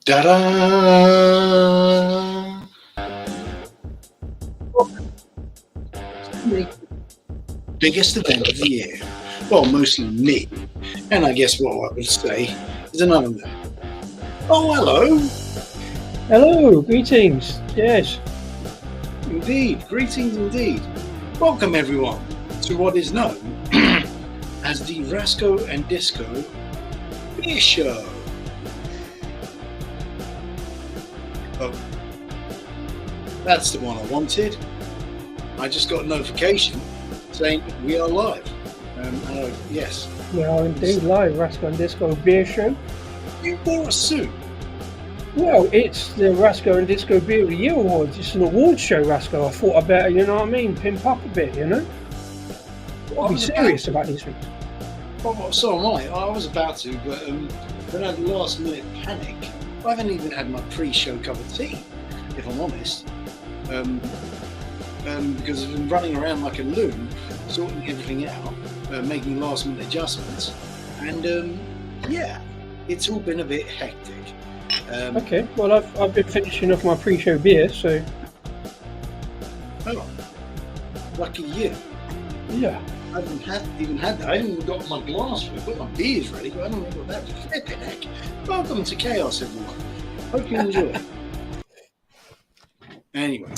Da-da! Biggest event of the year. Well, mostly me. And I guess what I would say is another man. Oh, hello. Hello, greetings. Yes. Indeed. Greetings indeed. Welcome, everyone, to what is known as the Rasco and Disco Beer Show. Oh, that's the one I wanted. I just got a notification saying we are live. Yes. We are indeed live, Rasco and Disco Beer Show. You wore a suit. Well, it's the Rasco and Disco Beer Year Awards. It's an awards show, Rasco. I thought I better, you know what I mean, pimp up a bit, you know? I'll be serious about these things. Well, so am I. I was about to, but then I had last minute panic. I haven't even had my pre-show cup of tea, if I'm honest. Because I've been running around like a loon, sorting everything out, making last minute adjustments, and yeah, it's all been a bit hectic. Okay, well, I've been finishing off my pre-show beer, so. Oh, lucky you. Yeah. I haven't even had that. I haven't even got my glass for it. I've got my beers ready, but I haven't even got that. Flipping heck. Welcome to Chaos, everyone. Hope you enjoy. Anyway,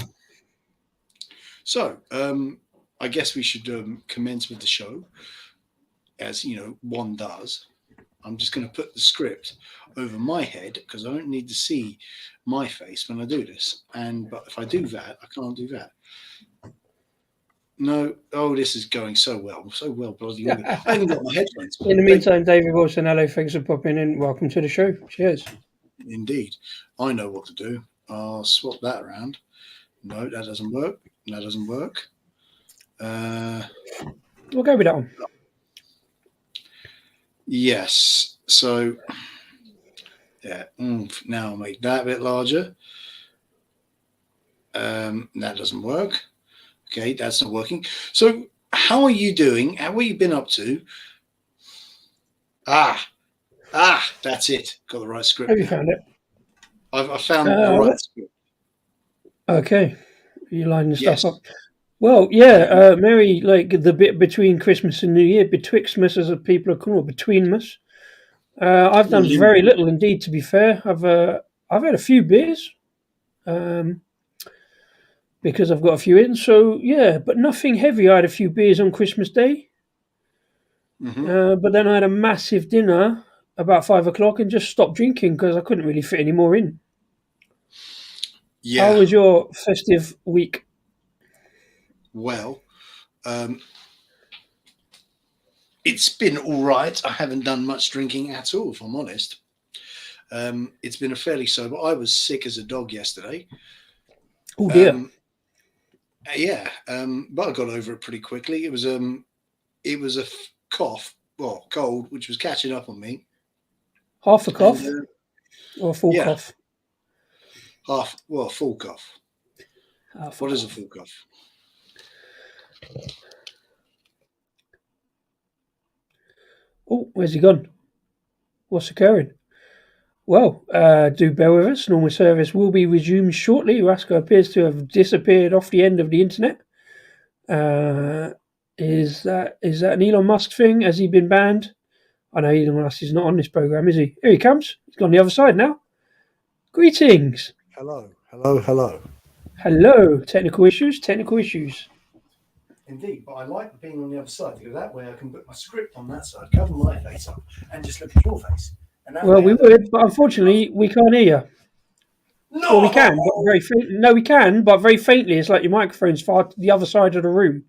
so I guess we should commence with the show, as you know, one does. I'm just going to put the script over my head because I don't need to see my face when I do this. But if I do that, I can't do that. No, this is going so well, bloody well. I haven't got my headphones. In the meantime, David Wilson, hello, thanks for popping in. Welcome to the show. Cheers. Indeed. I know what to do. I'll swap that around. No, that doesn't work. That doesn't work. We'll go with that one. Yes. So, yeah. Now I'll make that a bit larger. That doesn't work. Okay, that's not working. So, how are you doing? What have you been up to? That's it. Got the right script. Have you found it? I found the right script. Okay. You lining stuff up? Well, yeah, Mary, like the bit between Christmas and New Year, betwixtmas as people are calling it, betweenmas. I've done very little indeed, to be fair. I've had a few beers, because I've got a few in. So yeah, but nothing heavy. I had a few beers on Christmas Day, but then I had a massive dinner about 5 o'clock and just stopped drinking because I couldn't really fit any more in. Yeah. How was your festive week? Well, it's been all right. I haven't done much drinking at all, if I'm honest. It's been a fairly sober. I was sick as a dog yesterday. Oh dear. Yeah, but I got over it pretty quickly. It was a cough, well, cold, which was catching up on me. Half a cough or a full cough? Full cough. What is a full cough? Oh, where's he gone? What's occurring? Well, do bear with us. Normal service will be resumed shortly. Rasco appears to have disappeared off the end of the internet. Is that an Elon Musk thing? Has he been banned? I know Elon Musk is not on this program, is he? Here he comes. He's gone the other side now. Greetings. Hello. Hello. Technical issues. Indeed, but I like being on the other side because that way I can put my script on that side, cover my face up, and just look at your face. Well, we would, but unfortunately, we can't hear you. No, well, we can, but very faintly. No, we can, but very faintly. It's like your microphone's far to the other side of the room.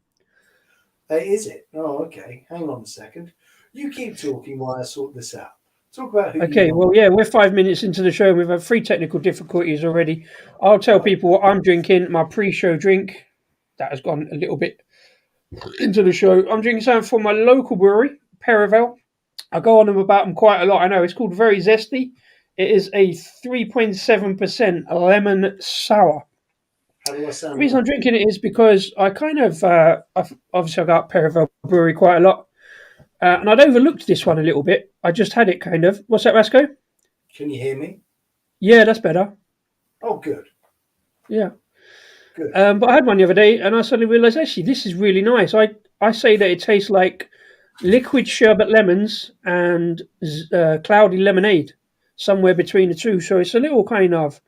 Is it? Oh, okay. Hang on a second. You keep talking while I sort this out. Talk about who. Okay, well, yeah, we're 5 minutes into the show. We've had 3 technical difficulties already. I'll tell people what I'm drinking. My pre-show drink that has gone a little bit into the show. I'm drinking something from my local brewery, Paravel. I go on them about them quite a lot. I know it's called Very Zesty. It is a 3.7% lemon sour. How do I sound? The reason I'm drinking it is because I kind of, obviously I got Paravel Brewery quite a lot. And I'd overlooked this one a little bit. I just had it kind of. What's that, Rasco? Can you hear me? Yeah, that's better. Oh, good, Yeah. good. But I had one the other day, and I suddenly realised actually this is really nice. I say that it tastes like liquid sherbet lemons and cloudy lemonade, somewhere between the two. So it's a little kind of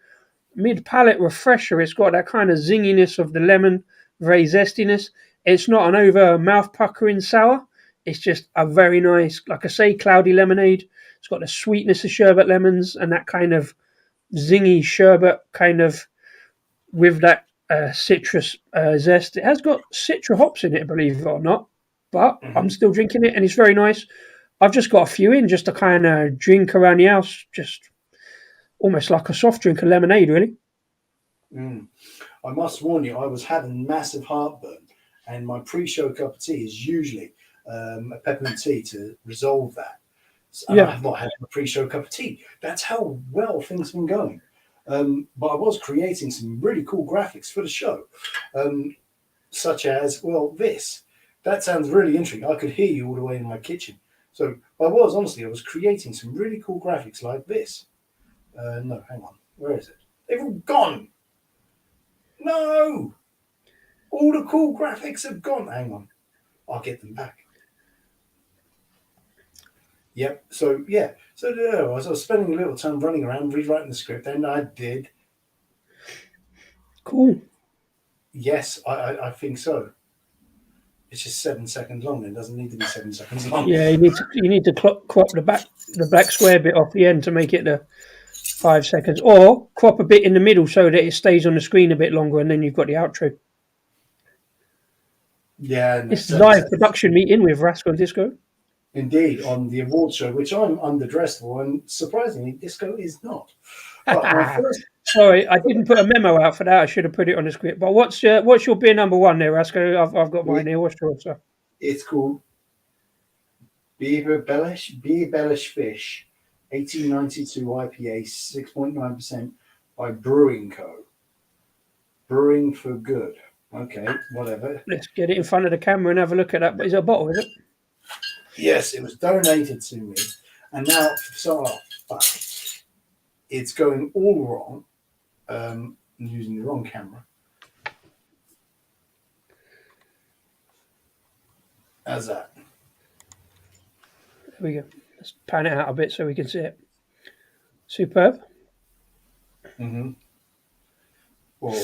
mid palate refresher. It's got that kind of zinginess of the lemon, very zestiness. It's not an over mouth puckering sour. It's just a very nice, like I say, cloudy lemonade. It's got the sweetness of sherbet lemons and that kind of zingy sherbet kind of with that citrus zest. It has got citra hops in it, believe it or not, but I'm Hmm. still drinking it and it's very nice. I've just got a few in just to kind of drink around the house, just almost like a soft drink, a lemonade, really. Mm. I must warn you, I was having massive heartburn, and my pre-show cup of tea is usually a peppermint tea to resolve that. And I Yeah, have not had a pre-show cup of tea. That's how well things have been going. But I was creating some really cool graphics for the show, um, such as, well, this. That sounds really interesting. I could hear you all the way in my kitchen. So I was creating some really cool graphics like this. No, hang on. Where is it? They've all gone. No! All the cool graphics have gone. Hang on. I'll get them back. Yep. So, yeah. So, I was spending a little time running around rewriting the script, and I did. cool. Yes, I think so. It's just 7 seconds long. It doesn't need to be 7 seconds long. Yeah, you need to crop the black square bit off the end to make it the 5 seconds, or crop a bit in the middle so that it stays on the screen a bit longer, and then you've got the outro. Yeah, no, It's seven live seconds. production meeting with Rascal Disco. Indeed, on the award show, which I'm underdressed for, and surprisingly, disco is not. But my first, Sorry, I didn't put a memo out for that. I should have put it on the script. But what's your beer number one there, Rasco? I've got mine it, here. What's yours, sir? it's called Beer Bellish Fish, 1892 IPA, 6.9% by Brewing Co. Brewing for good. Okay, whatever. Let's get it in front of the camera and have a look at that. But is it a bottle? Is it? Yes, it was donated to me, and now fuck, it's going all wrong. I'm using the wrong camera. How's that? There we go. Let's pan it out a bit so we can see it. Superb. Mm-hmm. Or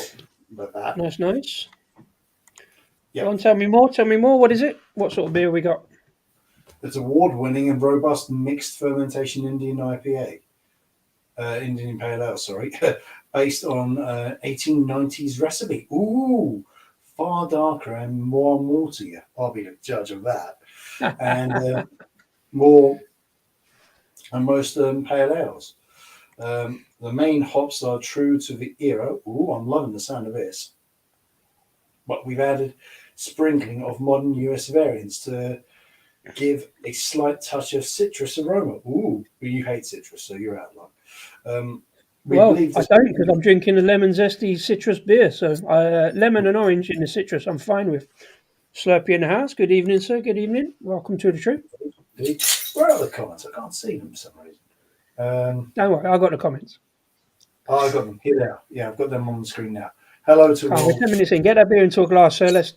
like that. Nice, nice. Go Yep. on, tell me more. Tell me more. What is it? What sort of beer we got? It's award-winning and robust mixed fermentation Indian IPA, Indian Pale Ale, sorry, based on 1890s recipe. Ooh, far darker and more maltier. I'll be the judge of that. And more than most pale ales. The main hops are true to the era. Ooh, I'm loving the sound of this. But we've added sprinkling of modern US variants to give a slight touch of citrus aroma. Ooh, but you hate citrus, so you're out of luck. We Well, believe I this. don't because I'm drinking a lemon zesty citrus beer. So lemon and orange in the citrus, I'm fine with. Slurpee in the house. Good evening, sir. Good evening. Welcome to the show. Where are the comments? I can't see them for some reason. Don't worry, I got the comments. Oh, I got them. Here they are. Yeah, I've got them on the screen now. Hello to We're all. 10 minutes in. Get that beer and talk last, sir. Let's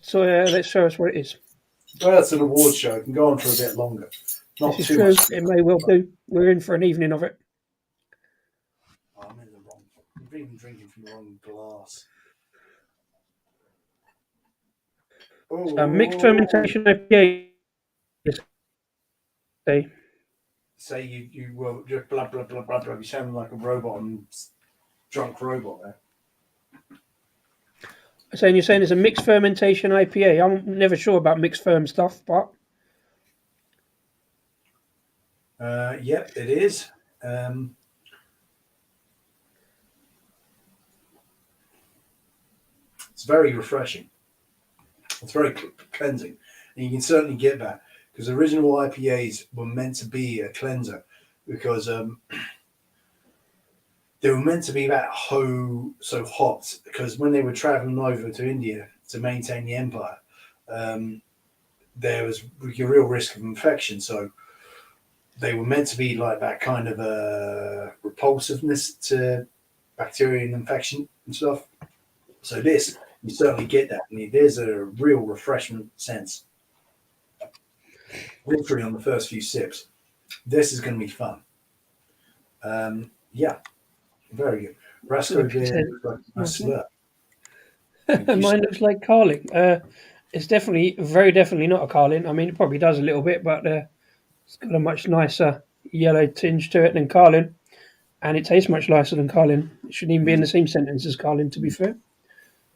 show us what it is. Well, it's an award show. It can go on for a bit longer. This Not is too much. true. It may well do. We're in for an evening of it. Oh, I'm in the wrong. I'm even drinking from the wrong glass. Mixed Oh, fermentation IPA. say you were just blah blah blah blah blah. You sound like a robot and drunk robot there. Saying you're saying it's a mixed fermentation IPA. I'm never sure about mixed firm stuff, but Yep, it is. It's very refreshing. It's very cleansing, and you can certainly get that because original IPAs were meant to be a cleanser because they were meant to be that so hot because when they were traveling over to India to maintain the empire, there was a real risk of infection. So they were meant to be like that kind of repulsiveness to bacteria and infection and stuff. So this, you certainly get that. I mean, there's a real refreshment sense. Literally on the first few sips, this is going to be fun. Yeah, very good. Rasco beer looks like a nice slurp. Thank you. Mine looks like Carling. It's definitely, very definitely not a Carling. I mean, it probably does a little bit, but it's got a much nicer yellow tinge to it than Carling, and it tastes much nicer than Carling. It shouldn't even be in the same sentence as Carling, to be fair.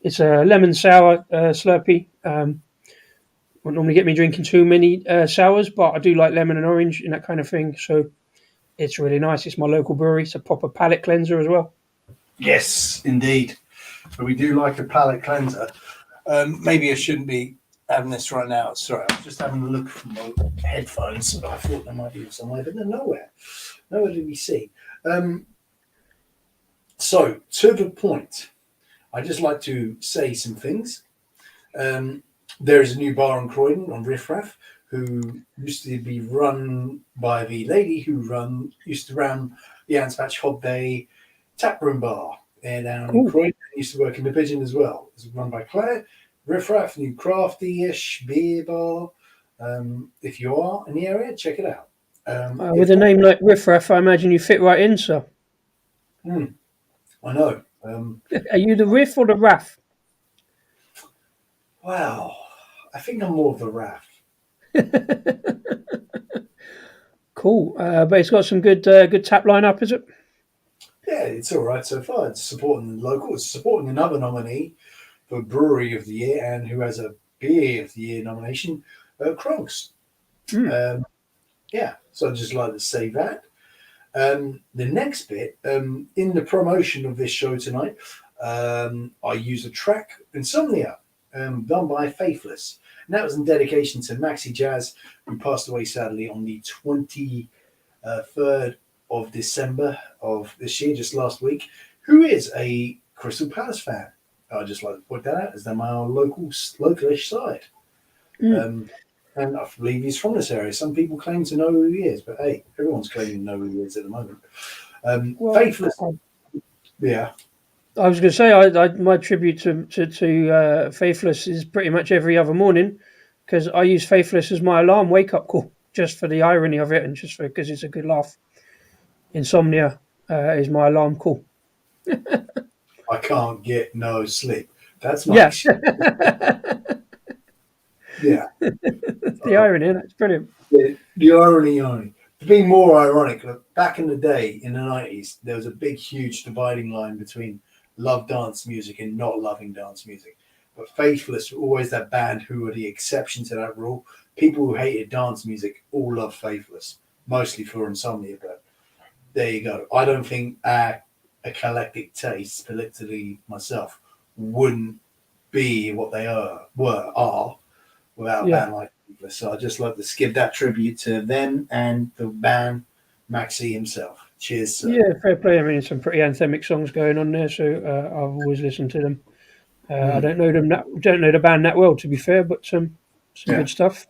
It's a lemon sour Slurpee. Won't normally get me drinking too many sours, but I do like lemon and orange and that kind of thing. So it's really nice. It's my local brewery. It's a proper palate cleanser as well. Yes, indeed. So we do like a palate cleanser. Maybe I shouldn't be having this right now. Sorry, I was just having a look from my headphones. I thought they might be somewhere, but they're nowhere. Nowhere to be seen. So, to the point, I'd just like to say some things. There is a new bar in Croydon on Riff Raff, who used to be run by the lady who used to run the Ants Patch Hob Bay taproom bar. And down in Croydon, used to work in the Pigeon as well. It's run by Claire. Riff Raff, new crafty-ish beer bar. If you are in the area, check it out. With a name like Riff Raff, I imagine you fit right in, sir. I know. Are you the Riff or the Raff? Wow. I think I'm more of the Raff. Cool. But it's got some good tap lineup, is it? Yeah, it's all right so far. It's supporting the local. It's supporting another nominee for Brewery of the Year and who has a Beer of the Year nomination, Krogs. Yeah, so I'd just like to say that. The next bit, in the promotion of this show tonight, I use a track, Insomnia, done by Faithless. And that was in dedication to Maxi Jazz, who passed away sadly on the 23rd of December of this year, just last week, who is a Crystal Palace fan. I'd just like to point that out as they're my localish side. And I believe he's from this area. Some people claim to know who he is, but hey, everyone's claiming to know who he is at the moment. Faithless. Yeah. I was going to say, my tribute to Faithless is pretty much every other morning, because I use Faithless as my alarm wake-up call, just for the irony of it and just because it's a good laugh. Insomnia is my alarm call. I can't get no sleep. That's my shit. Yeah. The irony, that's brilliant. The irony. To be more ironic, look, back in the day, in the 90s, there was a big, huge dividing line between love dance music and not loving dance music. But Faithless were always that band who were the exception to that rule. People who hated dance music all love Faithless, mostly for Insomnia, but there you go. I don't think a eclectic taste, politically myself, wouldn't be what they are without a band like Faithless. So I just love to give that tribute to them and the band Maxi himself. Cheers, sir. Yeah, fair play. I mean, some pretty anthemic songs going on there, so I've always listened to them. I don't know the band that well, to be fair, but some good stuff.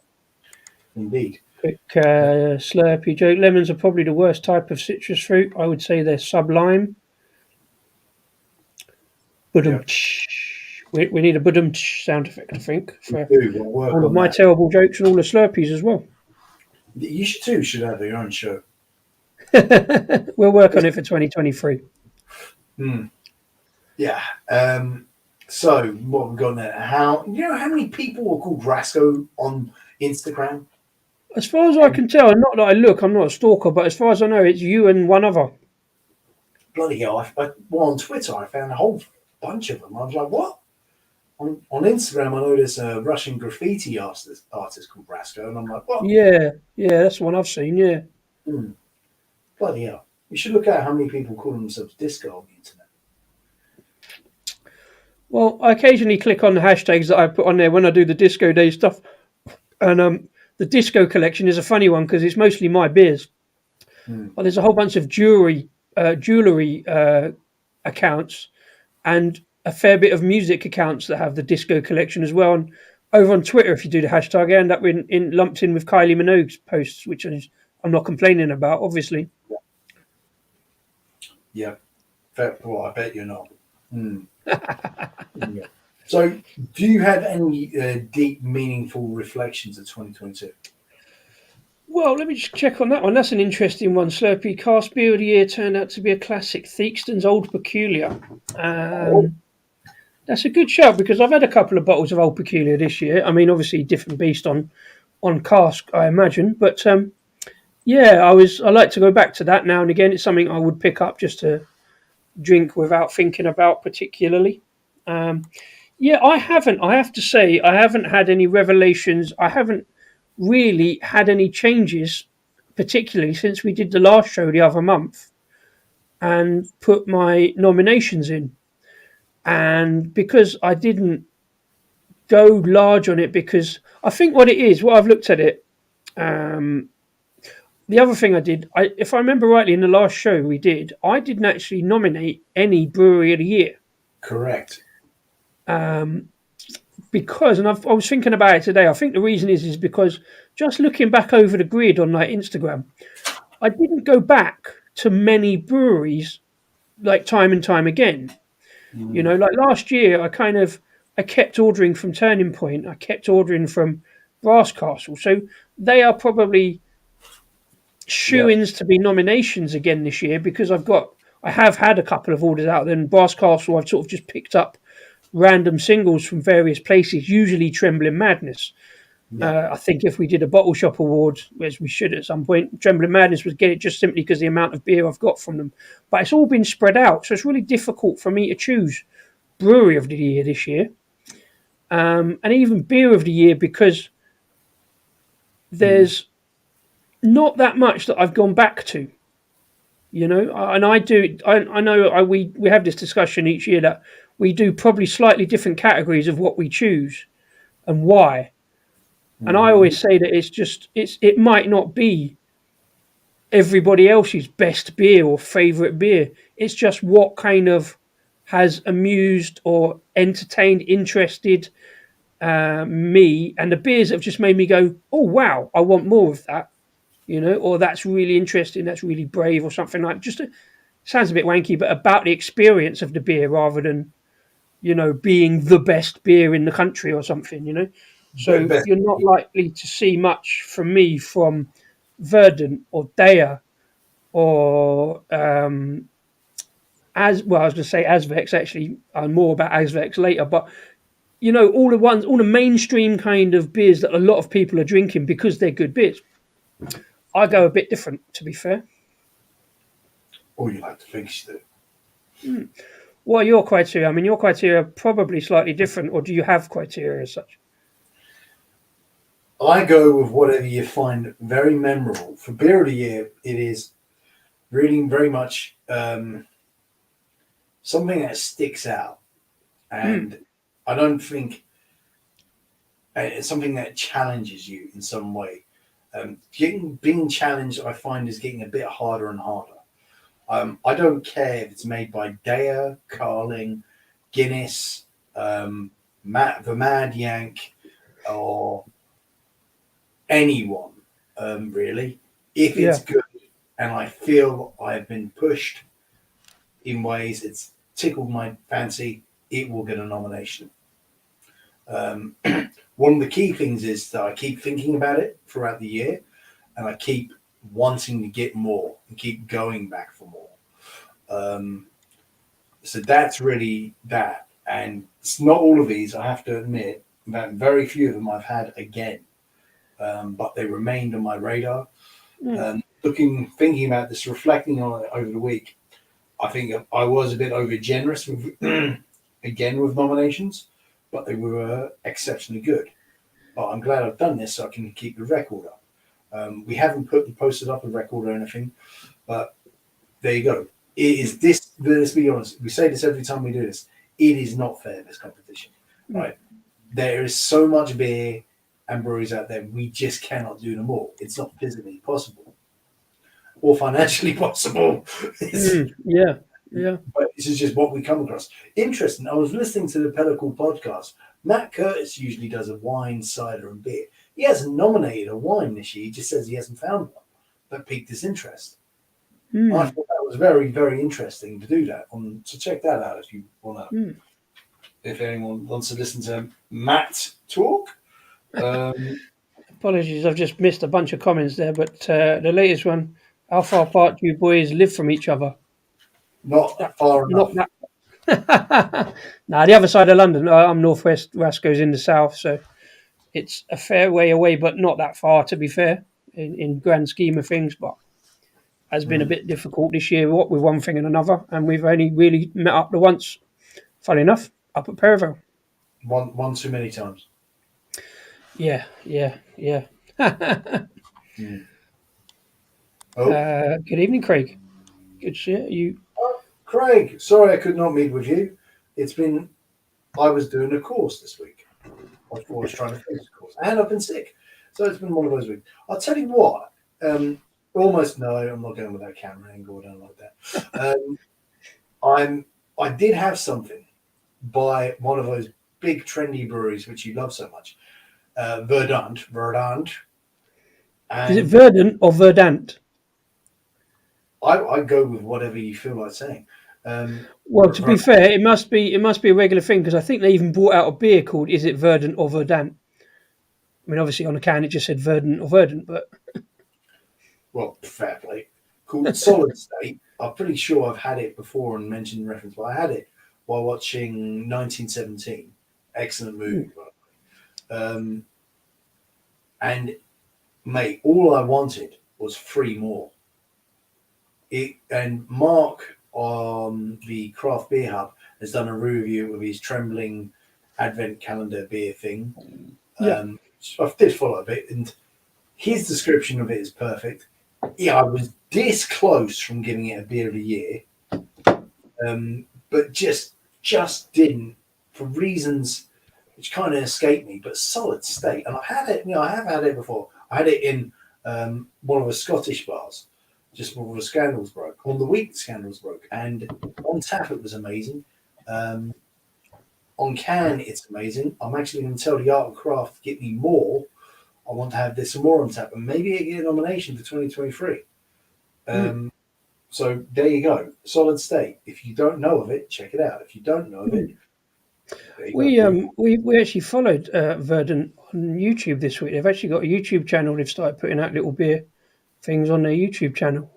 Indeed. Quick slurpy joke. Lemons are probably the worst type of citrus fruit. I would say they're sublime. Budum. We need a budum sound effect, I think, for all of my terrible jokes and all the slurpees as well. You should have your own show. We'll work on it for 2023. Yeah. So what we've got there? How many people are called Rasco on Instagram? As far as I can tell, and not that I look, I'm not a stalker, but as far as I know, it's you and one other. Bloody hell! On Twitter, I found a whole bunch of them. I was like, what? On Instagram, I know there's a Russian graffiti artist called Rasco, and I'm like, what? Yeah, that's the one I've seen. Yeah. Bloody hell! You should look at how many people call themselves disco on the internet. Well, I occasionally click on the hashtags that I put on there when I do the Disco Day stuff, and the disco collection is a funny one because it's mostly my beers. But there's a whole bunch of jewelry accounts and a fair bit of music accounts that have the disco collection as well. And over on Twitter, if you do the hashtag, I end up lumped in with Kylie Minogue's posts, which is I'm not complaining about, obviously. Yeah. Fair. Well, I bet you're not. Hmm. Yeah. So, do you have any deep, meaningful reflections of 2022? Well, let me just check on that one. That's an interesting one. Slurpee Cast Beer of the Year turned out to be a classic, Theakston's Old Peculiar. Oh, That's a good shout because I've had a couple of bottles of Old Peculiar this year. I mean, obviously different beast on cask, I imagine, but yeah, I like to go back to that now and again. It's something I would pick up just to drink without thinking about particularly. Um, yeah, I haven't. I have to say, I haven't had any revelations. I haven't really had any changes, particularly since we did the last show the other month and put my nominations in. And because I didn't go large on it, because I think what it is, what I've looked at it, um, the other thing I did, if I remember rightly, in the last show we did, I didn't actually nominate any brewery of the year. correct. Um, because, and I was thinking about it today. I think the reason is because just looking back over the grid on like Instagram, I didn't go back to many breweries like time and time again. You Mm, know, like last year, I kept ordering from Turning Point. I kept ordering from Brass Castle. So they are probably yeah, shoe-ins to be nominations again this year because I have had a couple of orders out. Then Brass Castle, I've sort of just picked up random singles from various places, usually Trembling Madness. yeah. I think if we did a bottle shop award, as we should at some point, Trembling Madness would get it just simply because the amount of beer I've got from them. But it's all been spread out, so it's really difficult for me to choose brewery of the year this year, and even beer of the year because Mm, there's not that much that I've gone back to. You know, and I do. I know we have this discussion each year that we do probably slightly different categories of what we choose and why. And I mhm. always say that it might not be everybody else's best beer or favorite beer. It's just what kind of has amused or entertained, interested me, and the beers have just made me go, "Oh wow, I want more of that." You know, or that's really interesting, that's really brave, or something like. Sounds a bit wanky, but about the experience of the beer rather than being the best beer in the country or something. So Best. you're not likely to see much from me from Verdant or Daya or as well. I was going to say Asvex. Actually, more about Asvex later, but all the mainstream kind of beers that a lot of people are drinking because they're good beers. I go a bit different, to be fair. Or you like to think you do. Hmm. What are your criteria? I mean, your criteria are probably slightly different, or do you have criteria as such? I go with whatever you find very memorable. For beer of the year, it is really very much something that sticks out, Hmm. and I don't think it's something that challenges you in some way. Being challenged, I find, is getting a bit harder and harder. I don't care if it's made by Daya, Carling, Guinness, the Mad Yank, or anyone, really. If it's Yeah. good and I feel I've been pushed in ways it's tickled my fancy, it will get a nomination. Um, one of the key things is that I keep thinking about it throughout the year and I keep wanting to get more and keep going back for more. Um, so that's really that. And it's not all of these, I have to admit, that very few of them I've had again, but they remained on my radar. Hmm. Thinking about this, reflecting on it over the week, I think I was a bit over generous with, again with nominations, but they were exceptionally good. But I'm glad I've done this so I can keep the record up. We haven't posted up a record or anything, but there you go. It is this. Let's be honest. We say this every time we do this. It is not fair, this competition, Hmm. right? There is so much beer and breweries out there. We just cannot do them all. It's not physically possible or financially possible. Hmm. Yeah. Yeah. But this is just what we come across. Interesting. I was listening to the Pedicle podcast. Matt Curtis usually does a wine, cider, and beer. He hasn't nominated a wine this year. He just says he hasn't found one. that piqued his interest. Mm. I thought that was very, very interesting to do that. So check that out if you want to. Mm. If anyone wants to listen to Matt talk. Apologies, I've just missed a bunch of comments there, but the latest one: how far apart do you boys live from each other? Not far Not enough. that. Nah, the other side of London. I'm northwest. Rasco's in the south, so it's a fair way away, but not that far. To be fair, in grand scheme of things, but has been a bit difficult this year. What with one thing and another, and we've only really met up the once. Funny enough, up at Perivale. One too many times. Yeah. Mm. Oh, Good evening, Craig. Good to see you. Craig, sorry I could not meet with you. I was doing a course this week. I was trying to finish a course, and I've been sick, so it's been one of those weeks. I'll tell you what. Almost no, I'm not going with that camera angle. I don't like that. I did have something by one of those big trendy breweries which you love so much, Verdant. And Is it Verdant or Verdant? I go with whatever you feel like saying. Well, to be fair, it must be a regular thing because I think they even brought out a beer called "Is it Verdant or Verdant?" I mean, obviously on the can it just said Verdant or Verdant, but well, fair play. Called Solid State. I'm pretty sure I've had it before and mentioned reference, but I had it while watching 1917. Excellent movie, by the way. And mate, all I wanted was 3 more. And Mark on the Craft Beer Hub has done a review of his Trembling Advent Calendar beer thing. yeah, I did follow a bit, and his description of it is perfect. Yeah, I was this close from giving it a beer of the year, but just didn't, for reasons which kind of escaped me. But Solid State, and I had it. I have had it before. I had it in one of the Scottish bars just before the scandals broke. On the week the scandals broke, and on tap it was amazing. On can it's amazing. I'm actually going to tell the Art and Craft to get me more. I want to have this some more on tap, and maybe get a nomination for 2023. So there you go, Solid State. If you don't know of it, check it out. If you don't know of it, there you go. we actually followed Verdant on YouTube this week. They've actually got a YouTube channel. They've started putting out little beer things on their YouTube channel,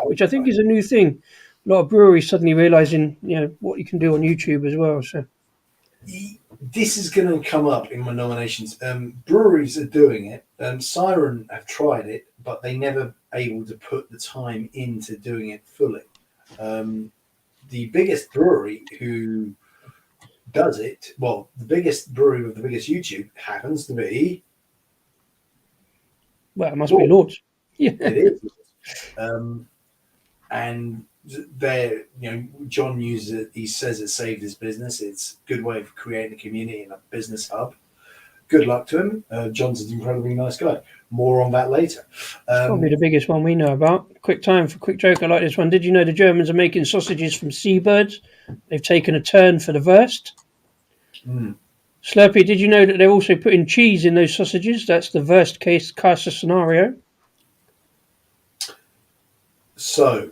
which I think is a new thing. A lot of breweries suddenly realizing what you can do on YouTube as well. So This is going to come up in my nominations. Breweries are doing it. Siren have tried it, but they never able to put the time into doing it fully. The biggest brewery who does it, well, the biggest brewery with the biggest YouTube happens to be. Well, it must be Lords. Yeah, it is. And there, John uses it. He says it saved his business. It's a good way of creating a community and a business hub. Good luck to him. John's an incredibly nice guy. More on that later. It's probably the biggest one we know about. Quick time for a quick joke. I like this one. Did you know the Germans are making sausages from seabirds? They've taken a turn for the worst. Slurpee, did you know that they're also putting cheese in those sausages? That's the worst case scenario. So,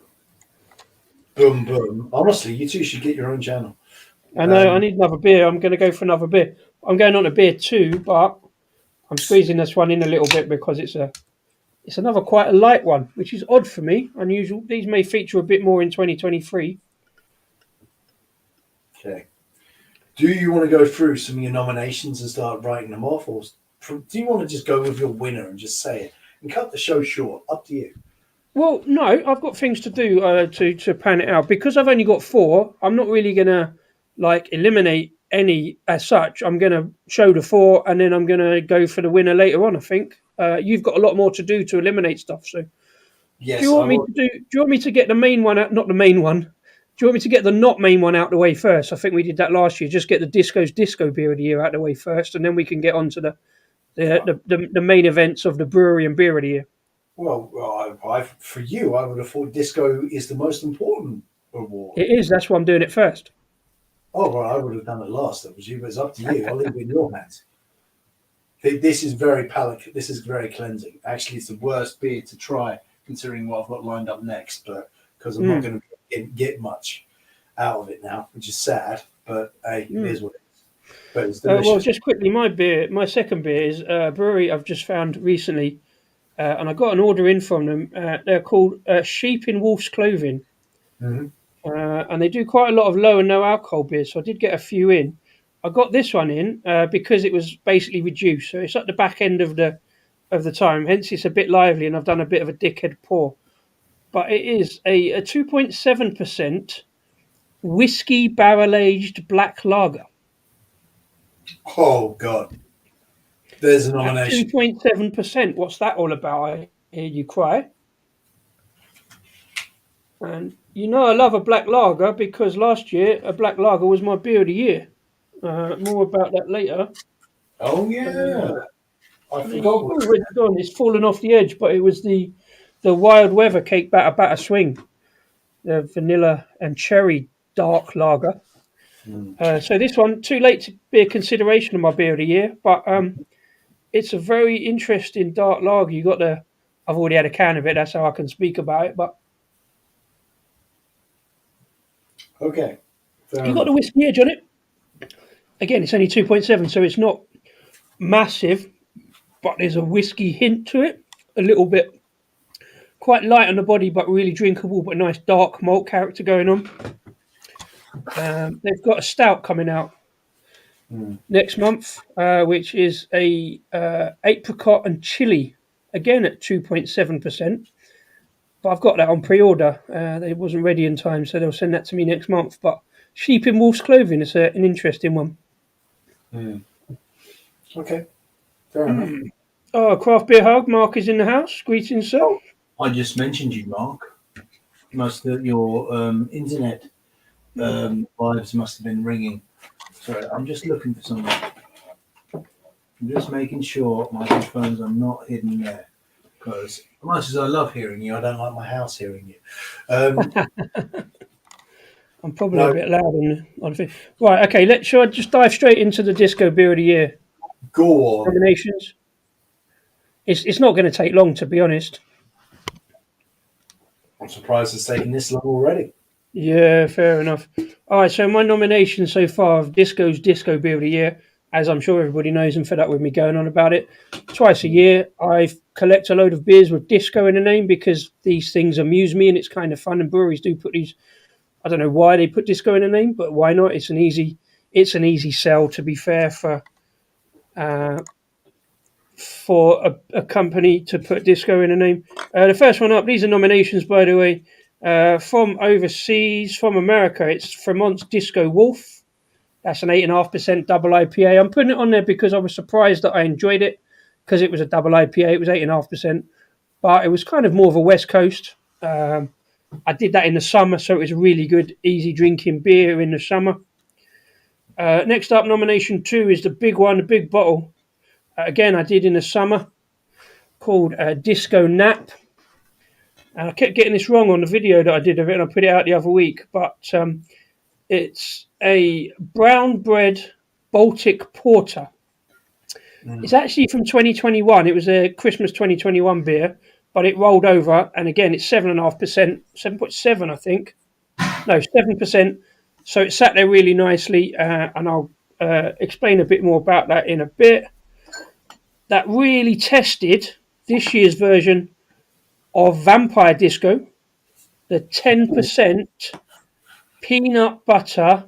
boom, boom. Honestly, you two should get your own channel. I know. I need another beer. I'm going to go for another beer. I'm going on a beer too, but I'm squeezing this one in a little bit because it's another quite a light one, which is odd for me. Unusual. These may feature a bit more in 2023. Okay. Do you want to go through some of your nominations and start writing them off, or do you want to just go with your winner and just say it and cut the show short? Up to you. Well, no, I've got things to do to pan it out because I've only got 4. I'm not really gonna eliminate any as such. I'm gonna show the 4, and then I'm gonna go for the winner later on. I think you've got a lot more to do to eliminate stuff. So, yes, do you want me to get the main one out? Not the main one. Do you want me to get the not main one out the way first? I think we did that last year. Just get the Disco Beer of the Year out the way first, and then we can get on to the main events of the brewery and beer of the year. Well, for you, I would have thought Disco is the most important award. It is. That's why I'm doing it first. Oh, well, I would have done it last. That was you, but it's up to you. I'll leave it in your hands. This is very This is very cleansing. Actually, it's the worst beer to try considering what I've got lined up next. But because I'm not going to get much out of it now, which is sad. But hey, it is what it is. But it's delicious. Well, just quickly, my second beer is a brewery I've just found recently, and I got an order in from them. They're called Sheep in Wolf's Clothing, and they do quite a lot of low and no alcohol beers. So I did get a few in. I got this one in because it was basically reduced, so it's at the back end of the time. Hence, it's a bit lively, and I've done a bit of a dickhead pour. But it is a 2.7% whiskey barrel aged black lager. Oh God, there's a nomination. 2.7%. What's that all about? I hear you cry. And you know I love a black lager because last year a black lager was my beer of the year. More about that later. Oh yeah, I forgot. Oh, it's gone. It's fallen off the edge, but it was the Wild Weather Cake Batter Swing, the vanilla and cherry dark lager. So this one too late to be a consideration of my beer of the year, but it's a very interesting dark lager. You got the. I've already had a can of it. That's how I can speak about it. But Okay, you got the whiskey edge on it. Again, it's only 2.7, so it's not massive, but there's a whiskey hint to it. A little bit, quite light on the body, but really drinkable. But nice dark malt character going on. They've got a stout coming out next month, which is a apricot and chili, again at 2.7%. But I've got that on pre-order. It wasn't ready in time, so they'll send that to me next month. But Sheep in Wolf's Clothing is an interesting one. Okay, fair enough. Oh, Craft Beer Hug, Mark is in the house. Greetings, sir. I just mentioned you, Mark. Must have your internet vibes must have been ringing. Sorry, I'm just looking for something. I'm just making sure my headphones are not hidden there. Because as much as I love hearing you, I don't like my house hearing you. I'm probably a bit loud on the thing. Right, okay, shall I just dive straight into the Disco Beer of the Year Go on. nominations? It's not going to take long, to be honest. I'm surprised it's taken this long already. Yeah, fair enough. All right, so my nominations so far of Disco's Disco Beer of the Year, as I'm sure everybody knows and fed up with me going on about it, twice a year I collect a load of beers with disco in the name because these things amuse me and it's kind of fun, and breweries do put these. I don't know why they put disco in the name, but why not? It's an easy sell, to be fair, for a company to put disco in a name. The first one up, these are nominations, by the way, from overseas, from America. It's Fremont's Disco Wolf. That's an 8.5% double IPA. I'm putting it on there because I was surprised that I enjoyed it because it was a double IPA. It was 8.5%, but it was kind of more of a West Coast. I did that in the summer, so it was a really good, easy drinking beer in the summer. Next up, nomination 2 is the big one, the big bottle. Again, I did in the summer, called Disco Nap. And I kept getting this wrong on the video that I did of it, and I put it out the other week. But it's a brown bread Baltic porter. It's actually from 2021. It was a Christmas 2021 beer, but it rolled over. And again, it's 7.5%, 7.7, I think. No, 7%. So it sat there really nicely, and I'll explain a bit more about that in a bit. That really tested this year's version of Vampire Disco, the 10% peanut butter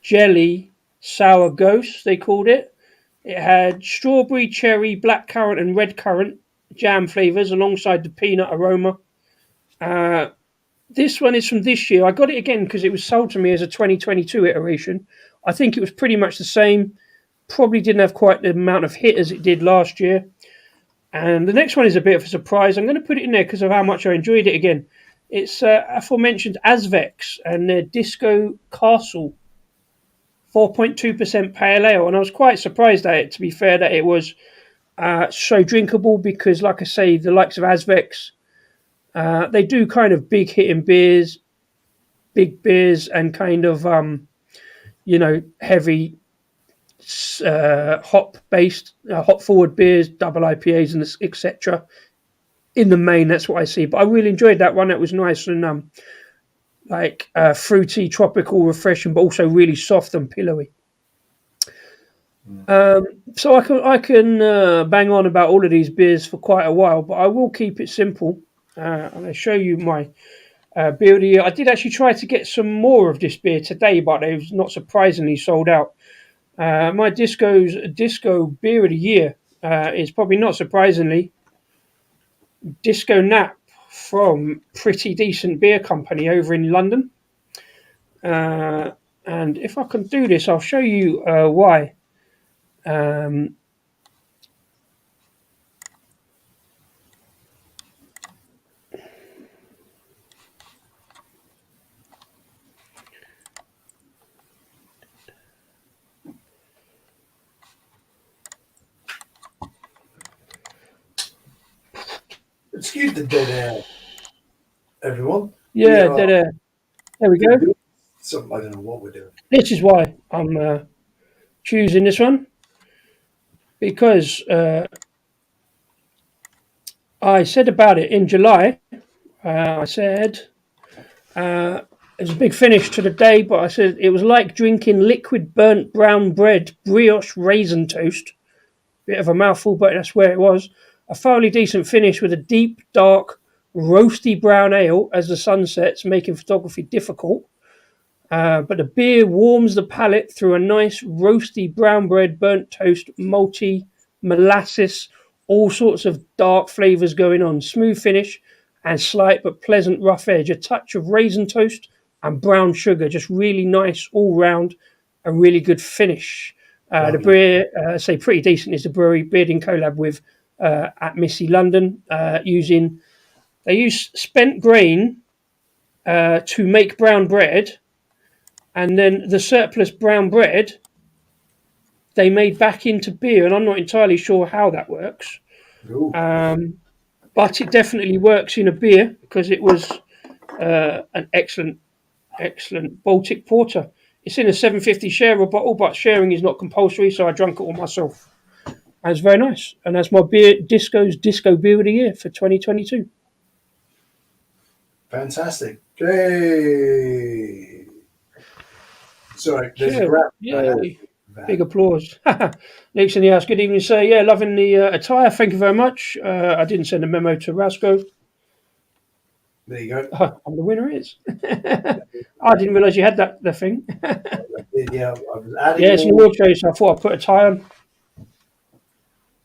jelly sour ghost, they called it. It had strawberry, cherry, blackcurrant and red currant jam flavours alongside the peanut aroma. This one is from this year. I got it again because it was sold to me as a 2022 iteration. I think it was pretty much the same. Probably didn't have quite the amount of hit as it did last year. And the next one is a bit of a surprise. I'm going to put it in there because of how much I enjoyed it again. It's aforementioned Azvex and their Disco Castle 4.2% pale ale. And I was quite surprised at it, to be fair, that it was so drinkable because, like I say, the likes of Azvex, they do kind of big hitting beers, big beers, and kind of, heavy hop forward beers, double IPAs, and etc. in the main, that's what I see. But I really enjoyed that one. It was nice and fruity, tropical, refreshing, but also really soft and pillowy. So I can bang on about all of these beers for quite a while, but I will keep it simple. I'm going to show you my beer of the year. I did actually try to get some more of this beer today, but it was not surprisingly sold out. My disco beer of the year is probably not surprisingly Disco Nap from Pretty Decent Beer Company over in London. And if I can do this, I'll show you why. Um, Excuse the dead air, everyone. We yeah, are there we go. doing something. I don't know what we're doing. This is why I'm choosing this one because I said about it in July. I said it was a big finish to the day, but I said it was like drinking liquid burnt brown bread brioche raisin toast. Bit of a mouthful, but that's where it was. A thoroughly decent finish with a deep, dark, roasty brown ale as the sun sets, making photography difficult. But the beer warms the palate through a nice, roasty brown bread, burnt toast, malty, molasses, all sorts of dark flavours going on. Smooth finish and slight but pleasant rough edge. A touch of raisin toast and brown sugar. Just really nice all round. A really good finish. The Lovely. beer, say Pretty Decent, is the brewery beered in collab with at Missy London, they use spent grain to make brown bread, and then the surplus brown bread they made back into beer, and I'm not entirely sure how that works, Ooh, but it definitely works in a beer because it was an excellent Baltic porter. It's in a 750 share bottle, but sharing is not compulsory, so I drank it all myself. And it's very nice, and that's my disco beer of the year for 2022. fantastic. Yay. Sorry, there's a Cheers. grab. Yay. Big applause. Luke's in the house. Good evening, sir. Yeah, loving the attire. Thank you very much. I didn't send a memo to Rasco. There you go. I'm the winner is. I didn't realise you had the thing. Yeah, I was adding Yeah, it's an more. award show, so I thought I'd put a tie on.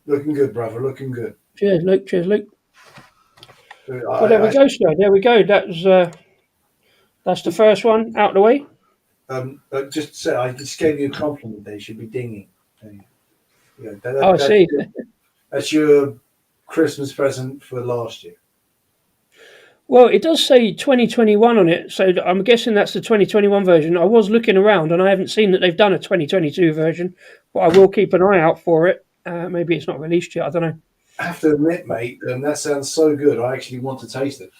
Looking good, brother. Looking good. Cheers, Luke. Cheers, Luke. Well, there we I, go, sir. There we go. That's the first one out of the way. just say I just gave you a compliment. They should be dinging. There you go. Oh, I see. That's your Christmas present for last year. Well, it does say 2021 on it, so I'm guessing that's the 2021 version. I was looking around and I haven't seen that they've done a 2022 version, but I will keep an eye out for it. Maybe it's not released yet. I don't know. I have to admit, mate, that sounds so good. I actually want to taste it.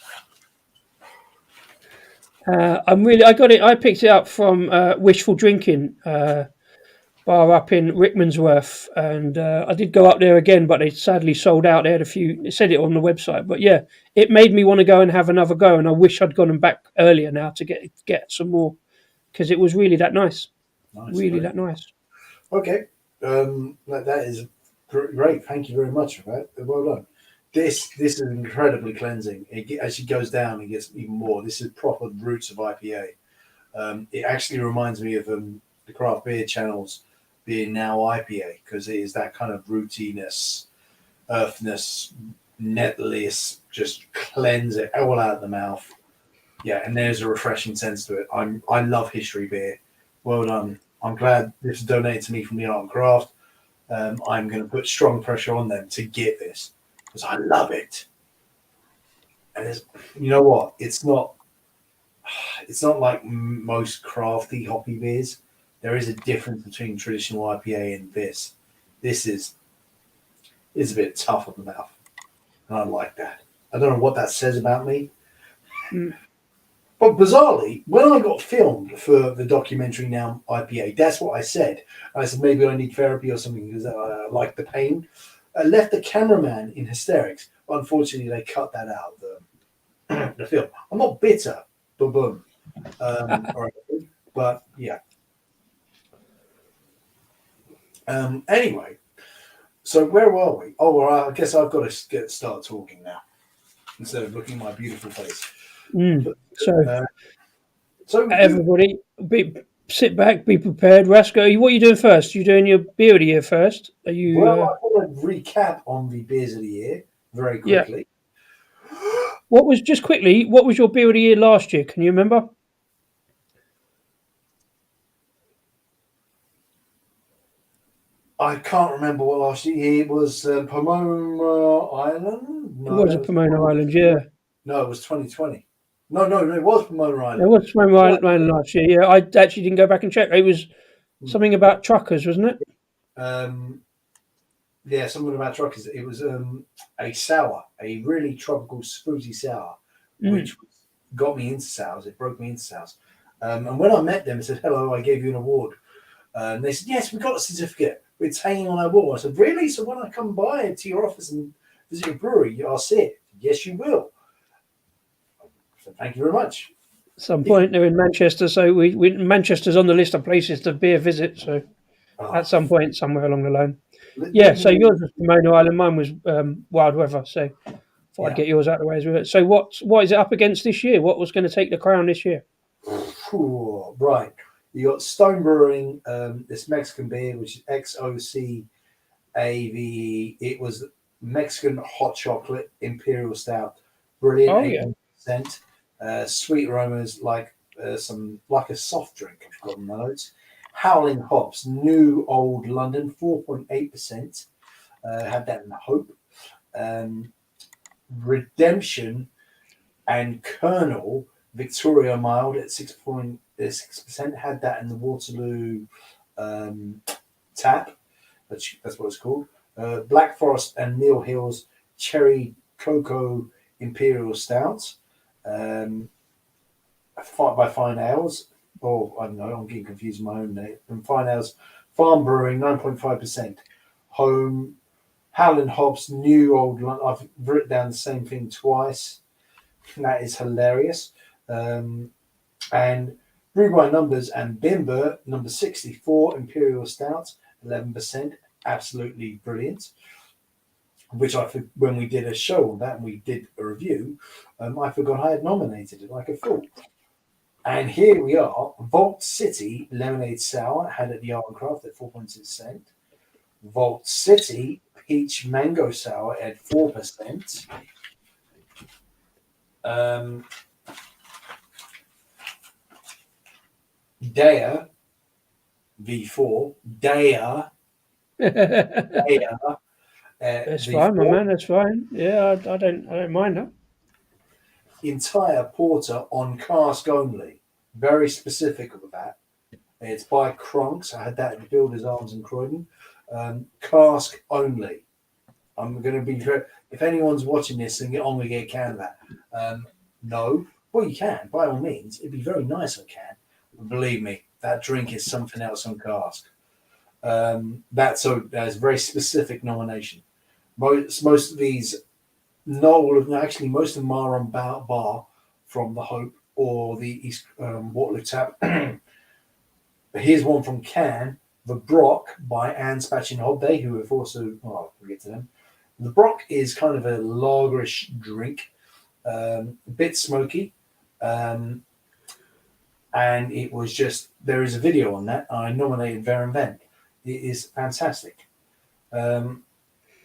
I got it. I picked it up from Wishful Drinking bar up in Rickmansworth, and I did go up there again, but they sadly sold out. They had a few. It said it on the website, but yeah, it made me want to go and have another go. And I wish I'd gone back earlier now to get some more because it was really that nice. Really that nice. Okay, that is great. Thank you very much for that. Well done. This is incredibly cleansing. As it goes down, it gets even more. This is proper roots of IPA. It actually reminds me of the craft beer channels being now IPA because it is that kind of rootiness, earthiness, netliness, just cleanse it all out of the mouth. Yeah, and there's a refreshing sense to it. I love history beer. Well done. I'm glad this is donated to me from the Art and Craft. I'm going to put strong pressure on them to get this because I love it. And you know what? It's not like most crafty hoppy beers. There is a difference between traditional IPA and this. This is a bit tough on the mouth, and I like that. I don't know what that says about me. But bizarrely, when I got filmed for the documentary Now IPA, that's what I said. I said maybe I need therapy or something because I like the pain. left the cameraman in hysterics. But unfortunately, they cut that out of the film. I'm not bitter, boom, or anything, but yeah. Anyway, so where were we? Oh, well, I guess I've got to start talking now instead of looking at my beautiful face. So, Uh, so everybody, sit back, be prepared. Rasco, what are you doing first? You doing your beer of the year first? Are you? well, I want to recap on the beers of the year very Yeah. quickly. What was just quickly? What was your beer of the year last year? Can you remember? I can't remember what last year it was. Pomona Island? It No, was a that was Pomona Island. Yeah, no, it was 2020. No, it was Pomona it Island. was Pomona Right. Island last year. Yeah, I actually didn't go back and check. It was something about truckers, wasn't it? Yeah, something about truckers. It was a sour, a really tropical, fruity sour, which got me into sours. It broke me into sours. And when I met them and said, hello, I gave you an award. And they said, yes, we got a certificate. It's hanging on our wall. I said, really? So when I come by to your office and visit your brewery, I'll see it. Yes, you will. So thank you very much. At some point they're in Manchester, so we Manchester's on the list of places to beer visit. So at some point, somewhere along the line, yeah. So yours was Pomona Island, mine was Wild Weather. So thought I'd get yours out of the way as well. So what is it up against this year? What was going to take the crown this year? Right. You got Stone Brewing, this Mexican beer, which is XOCAVE. It was Mexican hot chocolate imperial stout, brilliant, Oh yeah, 8%. Sweet aromas like like a soft drink. I've got in my notes. Howling hops, New Old London, 4.8%. Had that in the Hope. Redemption and Colonel Victoria Mild at 6.6%. Had that in the Waterloo tap. That's what it's called. Black Forest and Mill Hills Cherry Cocoa Imperial Stout. By Fine Ales. Oh, I don't know. I'm getting confused with my own name. And Fine Ales Farm Brewing, 9.5%. Home Howland Hops, New Old London. I've written down the same thing twice. That is hilarious. And Brewed by Numbers and Bimber, number 64, Imperial Stout, 11%. Absolutely brilliant. Which when we did a show on that and we did a review, I forgot I had nominated it like a fool. And here we are, Vault City Lemonade Sour, had at the Art and Craft at 4.6%. Vault City Peach Mango Sour at 4%. Daya V4, Daya, that's V4. fine, my man. That's fine. Yeah, I don't mind that. Entire porter on cask only. Very specific of that. It's by Kronks. I had that at the Builders Arms in Croydon. Cask only. I'm going to be very. If anyone's watching this and I'm going to get a can of that, no. Well, you can by all means. It'd be very nice. I can. But believe me, that drink is something else on cask. That's a very specific nomination. Most of these, not all of them. Actually, most of them are on bar from the Hope or the East Waterloo Tap. Here's one from Cannes, The Brock by Anne Spatchin Hobday, who have also, well, we'll get to them. The Brock is kind of a lagerish drink, a bit smoky, and it was just, there is a video on that. I nominated Varen Vent. It is fantastic.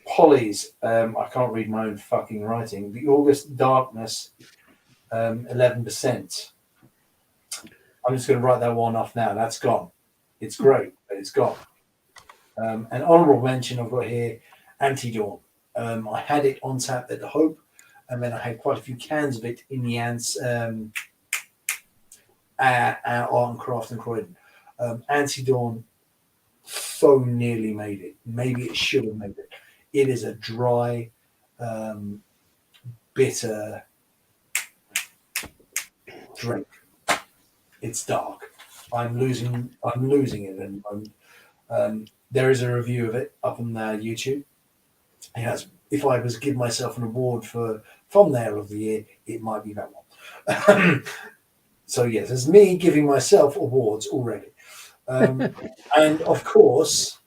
Polly's, I can't read my own fucking writing. The August Darkness, 11%. I'm just going to write that one off now. That's gone. It's great, but it's gone. An honourable mention I've got here, Anti-Dawn. I had it on tap at the Hope, and then I had quite a few cans of it in the Ants Art and Craft and Croydon. Anti-Dawn so nearly made it. Maybe it should have made it. It is a dry, bitter drink. It's dark. I'm losing it at the moment. There is a review of it up on YouTube. Yes, if I was to give myself an award for thumbnail of the year, it might be that one. So yes, it's me giving myself awards already. Um, and of course,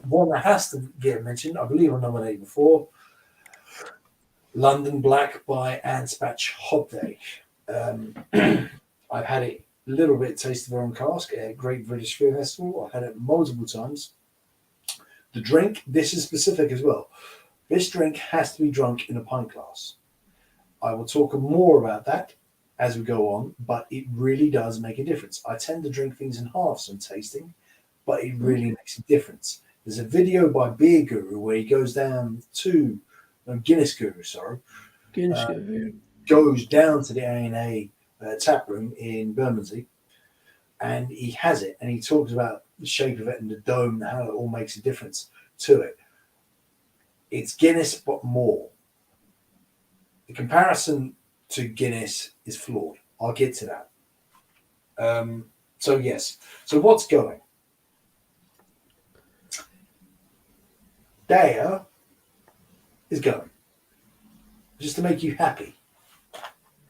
one that has to get mentioned, I believe I nominated before, London Black by Anspach Hobday. I've had it a little bit taste of on cask at Great British Beer Festival. I've had it multiple times. The drink, this is specific as well. This drink has to be drunk in a pint glass. I will talk more about that as we go on, but it really does make a difference. I tend to drink things in halves when tasting, but it really makes a difference. There's a video by Beer Guru where he goes down to Guinness Guru, sorry, Guinness, goes down to the A&A tap room in Bermondsey, and he has it, and he talks about the shape of it and the dome and how it all makes a difference to it. It's Guinness, but more. The comparison to Guinness is flawed. I'll get to that. So yes. So what's going? Daya is going. Just to make you happy,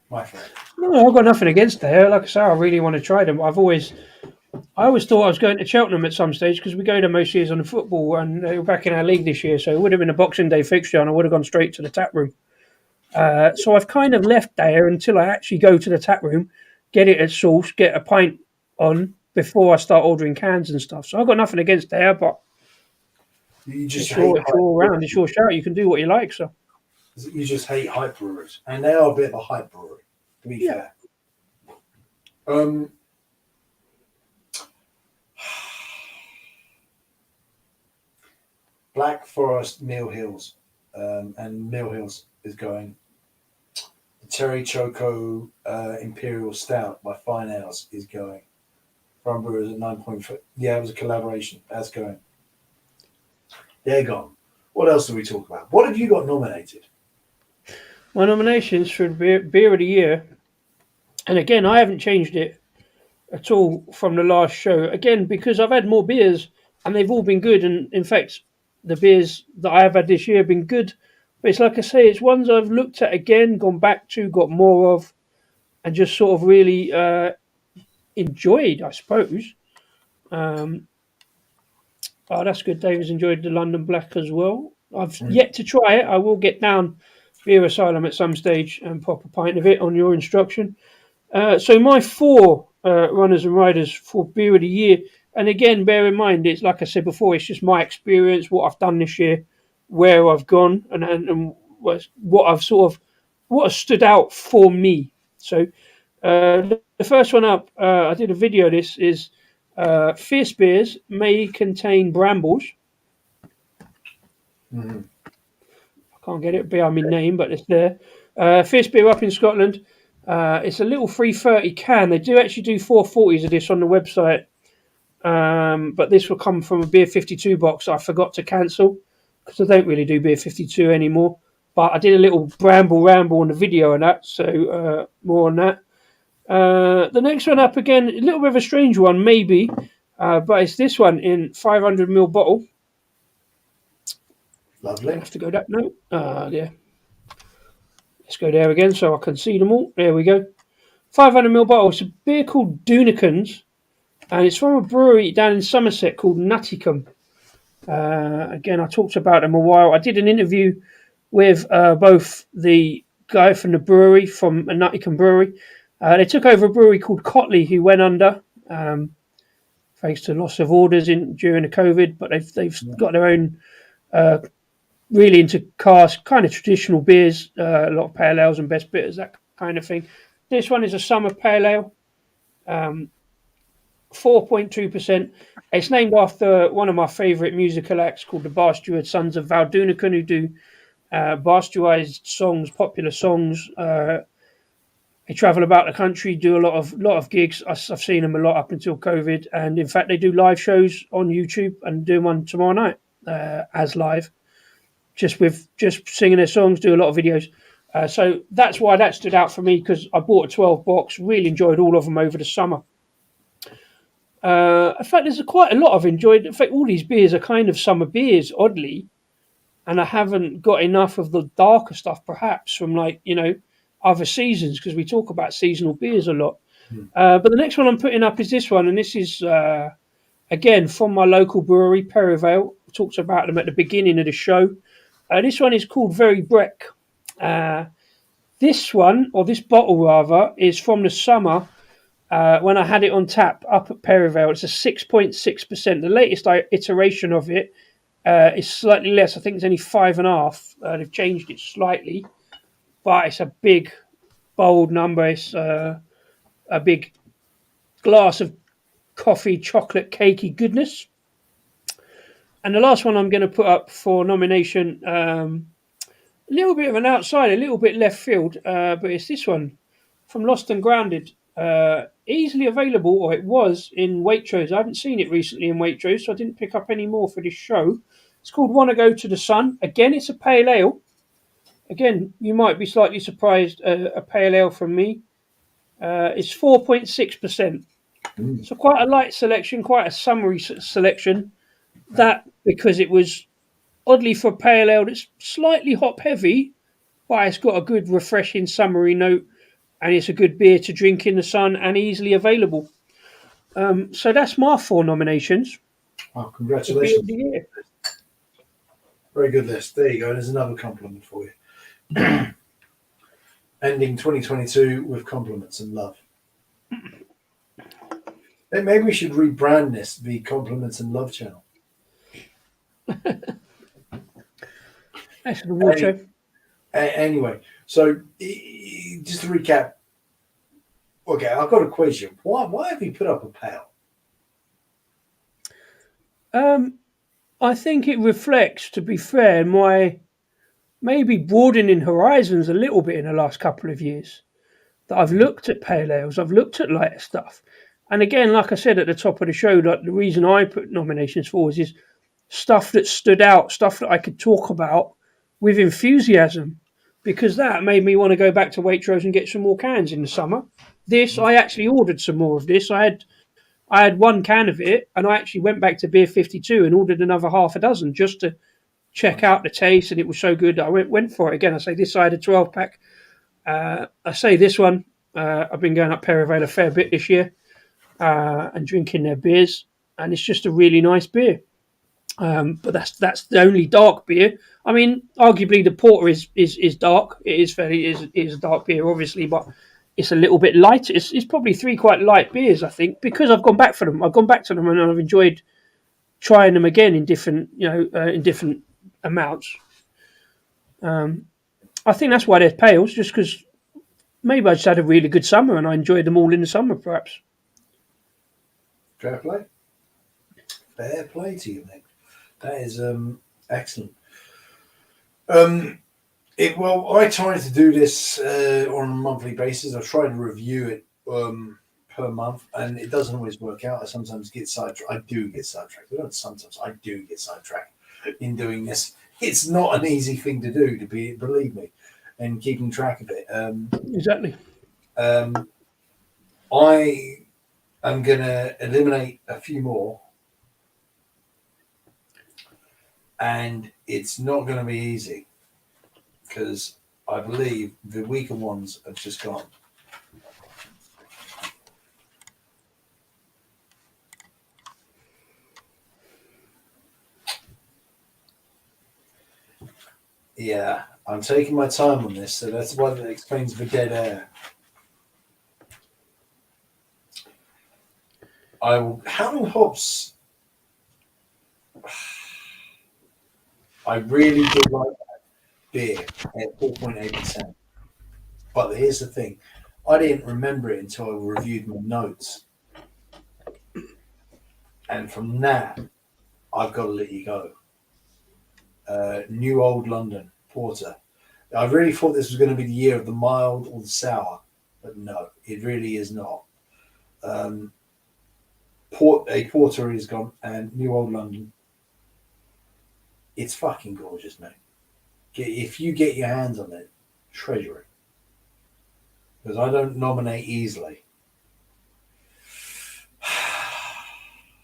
my friend. No, I've got nothing against there. Like I say, I really want to try them. I always thought I was going to Cheltenham at some stage because we go there most years on the football, and they were back in our league this year, so it would have been a Boxing Day fixture, and I would have gone straight to the tap room. So I've kind of left there until I actually go to the tap room, get it at source, get a pint on before I start ordering cans and stuff. So I've got nothing against there, but You just it's hate your, it's hype your round, brewers. it's your shout. You can do what you like. So You just hate hype brewers, and they are a bit of a hype brewery, to be fair. Black Forest Mill Hills, and Mill Hills is going. The Terry Choco Imperial Stout by Fine Ales is going. From Brewers at 9.5. Yeah, it was a collaboration. That's going. They're gone. What else do we talk about? What have you got nominated? my nominations for beer of the year, and again, I haven't changed it at all from the last show. Again, because I've had more beers and they've all been good. And in fact, the beers that I have had this year have been good. But it's like I say, it's ones I've looked at again, gone back to, got more of, and just sort of really enjoyed, I suppose. Oh, that's good. David's enjoyed the London Black as well. I've yet to try it. I will get down Beer Asylum at some stage and pop a pint of it on your instruction. So my four runners and riders for beer of the year, and again, bear in mind, it's like I said before, it's just my experience, what I've done this year, where I've gone, and what I've sort of what has stood out for me. So the first one up, I did a video. This is fierce beers may contain brambles. Mm-hmm. I can't get it behind my name, but it's there. Fierce beer up in Scotland. It's a little 330 can. They do actually do 440s of this on the website, but this will come from a Beer 52 box I forgot to cancel because I don't really do Beer 52 anymore. But I did a little ramble on the video and that, so more on that. The next one up again, a little bit of a strange one, maybe, but it's this one in 500ml bottle. Lovely. I have to go that note. Yeah. Let's go there again so I can see them all. There we go. 500ml bottle. It's a beer called Doonikins, and it's from a brewery down in Somerset called Nutticum. Again, I talked about them a while. I did an interview with both the guy from the brewery, from a Nutticum brewery. They took over a brewery called Cotley, who went under thanks to loss of orders during the COVID, but they've got their own really into cask, kind of traditional beers, a lot of pale ales and best bitters, that kind of thing. This one is a summer pale ale, 4.2%. It's named after one of my favourite musical acts called the Bar Steward Sons of Val Doonican, who do bastardised songs, popular songs. They travel about the country, do a lot of gigs. I've seen them a lot up until COVID, and in fact, they do live shows on YouTube and do one tomorrow night as live. Just singing their songs, do a lot of videos. So that's why that stood out for me, because I bought a 12 box, really enjoyed all of them over the summer. In fact, there's quite a lot I've enjoyed. In fact, all these beers are kind of summer beers, oddly. and I haven't got enough of the darker stuff, perhaps from like other seasons, because we talk about seasonal beers a lot. Hmm. But the next one I'm putting up is this one, and this is again from my local brewery, Perivale. I talked about them at the beginning of the show. This one is called Very Breck. This one, or this bottle rather, is from the summer when I had it on tap up at Perivale. It's a 6.6%. The latest iteration of it is slightly less. I think it's only 5.5. They've changed it slightly, but it's a big, bold number. It's a big glass of coffee, chocolate, cakey goodness. And the last one I'm going to put up for nomination, a little bit of an outside, a little bit left field, but it's this one from Lost and Grounded. Easily available, or it was in Waitrose. I haven't seen it recently in Waitrose, so I didn't pick up any more for this show. It's called Wanna Go to the Sun. Again, it's a pale ale. Again, you might be slightly surprised, a pale ale from me. It's 4.6%. So quite a light selection, quite a summery selection. That because it was oddly for pale ale, it's slightly hop heavy, but it's got a good refreshing summery note, and it's a good beer to drink in the sun and easily available. So that's my 4 nominations. Oh, for beer congratulations. of the year. Very good list. There you go. There's another compliment for you. Ending 2022 with compliments and love. Maybe we should rebrand this the Compliments and Love channel. That's the award show. Anyway, so just to recap. Okay, I've got a question. Why have you put up a pale? I think it reflects, to be fair, my maybe broadening horizons a little bit in the last couple of years. That I've looked at pale ales, I've looked at lighter stuff. And again, like I said at the top of the show, like the reason I put nominations forward is stuff that stood out, stuff that I could talk about with enthusiasm, because that made me want to go back to Waitrose and get some more cans in the summer. This, I actually ordered some more of this. I had 1 can of it, and I actually went back to Beer 52 and ordered another half a dozen just to check out the taste, and it was so good. I went for it again. I say this, I had a 12-pack. I say this one, I've been going up Perivale a fair bit this year and drinking their beers, and it's just a really nice beer. But that's the only dark beer. I mean, arguably the porter is dark. It is a dark beer, obviously, but it's a little bit light. It's probably 3 quite light beers, I think, because I've gone back for them. I've gone back to them and I've enjoyed trying them again in different in different amounts. I think that's why they're pales, just because maybe I just had a really good summer and I enjoyed them all in the summer, perhaps. Fair play. Fair play to you, mate. That is excellent. Well, I try to do this on a monthly basis. I try to review it per month, and it doesn't always work out. I sometimes get sidetracked. I do get sidetracked. I don't sometimes. I do get sidetracked in doing this. It's not an easy thing to do, believe me, and keeping track of it. Exactly. I am going to eliminate a few more, and it's not going to be easy because I believe the weaker ones have just gone. Yeah, I'm taking my time on this, so that's why that explains the dead air. How many hops? I really did like that beer at 4.8%. But here's the thing. I didn't remember it until I reviewed my notes. And from that, I've got to let you go. New Old London Porter. I really thought this was going to be the year of the mild or the sour, but no, it really is not. A Porter is gone, and New Old London. It's fucking gorgeous, mate. If you get your hands on it, treasure it. Because I don't nominate easily.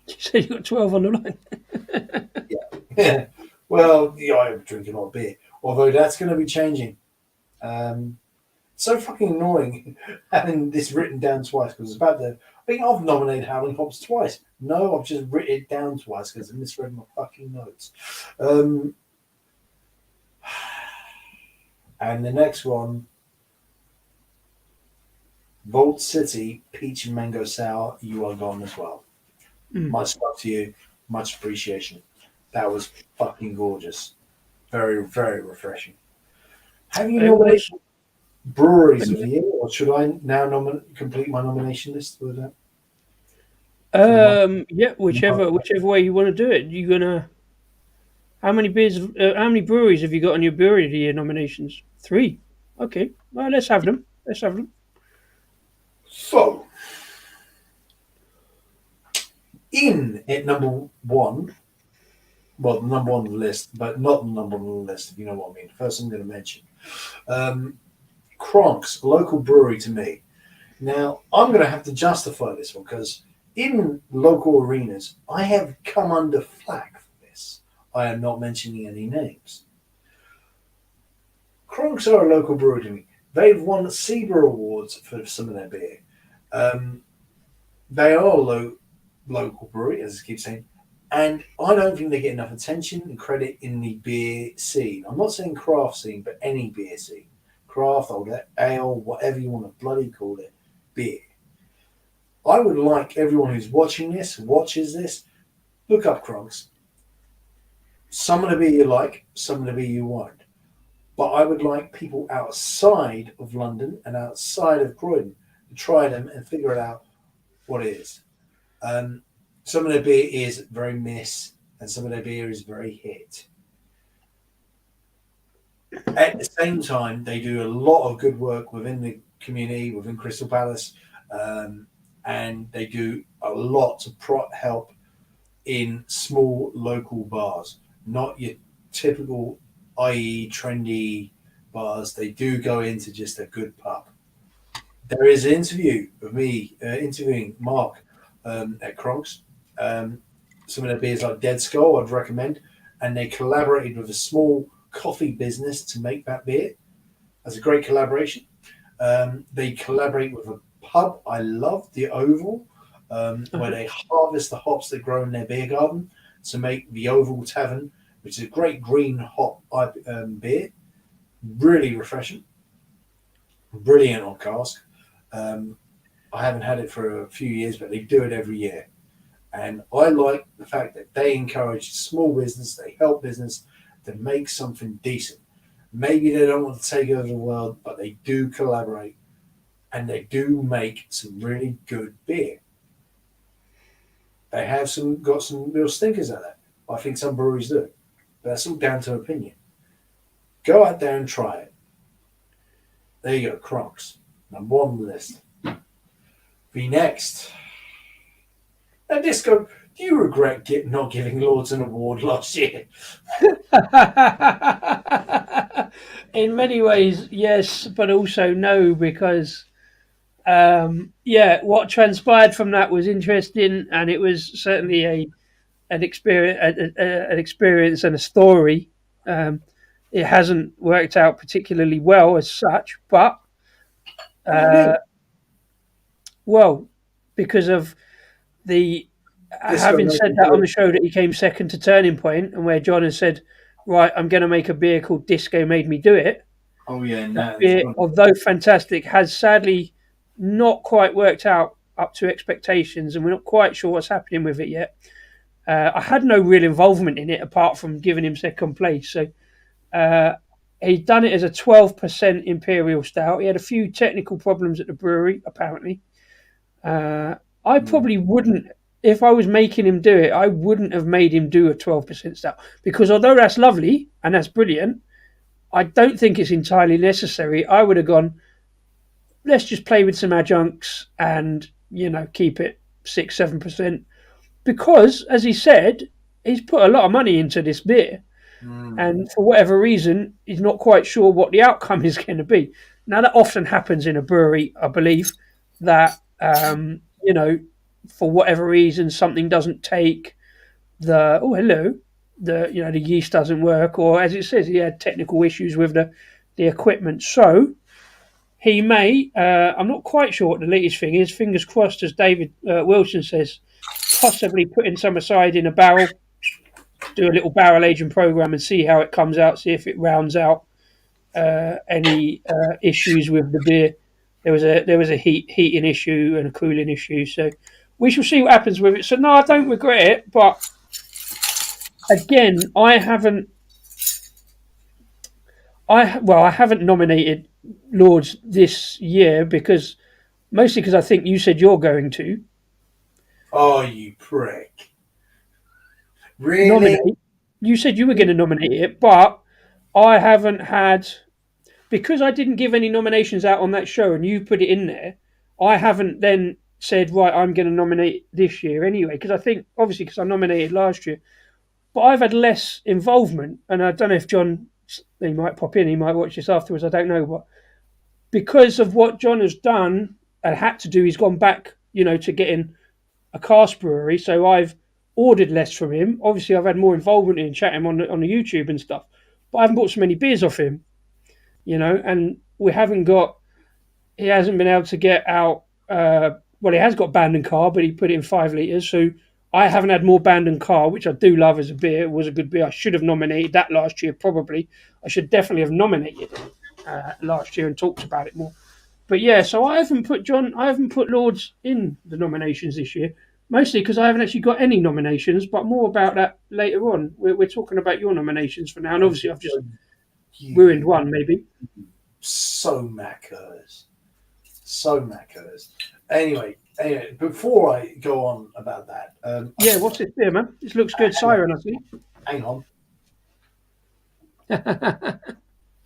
You said you got 12 on the line. Yeah. Well, yeah, I drink a lot of beer, although that's going to be changing. So fucking annoying having this written down twice because it's about the. I think I've nominated Howling Hops twice. No, I've just written it down twice because I misread my fucking notes. And the next one, Vault City Peach and Mango Sour. You are gone as well. Much love to you. Much appreciation. That was fucking gorgeous. Very, very refreshing. Have you It nominated was. breweries of the year, or should I now complete my nomination list with that? Yeah, whichever way you want to do it. You gonna how many beers? How many breweries have you got on your brewery of the year nominations? 3. Okay, well let's have them. Let's have them. So, in at number one, well, the number one on the list, but not the number one on the list, if you know what I mean. First, I'm going to mention Kronk's, a local brewery to me. Now, I'm going to have to justify this one because in local arenas, I have come under flack for this. I am not mentioning any names. Kronk's are a local brewery to me. They've won SEBA awards for some of their beer. They are a local brewery, as I keep saying, and I don't think they get enough attention and credit in the beer scene. I'm not saying craft scene, but any beer scene. Craft, or ale, whatever you want to bloody call it, beer. I would like everyone who's watches this, look up Kronk's. Some of the beer you like, some of the beer you won't. But I would like people outside of London and outside of Croydon to try them and figure out what it is. Some of their beer is very miss, and some of their beer is very hit. At the same time, they do a lot of good work within the community, within Crystal Palace, and they do a lot to help in small local bars, not your typical, i.e., trendy bars. They do go into just a good pub. There is an interview of me interviewing Mark at Kronk's. Some of their beers like Dead Skull, I'd recommend, and they collaborated with a small coffee business to make that beer. That's a great collaboration. They collaborate with a pub I love, the Oval, where they harvest the hops that grow in their beer garden to make the Oval Tavern, which is a great green hop beer. Really refreshing. Brilliant on cask. I haven't had it for a few years, but they do it every year. And I like the fact that they encourage small business, they help business to make something decent. Maybe they don't want to take over the world, but they do collaborate and they do make some really good beer. They have got some real stinkers at that. I think some breweries do. But that's all down to opinion. Go out there and try it. There you go, Kronk's. Number one on the list. The next. Now, Disco, do you regret not giving Lords an award last year? In many ways, yes, but also no, because what transpired from that was interesting, and it was certainly an experience and a story. It hasn't worked out particularly well as such, but well, because of the having said that on the show that he came second to Turning Point, and where John has said, right, I'm going to make a beer called Disco Made Me Do It. Oh, yeah. That beer, although fantastic, has sadly not quite worked out up to expectations, and we're not quite sure what's happening with it yet. I had no real involvement in it apart from giving him second place. So he'd done it as a 12% Imperial Stout. He had a few technical problems at the brewery, apparently. I probably wouldn't, if I was making him do it, I wouldn't have made him do a 12% stout. Because although that's lovely and that's brilliant, I don't think it's entirely necessary. I would have gone, let's just play with some adjuncts and, keep it 6-7%. Because, as he said, he's put a lot of money into this beer. And for whatever reason, he's not quite sure what the outcome is going to be. Now, that often happens in a brewery, I believe, that for whatever reason, something doesn't take the. Oh, hello. the yeast doesn't work, or as it says, he had technical issues with the equipment. So he may. I'm not quite sure what the latest thing is. Fingers crossed, as David Wilson says, possibly putting some aside in a barrel, do a little barrel aging program, and see how it comes out. See if it rounds out any issues with the beer. There was a heating issue and a cooling issue, so we shall see what happens with it. So no, I don't regret it, but again, I haven't. I haven't nominated Lords this year because mostly because I think you said you're going to Oh, you prick! Really? nominate. You said you were going to nominate it, but I haven't had because I didn't give any nominations out on that show, and you put it in there. I haven't then said right, I'm going to nominate this year anyway because I think obviously because I nominated last year, but I've had less involvement, and I don't know if John. He might pop in. He might watch this afterwards. I don't know, but because of what John has done and had to do, he's gone back, to getting a cask brewery. So I've ordered less from him. Obviously, I've had more involvement in chatting on the YouTube and stuff, but I haven't bought so many beers off him, and we haven't got. He hasn't been able to get out. Well, he has got Bandon Car, but he put it in 5 litres. So I haven't had more Bandon Car, which I do love as a beer. It was a good beer. I should have nominated that last year, probably. I should definitely have nominated it last year and talked about it more. But yeah, so I haven't put Lords in the nominations this year, mostly because I haven't actually got any nominations, but more about that later on. We're talking about your nominations for now, and obviously I've just ruined one, maybe. So Mackers. Anyway, before I go on about that, what's this beer, man? This looks good. Siren, I see. Hang on.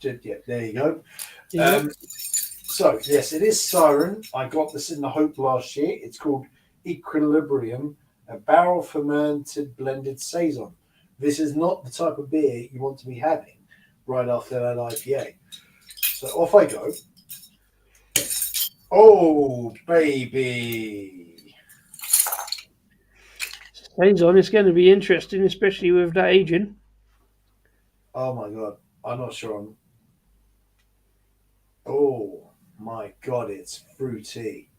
Yeah, there you go. Yeah. So yes, it is Siren. I got this in the Hope last year. It's called Equilibrium, a barrel fermented blended saison. This is not the type of beer you want to be having right after that IPA. So off I go. Oh, baby. Saison, it's going to be interesting, especially with that aging. Oh, my God. I'm not sure. Oh, my God, it's fruity.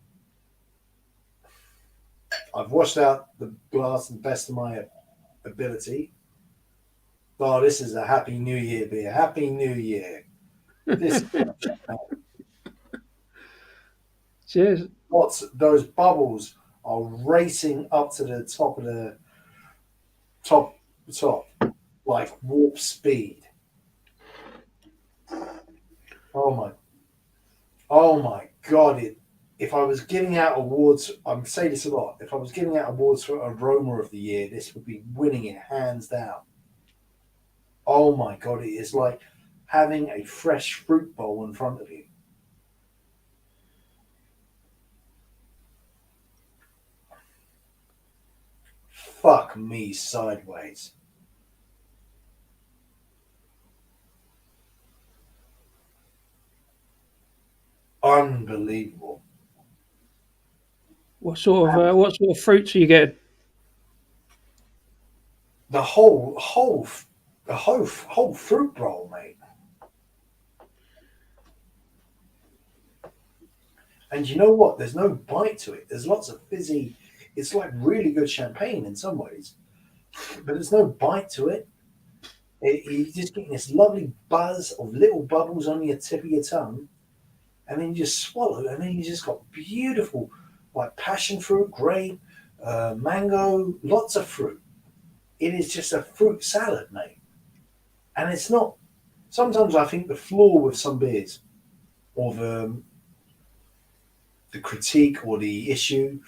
I've washed out the glass to the best of my ability. Oh, this is a Happy New Year beer. Happy New Year. This Cheers. those bubbles are racing up to the top of the top like warp speed. Oh my God! If I was giving out awards, I say this a lot. If I was giving out awards for aroma of the year, this would be winning it hands down. Oh my God! It is like having a fresh fruit bowl in front of you. Fuck me sideways. Unbelievable. What sort of fruits are you getting? The whole fruit bowl, mate. And you know what? There's no bite to it. There's lots of fizzy. It's like really good champagne in some ways, but there's no bite to it. You're just getting this lovely buzz of little bubbles on your tip of your tongue, and then you just swallow, and then you just got beautiful, like passion fruit, grape, mango, lots of fruit. It is just a fruit salad, mate. And it's not. Sometimes I think the flaw with some beers, or the critique or the issue,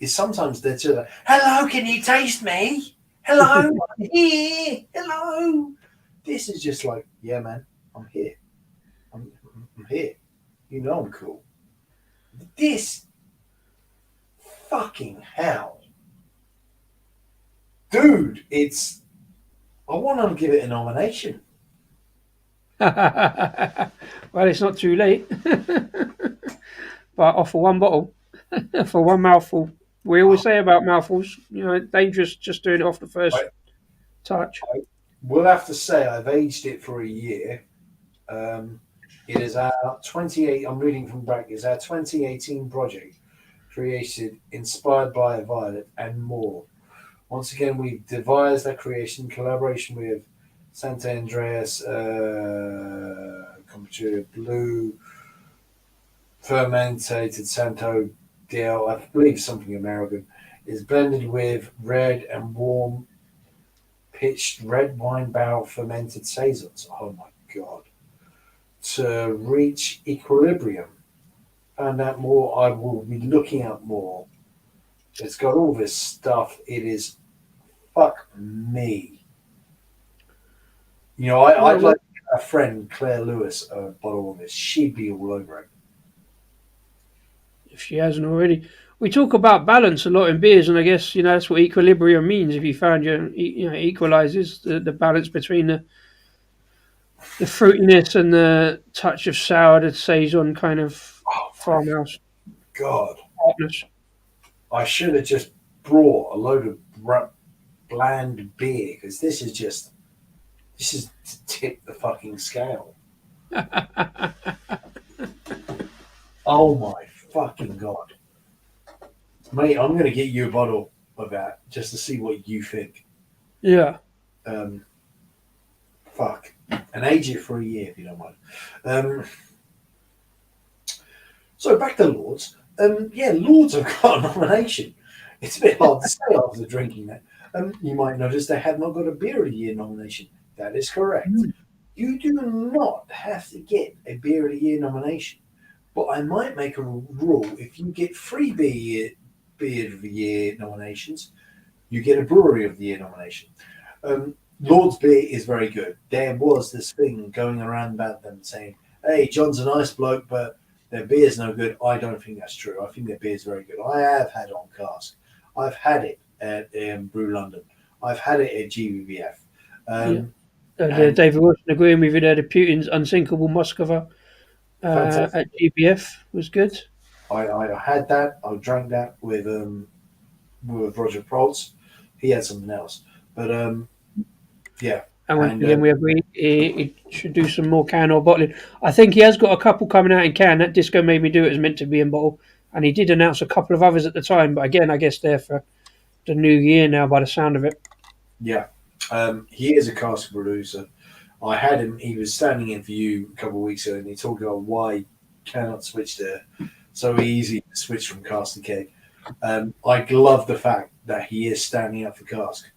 is sometimes they're just like, hello, can you taste me? Hello, I'm here. Hello. This is just like, yeah, man, I'm here. I'm here. You know I'm cool. This fucking hell. Dude, I want to give it a nomination. Well, it's not too late. But offer one bottle for one mouthful. We always say about mouthfuls, dangerous just doing it off the first touch. will have to say I've aged it for a year. It is our 28. I'm reading from brackets. Our 2018 project, created, inspired by Violet, and more. Once again, we've devised that creation in collaboration with Santa Andreas, Computer Blue, fermented Santo Del, I believe something American, is blended with red and warm pitched red wine barrel fermented saisons. Oh my god! To reach equilibrium. Find out more. I will be looking at more. It's got all this stuff. It is fuck me. You know, I'd like a friend Claire Lewis a bottle of this. She'd be all over it. if she hasn't already. We talk about balance a lot in beers, and I guess that's what equilibrium means. If you found it equalizes the balance between the fruitiness and the touch of sour that saison kind of Oh my farmhouse god! tartness. I should have just brought a load of bland beer because this is to tip the fucking scale. Oh my fucking god. Mate, I'm going to get you a bottle of that just to see what you think. Yeah. Um, fuck. And age it for a year if you don't mind. So back to Lords. Yeah, Lords have got a nomination. It's a bit hard to say after drinking that. You might notice they have not got a Beer of the Year nomination. That is correct. You do not have to get a Beer of the Year nomination. But I might make a rule: if you get 3 Beer of the Year nominations, you get a Brewery of the Year nomination. Lord's Beer is very good. There was this thing going around about them saying, hey, John's a nice bloke, but their beer's no good. I don't think that's true. I think their beer's very good. I have had it on cask. I've had it at Brew London. I've had it at GBBF. David Wilson agreeing with you there. The Putin's Unsinkable Moskova at GBF was good. I had that. I drank that with Roger Proltz. He had something else. But yeah. And once again, we agree he should do some more can or bottling. I think he has got a couple coming out in can. That Disco Made Me Do It is meant to be in bottle. And he did announce a couple of others at the time. But again, I guess they're for the new year now by the sound of it. Yeah. He is a cask producer. I had him, he was standing in for you a couple of weeks ago and he talked about why he cannot switch to so easy to switch from cask to keg. I love the fact that he is standing up for cask.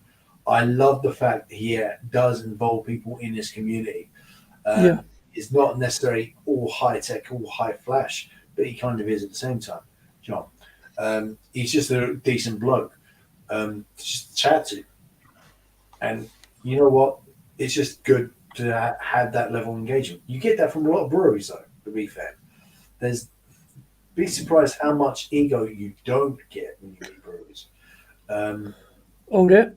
I love the fact that he does involve people in his community. It's not necessarily all high tech, all high flash, but he kind of is at the same time. John, he's just a decent bloke, just to chat to. And you know what? It's just good to have that level of engagement. You get that from a lot of breweries, though, to be fair. Be surprised how much ego you don't get when you meet breweries. Yeah.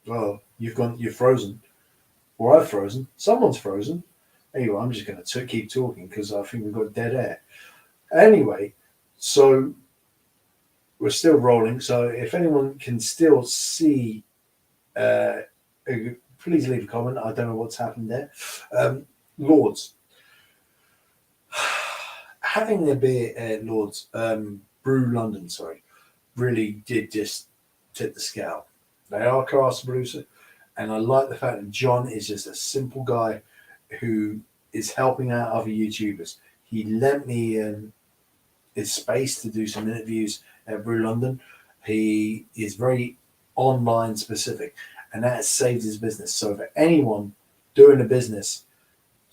Well, you're frozen, or I've frozen. Someone's frozen. Anyway, I'm just going to keep talking because I think we've got dead air. Anyway, so we're still rolling. So if anyone can still see, please leave a comment. I don't know what's happened there. Lords. Having their beer at Lords, Brew London, really did just tip the scale. They are a cask producer, and I like the fact that John is just a simple guy who is helping out other YouTubers. He lent me his space to do some interviews at Brew London. He is very online specific, and that has saved his business. So for anyone doing a business,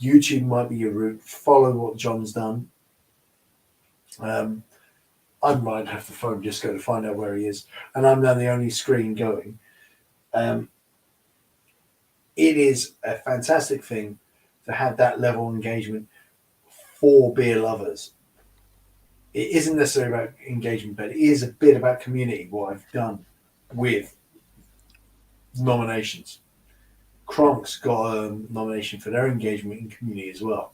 YouTube might be your route. Follow what John's done. I might have the phone just go to find out where he is, and I'm now the only screen going. It is a fantastic thing to have that level of engagement for beer lovers. It isn't necessarily about engagement, but it is a bit about community, what I've done with nominations. Kronk's got a nomination for their engagement in community as well.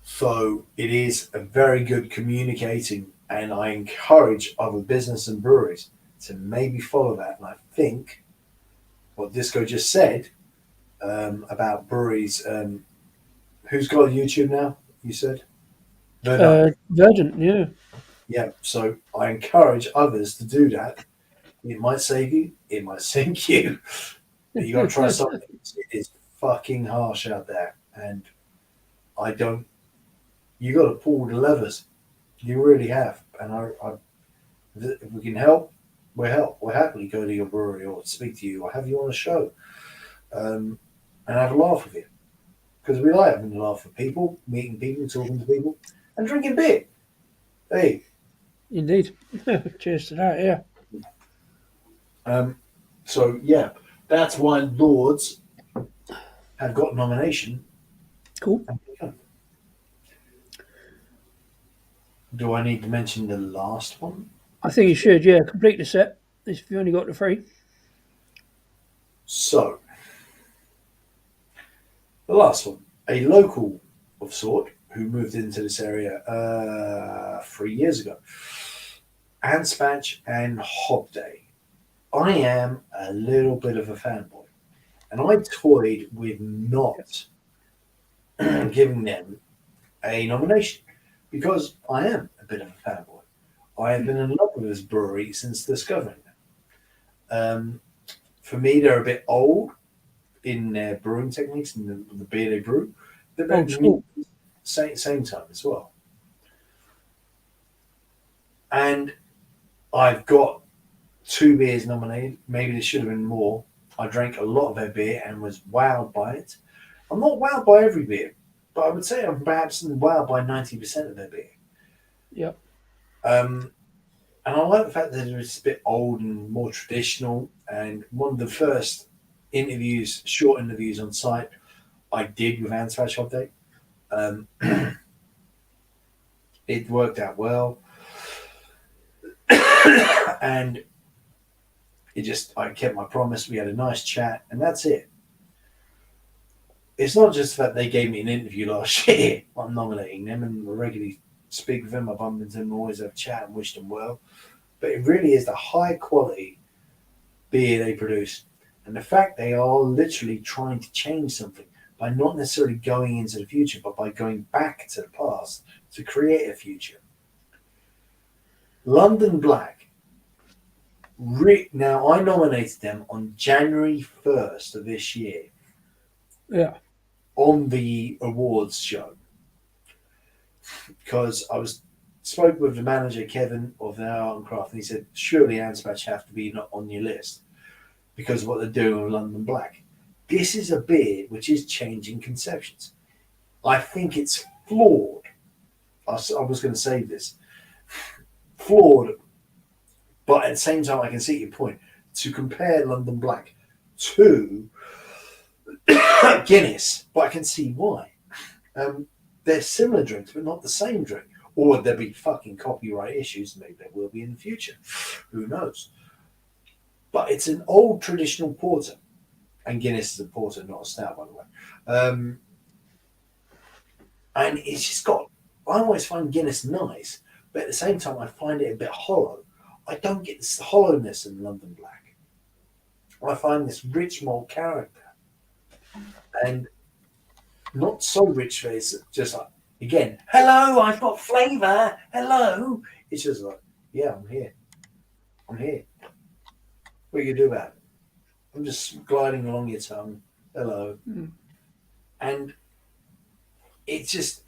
So it is a very good communicating, and I encourage other business and breweries to maybe follow that. And I think what Disco just said about breweries. Who's got a YouTube now? You said Verdun. Verdant, yeah. Yeah. So I encourage others to do that. It might save you. It might sink you. But you got to try something. It is fucking harsh out there, and I don't. You got to pull the levers. You really have. And if we can help, we'll help. We'll happily go to your brewery or speak to you or have you on a show, and have a laugh with you. Because we like having a laugh with people, meeting people, talking to people, and drinking beer. Hey, Indeed. Cheers to that, yeah. so yeah, that's why Lords have got nomination. Cool. Do I need to mention the last one? I think you should, yeah. Complete the set if you only got the 3. So, the last one, a local of sort who moved into this area 3 years ago, Anspatch and Hob Day. I am a little bit of a fanboy, and I toyed with not giving them a nomination because I am a bit of a fanboy. I have been in love with this brewery since discovering them. For me, they're a bit old in their brewing techniques and the beer they brew. They're Old school. same time as well. And I've got 2 beers nominated. Maybe there should have been more. I drank a lot of their beer and was wowed by it. I'm not wowed by every beer, but I would say I'm perhaps wowed by 90% of their beer. Yep. And I like the fact that it's a bit old and more traditional. And one of the first interviews, short interviews on site, I did with Anspatch Update. It worked out well. And I kept my promise. We had a nice chat, and that's it. It's not just that they gave me an interview last year. I'm nominating them, and I regularly speak with them. I bump into them, always have a chat and wish them well. But it really is the high quality beer they produce, and the fact they are literally trying to change something by not necessarily going into the future, but by going back to the past to create a future. London Black. Now, I nominated them on January 1st of this year Yeah. on the awards show because spoke with the manager, Kevin, of the Art and Craft, and he said, surely Anspatch have to be not on your list because of what they're doing with London Black. This is a beer which is changing conceptions. I think it's flawed. I was going to say this. Flawed, but at the same time, I can see your point. To compare London Black to Guinness, but I can see why. They're similar drinks, but not the same drink. Or there'll be fucking copyright issues. Maybe there will be in the future. Who knows? But it's an old traditional porter. And Guinness is a porter, not a stout, by the way. And it's just got... I always find Guinness nice, but at the same time, I find it a bit hollow. I don't get this hollowness in London Black. I find this rich malt character. And not so rich that it's just like, again, hello, I've got flavour, hello. It's just like, yeah, I'm here. What are you going to do about it? I'm just gliding along your tongue, hello. And it's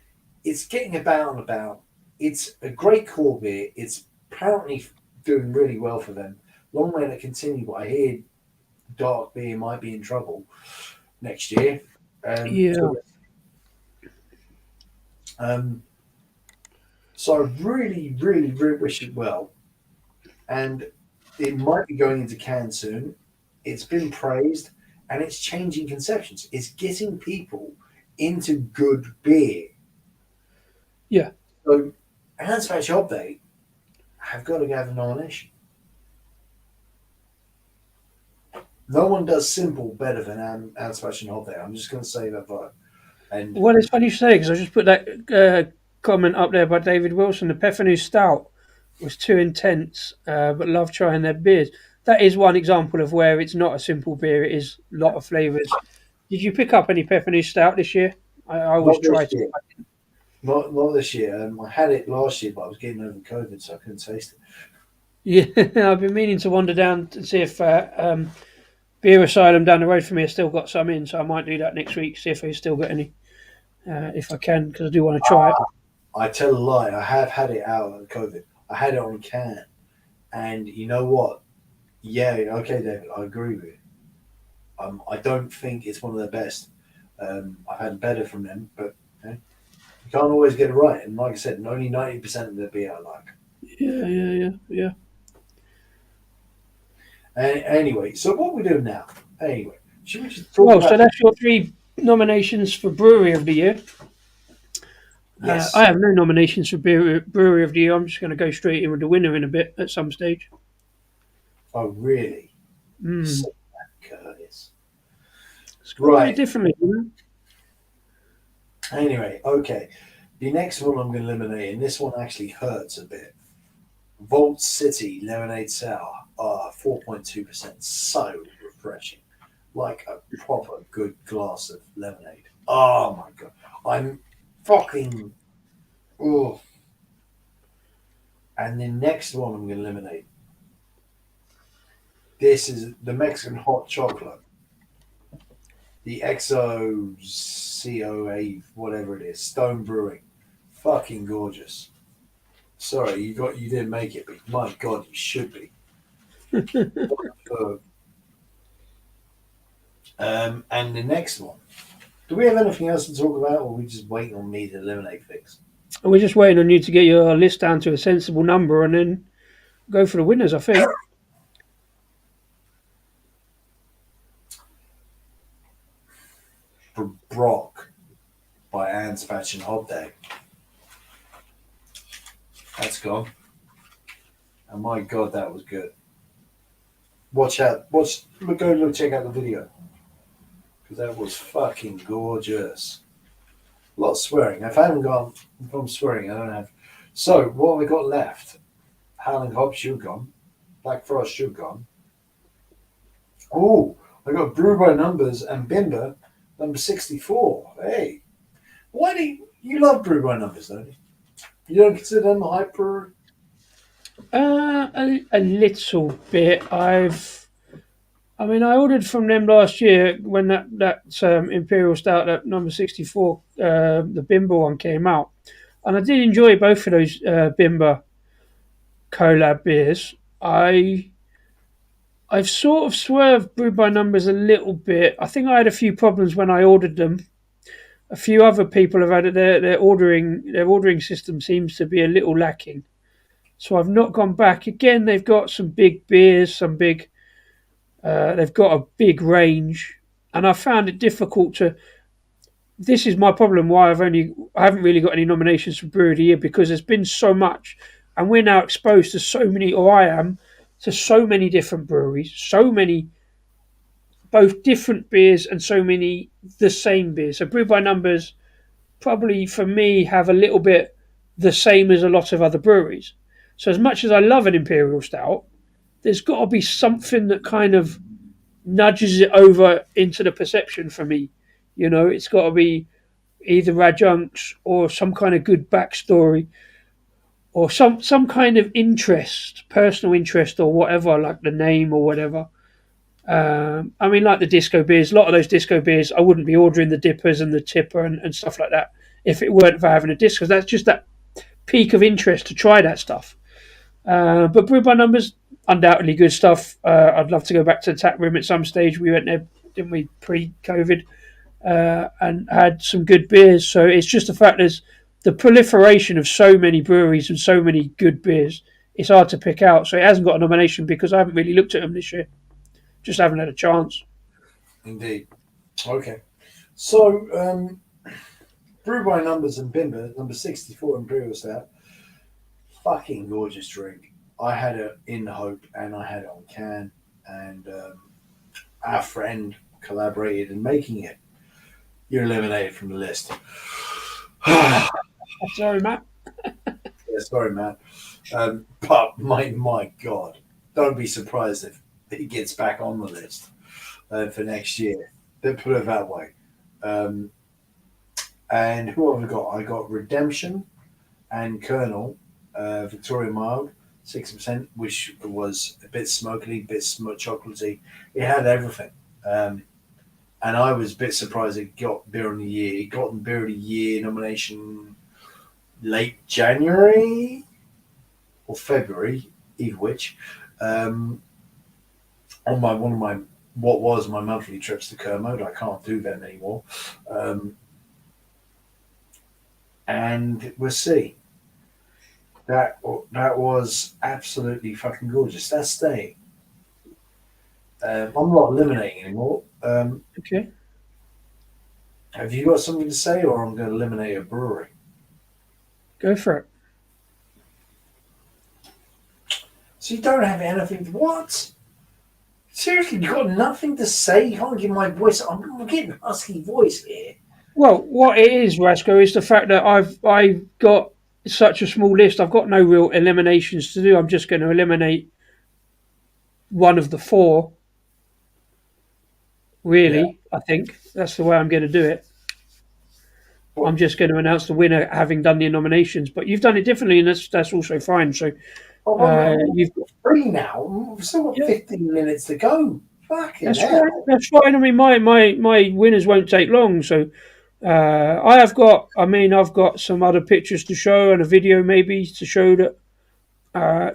getting about and about. It's a great core beer. It's apparently doing really well for them. Long way to continue, but I hear dark beer might be in trouble next year. Yeah. So I really, really, really wish it well. And it might be going into can soon. It's been praised and it's changing conceptions. It's getting people into good beer. Yeah. So Anspatch Update have got to have a nomination. No one does simple better than Anspatch and Update. I'm just going to say that though. And Well, it's funny you say because I just put that comment up there by David Wilson, the Peffernu Stout. was too intense, but love trying their beers. That is one example of where it's not a simple beer; it is a lot of flavors. Did you pick up any pepperoni stout this year? I always Not this try to. year. Not this year. I had it last year, but I was getting over COVID, so I couldn't taste it. Yeah, I've been meaning to wander down to see if Beer Asylum down the road from me has still got some in, so I might do that next week. See if they've still got any, if I can, because I do want to try it. I tell a lie. I have had it out of COVID. I had it on a can, and you know what? Yeah, okay, David, I agree with you. I don't think it's one of their best. I've had better from them, but you can't always get it right. And like I said, only 90% of their beer I like. Yeah. Anyway, so what we do now? Anyway, should we just talk Well, about? so that's your 3 nominations for Brewery of the Year. Yes. I have no nominations for Brewery of the Year. I'm just going to go straight in with the winner in a bit at some stage. Oh, really? Mm. So Curtis. It's got to Right. be differently. Anyway, okay. The next one I'm going to eliminate, and this one actually hurts a bit. Vault City Lemonade Sour, 4.2%. So refreshing. Like a proper good glass of lemonade. Oh my god. I'm fucking. Oh. And the next one I'm going to eliminate. This is the Mexican hot chocolate. The XOCOA, whatever it is, Stone Brewing. Fucking gorgeous. Sorry, you didn't make it, but my god, you should be. And the next one. Do we have anything else to talk about, or are we just waiting on me to eliminate things? We're just waiting on you to get your list down to a sensible number and then go for the winners, I think. For Brock by Anne's Fashion Hot Day. That's gone. And my god, that was good. Watch out. Go check out the video. Because that was fucking gorgeous. A lot of swearing. If I'm swearing, I don't have. So, what have we got left? Howling Hop should have gone. Black Frost should have gone. Oh, I got Brew by Numbers and Bimber, number 64. Hey. Why do you love Brew by Numbers, don't you? You don't consider them a hype brewery? A little bit. I ordered from them last year when that Imperial Stout, that number 64, the Bimber one came out, and I did enjoy both of those Bimber collab beers. I've sort of swerved Brew by Numbers a little bit. I think I had a few problems when I ordered them. A few other people have had it. Their ordering system seems to be a little lacking. So I've not gone back. Again, they've got some big beers, they've got a big range, and I found it difficult to. This is my problem. Why I haven't really got any nominations for Brewer of the Year, because there's been so much, and we're now exposed to so many, or I am, to so many different breweries, so many both different beers and so many the same beers. So Brew by Numbers probably for me have a little bit the same as a lot of other breweries. So as much as I love an Imperial Stout, there's got to be something that kind of nudges it over into the perception for me. It's got to be either adjuncts or some kind of good backstory or some kind of interest, personal interest or whatever, like the name or whatever. Like the disco beers, a lot of those disco beers, I wouldn't be ordering the dippers and the tipper and stuff like that if it weren't for having a disco. That's just that peak of interest to try that stuff. But Brew by Numbers, undoubtedly good stuff. I'd love to go back to the tap room at some stage. We went there, didn't we, pre-COVID, and had some good beers. So it's just the fact there's the proliferation of so many breweries and so many good beers. It's hard to pick out. So it hasn't got a nomination because I haven't really looked at them this year. Just haven't had a chance. Indeed. Okay. So, Brew by Numbers and Bimber, number 64 Imperial Stout. Fucking gorgeous drink. I had it in Hope and I had it on can, and our friend collaborated in making it. You're eliminated from the list. Sorry, Matt. Yeah, sorry, man. But my God, don't be surprised if he gets back on the list for next year. Don't put it that way. Um, and who have I got? I got Redemption and Colonel, Victoria Mild, 60%, which was a bit smoky, a bit chocolatey. It had everything. And I was a bit surprised it got Beer of the Year. It got the Beer of the Year nomination late January or February, either which. On one of my what was my monthly trips to Kermode, I can't do them anymore. And we'll see. That was absolutely fucking gorgeous. That's staying. I'm not eliminating anymore. Okay. Have you got something to say, or I'm going to eliminate a brewery? Go for it. So you don't have anything. What? Seriously, you got nothing to say? You can't give my voice. I'm getting a husky voice here. Well, what it is, Rasco, is the fact that I've got such a small list. I've got no real eliminations to do. I'm just going to eliminate one of the four. Really, I think that's the way I'm going to do it. I'm just going to announce the winner, having done the nominations. But you've done it differently, and that's also fine. So you've got free now. We've still got 15 minutes to go. Fucking hell. Fine. That's fine. I mean, my winners won't take long. So I've got some other pictures to show and a video maybe to show that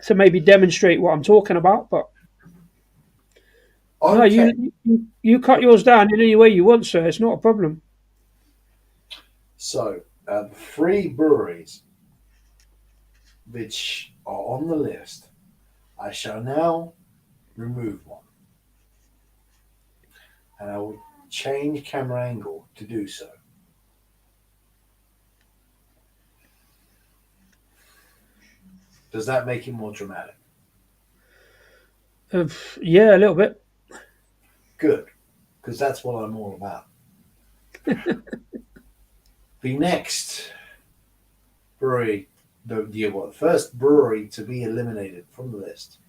to maybe demonstrate what I'm talking about. But no, you cut yours down in any way you want, sir. It's not a problem. So, 3 breweries which are on the list, I shall now remove one. And I will change camera angle to do so. Does that make it more dramatic? Yeah, a little bit. Good, because that's what I'm all about. The next brewery, the first brewery to be eliminated from the list,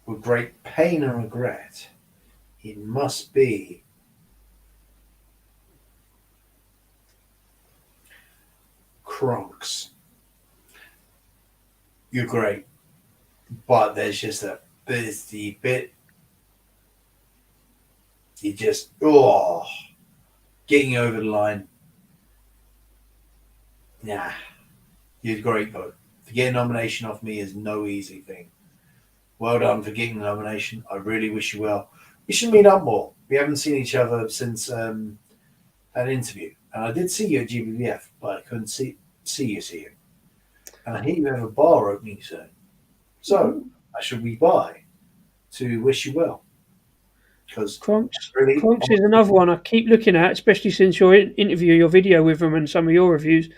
with great pain and regret, it must be Kronks. You're great, but there's the bit you just getting over the line. Nah, you're great though. To get a nomination off me is no easy thing. Well done for getting the nomination. I really wish you well. We should meet up more. We haven't seen each other since that interview, and I did see you at GBBF, but I couldn't see you. And I hear you have a bar opening soon, so I should be by to wish you well. Because Kronks is another one I keep looking at, especially since your interview, your video with them, and some of your reviews.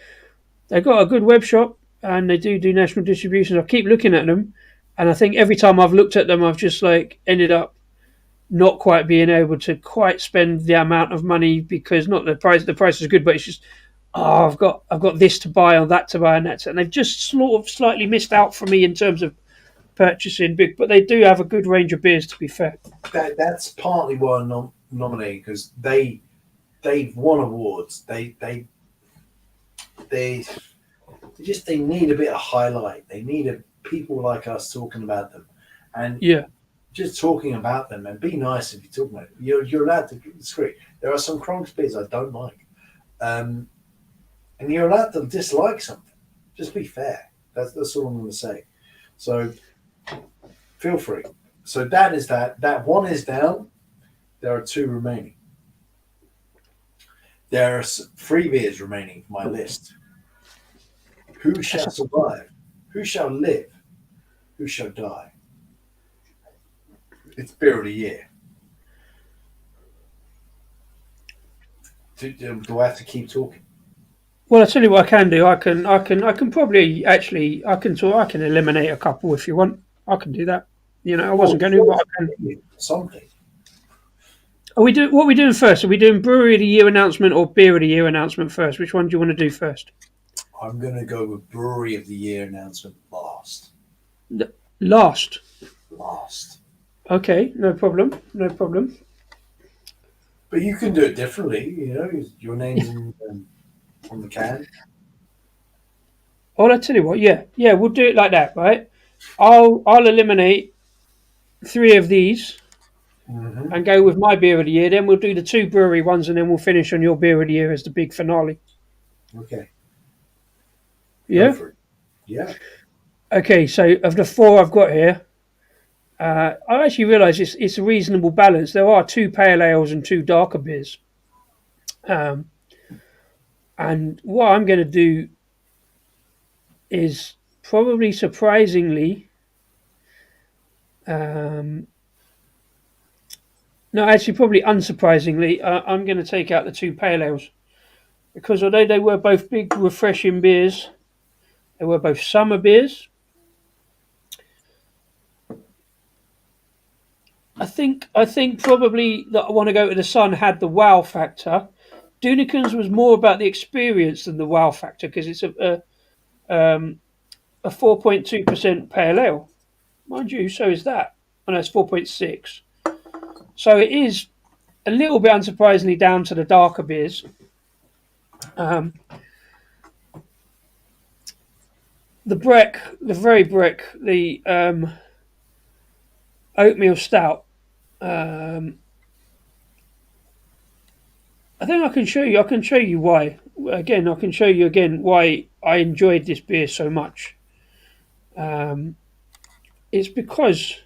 They've got a good web shop, and they do national distributions. I keep looking at them, and I think every time I've looked at them, I've just ended up not quite being able to quite spend the amount of money, because not the price. The price is good, but it's just I've got this to buy or that to buy, and they've just sort of slightly missed out for me in terms of purchasing big. But they do have a good range of beers, to be fair. That's partly why I'm nominating, because they've won awards. They need a bit of highlight. They need people like us talking about them, and just talking about them, and be nice if you talk about it. You're allowed to disagree. There are some Kronks beers I don't like, and you're allowed to dislike something. Just be fair. That's all I'm going to say. So feel free. So that is that. That one is down. There are 2 remaining. There are 3 beers remaining for my list. Who shall survive? Who shall live? Who shall die? It's Beer of the Year. Do I have to keep talking? Well, I'll tell you what I can do. I can probably actually I can eliminate a couple if you want. I can do that. I wasn't going to, but I can. Something. Are we do what are we doing first? Are we doing brewery of the year announcement or beer of the year announcement first? Which one do you want to do first? I'm going to go with Brewery of the Year announcement last. Last. Last. Okay, no problem. No problem. But you can do it differently. Your name's on the can. Oh, I'll tell you what. Yeah, we'll do it like that, right? I'll eliminate 3 of these Mm-hmm. and go with my beer of the year. Then we'll do the 2 brewery ones, and then we'll finish on your beer of the year as the big finale. Okay. Go Yeah. for it. Yeah. Okay. So of the 4 I've got here, I actually realise it's a reasonable balance. There are 2 pale ales and 2 darker beers. And what I'm going to do is probably surprisingly, no, actually, probably unsurprisingly, I'm going to take out the 2 pale ales because although they were both big, refreshing beers, they were both summer beers. I think probably that I want to go to the Sun had the wow factor. Dunican's was more about the experience than the wow factor because it's a 4.2% pale ale, mind you. So is that. I know it's 4.6. So it is a little bit unsurprisingly down to the darker beers. The Breck, the very Breck, the oatmeal stout. I think I can show you. I can show you why. Again, I can show you again why I enjoyed this beer so much. It's because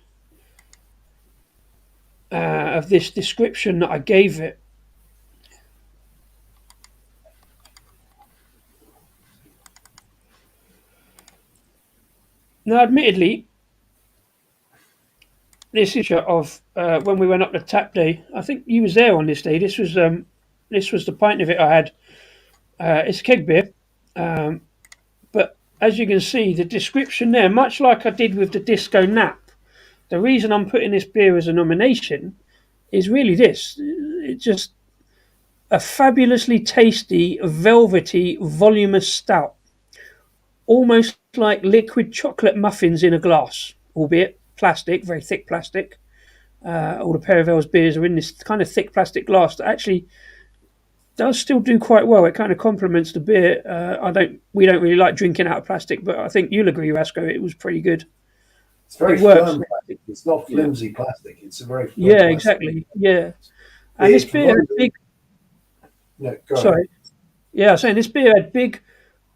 of this description that I gave it. Now, admittedly, this is of when we went up the tap day. I think you was there on this day. This was the pint of it I had. It's a keg beer, but as you can see, the description there, much like I did with the Disco Nap, the reason I'm putting this beer as a nomination is really this. It's just a fabulously tasty, velvety, voluminous stout, almost like liquid chocolate muffins in a glass, albeit plastic, very thick plastic. All the Paravel's beers are in this kind of thick plastic glass that actually does still do quite well. It kind of complements the beer. We don't really like drinking out of plastic, but I think you'll agree, Rasco, it was pretty good. It's very It works. firm plastic. It's not Yeah, flimsy plastic. It's a very firm yeah, plastic. exactly. Yeah, and this It's beer had really, big. no, go ahead. Sorry, yeah, I was saying this beer had big,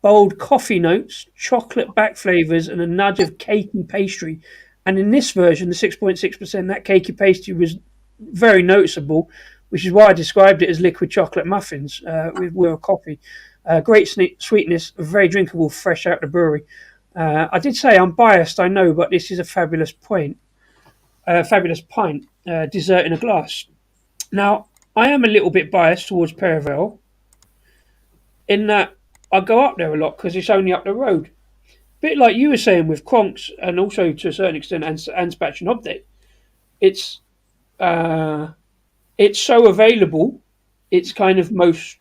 bold coffee notes, chocolate back flavours, and a nudge of cakey pastry. And in this version, the 6.6%, that cakey pastry was very noticeable, which is why I described it as liquid chocolate muffins with a coffee. Great sweetness, very drinkable, fresh out the brewery. I did say I'm biased, I know, but this is a fabulous fabulous pint, dessert in a glass. Now, I am a little bit biased towards Paravel in that I go up there a lot because it's only up the road. Bit like you were saying with Cronks and also to a certain extent and Spatch and Update. It's it's so available. It's kind of most.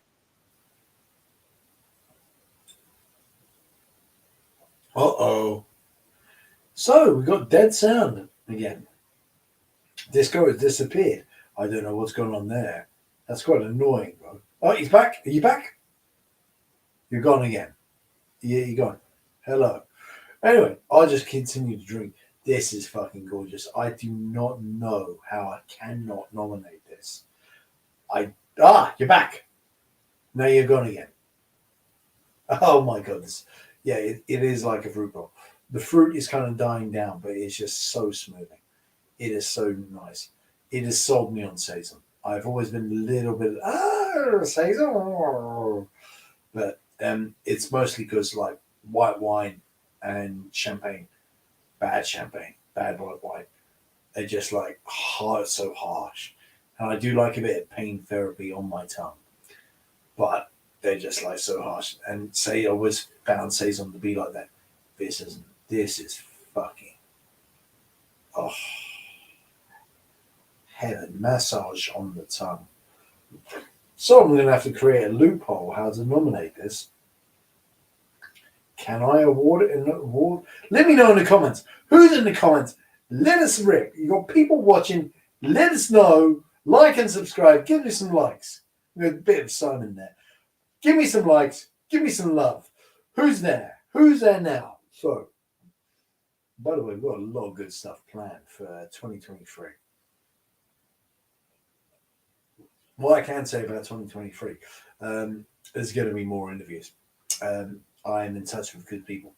Uh-oh. So we got dead sound again. Disco has disappeared. I don't know what's going on there. That's quite annoying, bro. Oh, he's back. Are you back? You're gone again. Yeah, you're gone. Hello. Anyway, I'll just continue to drink. This is fucking gorgeous. I do not know how I cannot nominate this. You're back. Now you're gone again. Oh my goodness. Yeah, it is like a fruit bowl. The fruit is kind of dying down, but it's just so smoothing. It is so nice. It has sold me on Saison. I've always been a little bit Saison, but it's mostly because like white wine and champagne, bad white wine, they're just like hard, so harsh. And I do like a bit of pain therapy on my tongue, but they're just like so harsh. And say I always found Saison to be like that. This is fucking heaven, massage on the tongue. So I'm going to have to create a loophole how to nominate this. Can I award it an award? Let me know in the comments. Who's in the comments? Let us rip. You got people watching. Let us know. Like and subscribe. Give me some likes. There's a bit of Simon there. Give me some likes. Give me some love. Who's there? Who's there now? So, by the way, we've got a lot of good stuff planned for 2023. What I can say about 2023, there's going to be more interviews. I am in touch with good people.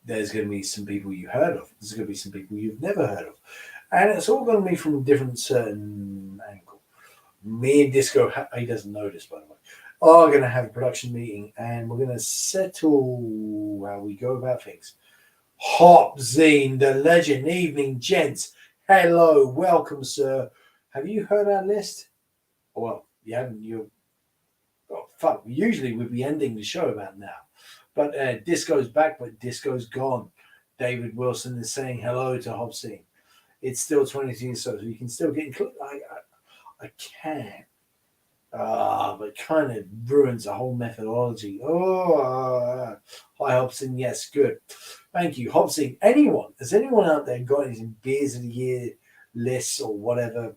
There's going to be some people you heard of. There's going to be some people you've never heard of. And it's all going to be from a different certain angle. Me and Disco, he doesn't know this, by the way, are going to have a production meeting and we're going to settle how we go about things. Hop Zine, the legend, evening gents. Hello, welcome, sir. Have you heard our list? Well, you haven't. Fuck. Usually we'd be ending the show about now. But Disco's back, but Disco's gone. David Wilson is saying hello to Hop Zine. It's still 22 years so you can still get included. I can. But it kind of ruins the whole methodology. Hi, Hobson. Yes, good. Thank you. Hobson, has anyone out there got any beers of the year lists or whatever?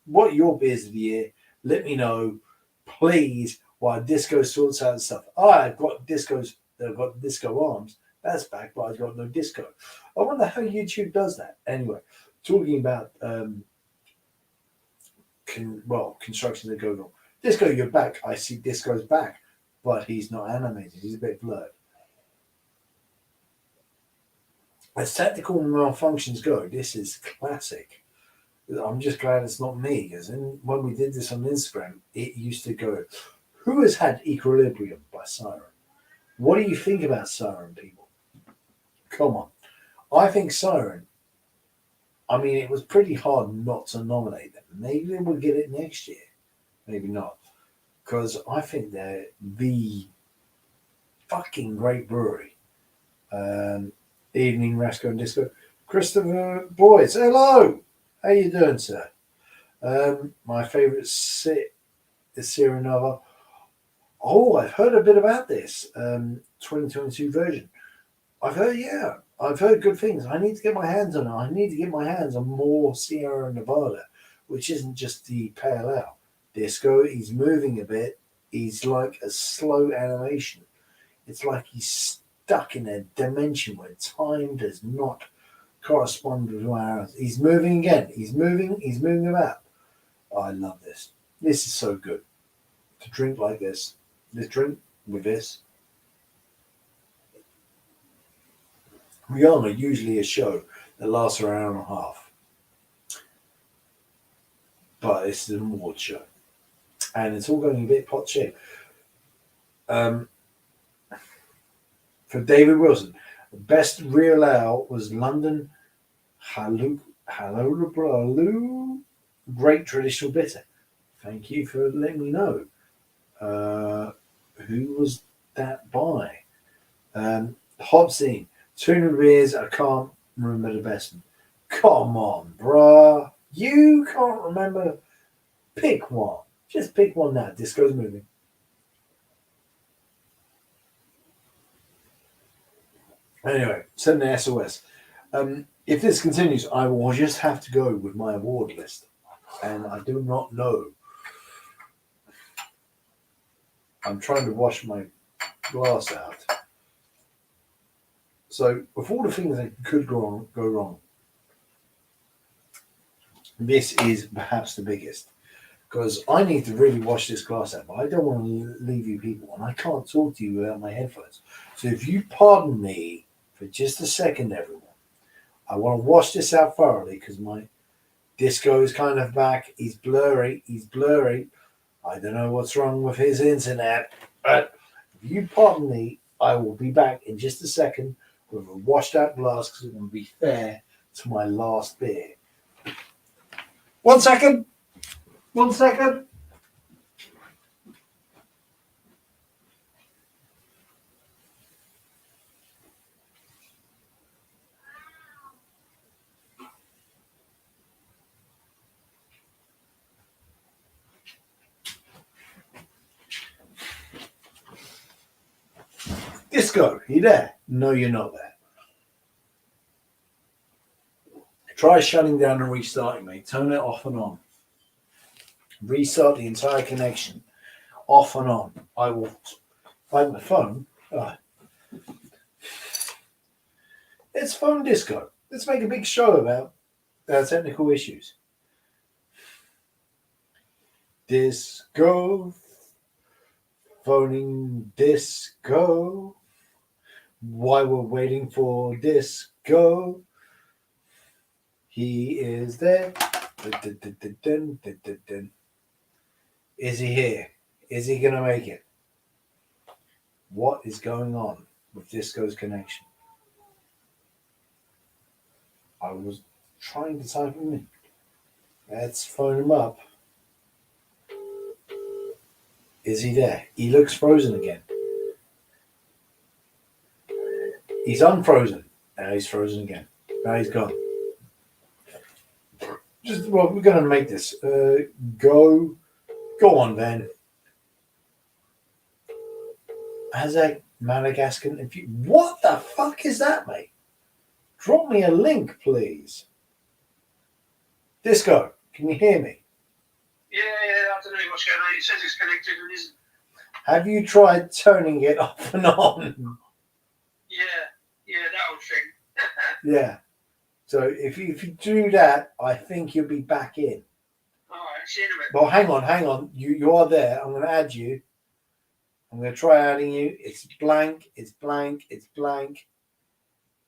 What are your beers of the year? Let me know, please, while Disco sorts out stuff. I've got Disco's, I've got Disco Arms. That's back, but I've got no Disco. I wonder how YouTube does that. Anyway, talking about construction that goes on. Disco, you're back. I see Disco's back, but he's not animated. He's a bit blurred. As technical malfunctions go, this is classic. I'm just glad it's not me, because when we did this on Instagram, it used to go, who has had Equilibrium by Siren? What do you think about Siren, people? Come on. I think Siren, I mean, it was pretty hard not to nominate them. Maybe we'll get it next year. Maybe not. Because I think they're the fucking great brewery. Evening, Rasco and Disco. Christopher Boyce, hello! How you doing, sir? My favourite sit is Sierra Nova. Oh, I've heard a bit about this 2022 version. I've heard good things. I need to get my hands on it. I need to get my hands on more Sierra Nevada, which isn't just the pale ale. Disco, he's moving a bit. He's like a slow animation. It's like he's stuck in a dimension where time does not correspond with ours. He's moving again. He's moving about. Oh, I love this. This is so good. To drink like this. Let's drink with this. We are usually a show that lasts for an hour and a half. But this is an award show. And it's all going a bit pot shape. For David Wilson, the best real ale was London Hello, great traditional bitter. Thank you for letting me know. Who was that by? Hop Scene. 200 beers, I can't remember the best one. Come on, bruh. You can't remember? Pick one. Just pick one now. Disco's moving. Anyway, send the SOS. If this continues, I will just have to go with my award list. And I do not know. I'm trying to wash my glass out. So, with all the things that could go wrong, this is perhaps the biggest. Because I need to really wash this glass out, but I don't want to leave you people, and I can't talk to you without my headphones. So if you pardon me for just a second, everyone, I want to wash this out thoroughly because my Disco is kind of back. He's blurry. I don't know what's wrong with his internet, but if you pardon me, I will be back in just a second with a washed out glass because it will be fair to my last beer. 1 second. 1 second. Disco, you there? No, you're not there. Try shutting down and restarting, mate. Turn it off and on. Restart the entire connection. Off and on. I will find the phone. It's phone disco. Let's make a big show about technical issues. Disco. Phoning disco. While we're waiting for disco. He is there. Is he here? Is he going to make it? What is going on with Disco's connection? I was trying to type him in. Let's phone him up. Is he there? He looks frozen again. He's unfrozen. Now he's frozen again. Now he's gone. Well, we're going to make this. Go on, Ben. Has that Madagascar? What the fuck is that, mate? Drop me a link, please. Disco, can you hear me? Yeah, I don't know what's going on. It says it's connected and isn't. Have you tried turning it off and on? Yeah, that old thing. Yeah. So if you do that, I think you'll be back in. All right, see you in a minute. Well, hang on. You are there. I'm going to add you. I'm going to try adding you. It's blank.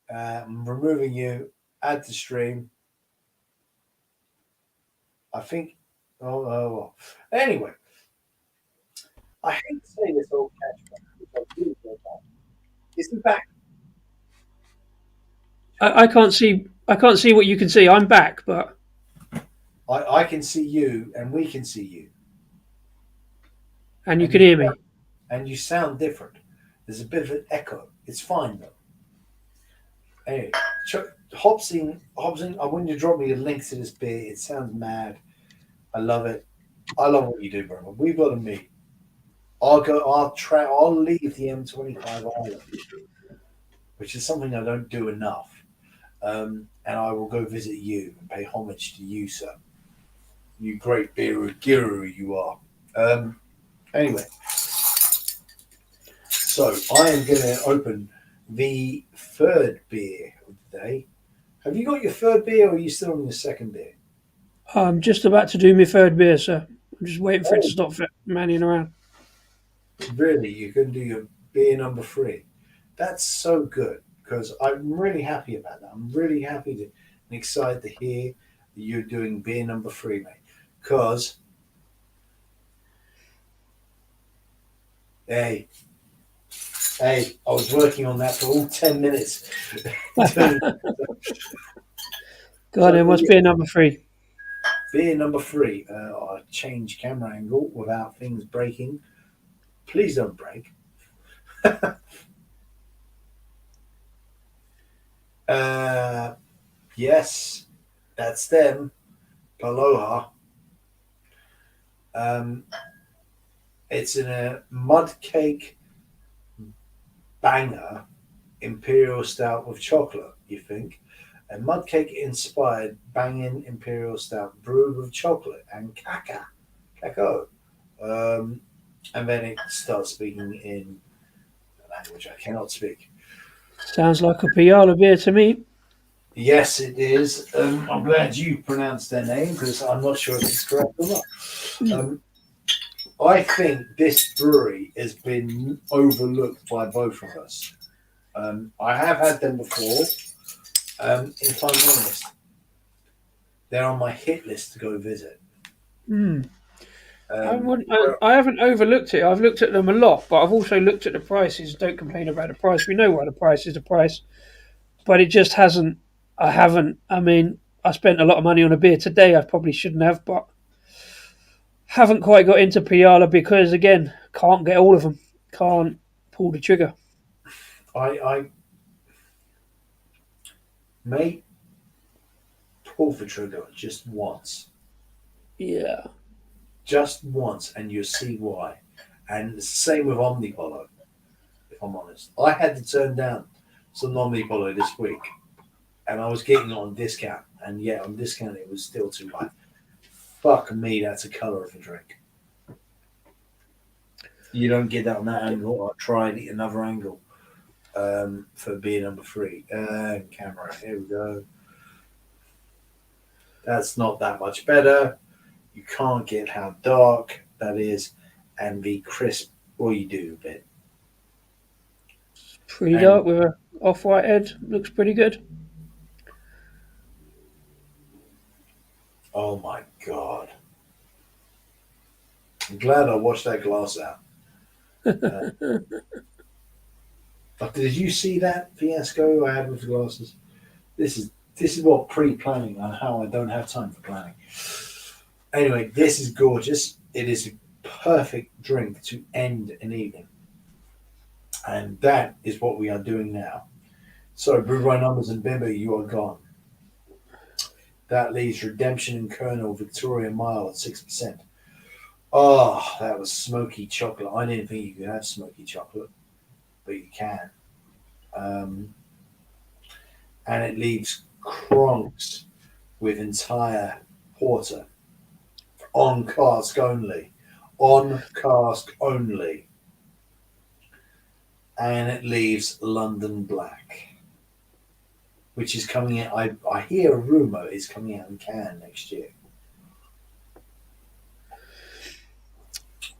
I'm removing you. Add to stream. I think. Well. Anyway, I hate to say this old catchphrase. Is he back? I can't see. I can't see what you can see. I'm back, but I can see you, and we can see you, and you can hear me. and you sound different. There's a bit of an echo. It's fine though. Anyway, Hobson, I want you to drop me a link to this beer. It sounds mad. I love it. I love what you do, brother. We've got to meet. I'll leave the M25 island, which is something I don't do enough. And I will go visit you and pay homage to you, sir. You great beer guru you are. Anyway, so I am going to open the third beer of the day. Have you got your third beer, or are you still on your second beer? I'm just about to do my third beer, sir. I'm just waiting for it to stop manning around. Really, you can do your beer number 3. That's so good, because I'm really happy about that. I'm really happy and excited to hear that you're doing beer number 3, mate. Because, hey, I was working on that for all 10 minutes. God, then what's beer number 3? Beer number 3. I change camera angle without things breaking. Please don't break. Yes, that's them. Aloha. It's in a mud cake banger imperial stout with chocolate, you think? A mud cake inspired banging imperial stout brewed with chocolate and cacao. And then it starts speaking in a language I cannot speak. Sounds like a Piala beer to me. Yes, it is. I'm glad you pronounced their name, because I'm not sure if it's correct or not. I think this brewery has been overlooked by both of us. I have had them before. If I'm honest, they're on my hit list to go visit. I haven't overlooked it. I've looked at them a lot, but I've also looked at the prices. Don't complain about the price. We know why the price is the price. But it just hasn't. I haven't. I mean, I spent a lot of money on a beer today. I probably shouldn't have, but haven't quite got into Piala because, again, can't get all of them. Can't pull the trigger. I may pull the trigger just once. Yeah. Just once, and you'll see why. And it's the same with Omnipolo. if I'm honest. I had to turn down some non-Polo this week, and I was getting it on discount, and yet on discount it was still too high. Fuck me, that's a colour of a drink. You don't get that on that angle. I tried another angle for beer number 3. Camera, here we go. That's not that much better. You can't get how dark that is and be crisp. Well, you do a bit. Pretty And- dark with a off-white head. Looks pretty good. Oh my god! I'm glad I washed that glass out. But did you see that fiasco I had with the glasses? This is what pre-planning on how I don't have time for planning. Anyway, this is gorgeous. It is a perfect drink to end an evening. And that is what we are doing now. So, Brew by Numbers and Bimbo, you are gone. That leaves Redemption and Colonel Victoria Mile at 6%. Oh, that was smoky chocolate. I didn't think you could have smoky chocolate, but you can. And it leaves Kronks with entire porter on cask only. On cask only. And it leaves London Black, which is coming out. I hear a rumour it's coming out in can next year.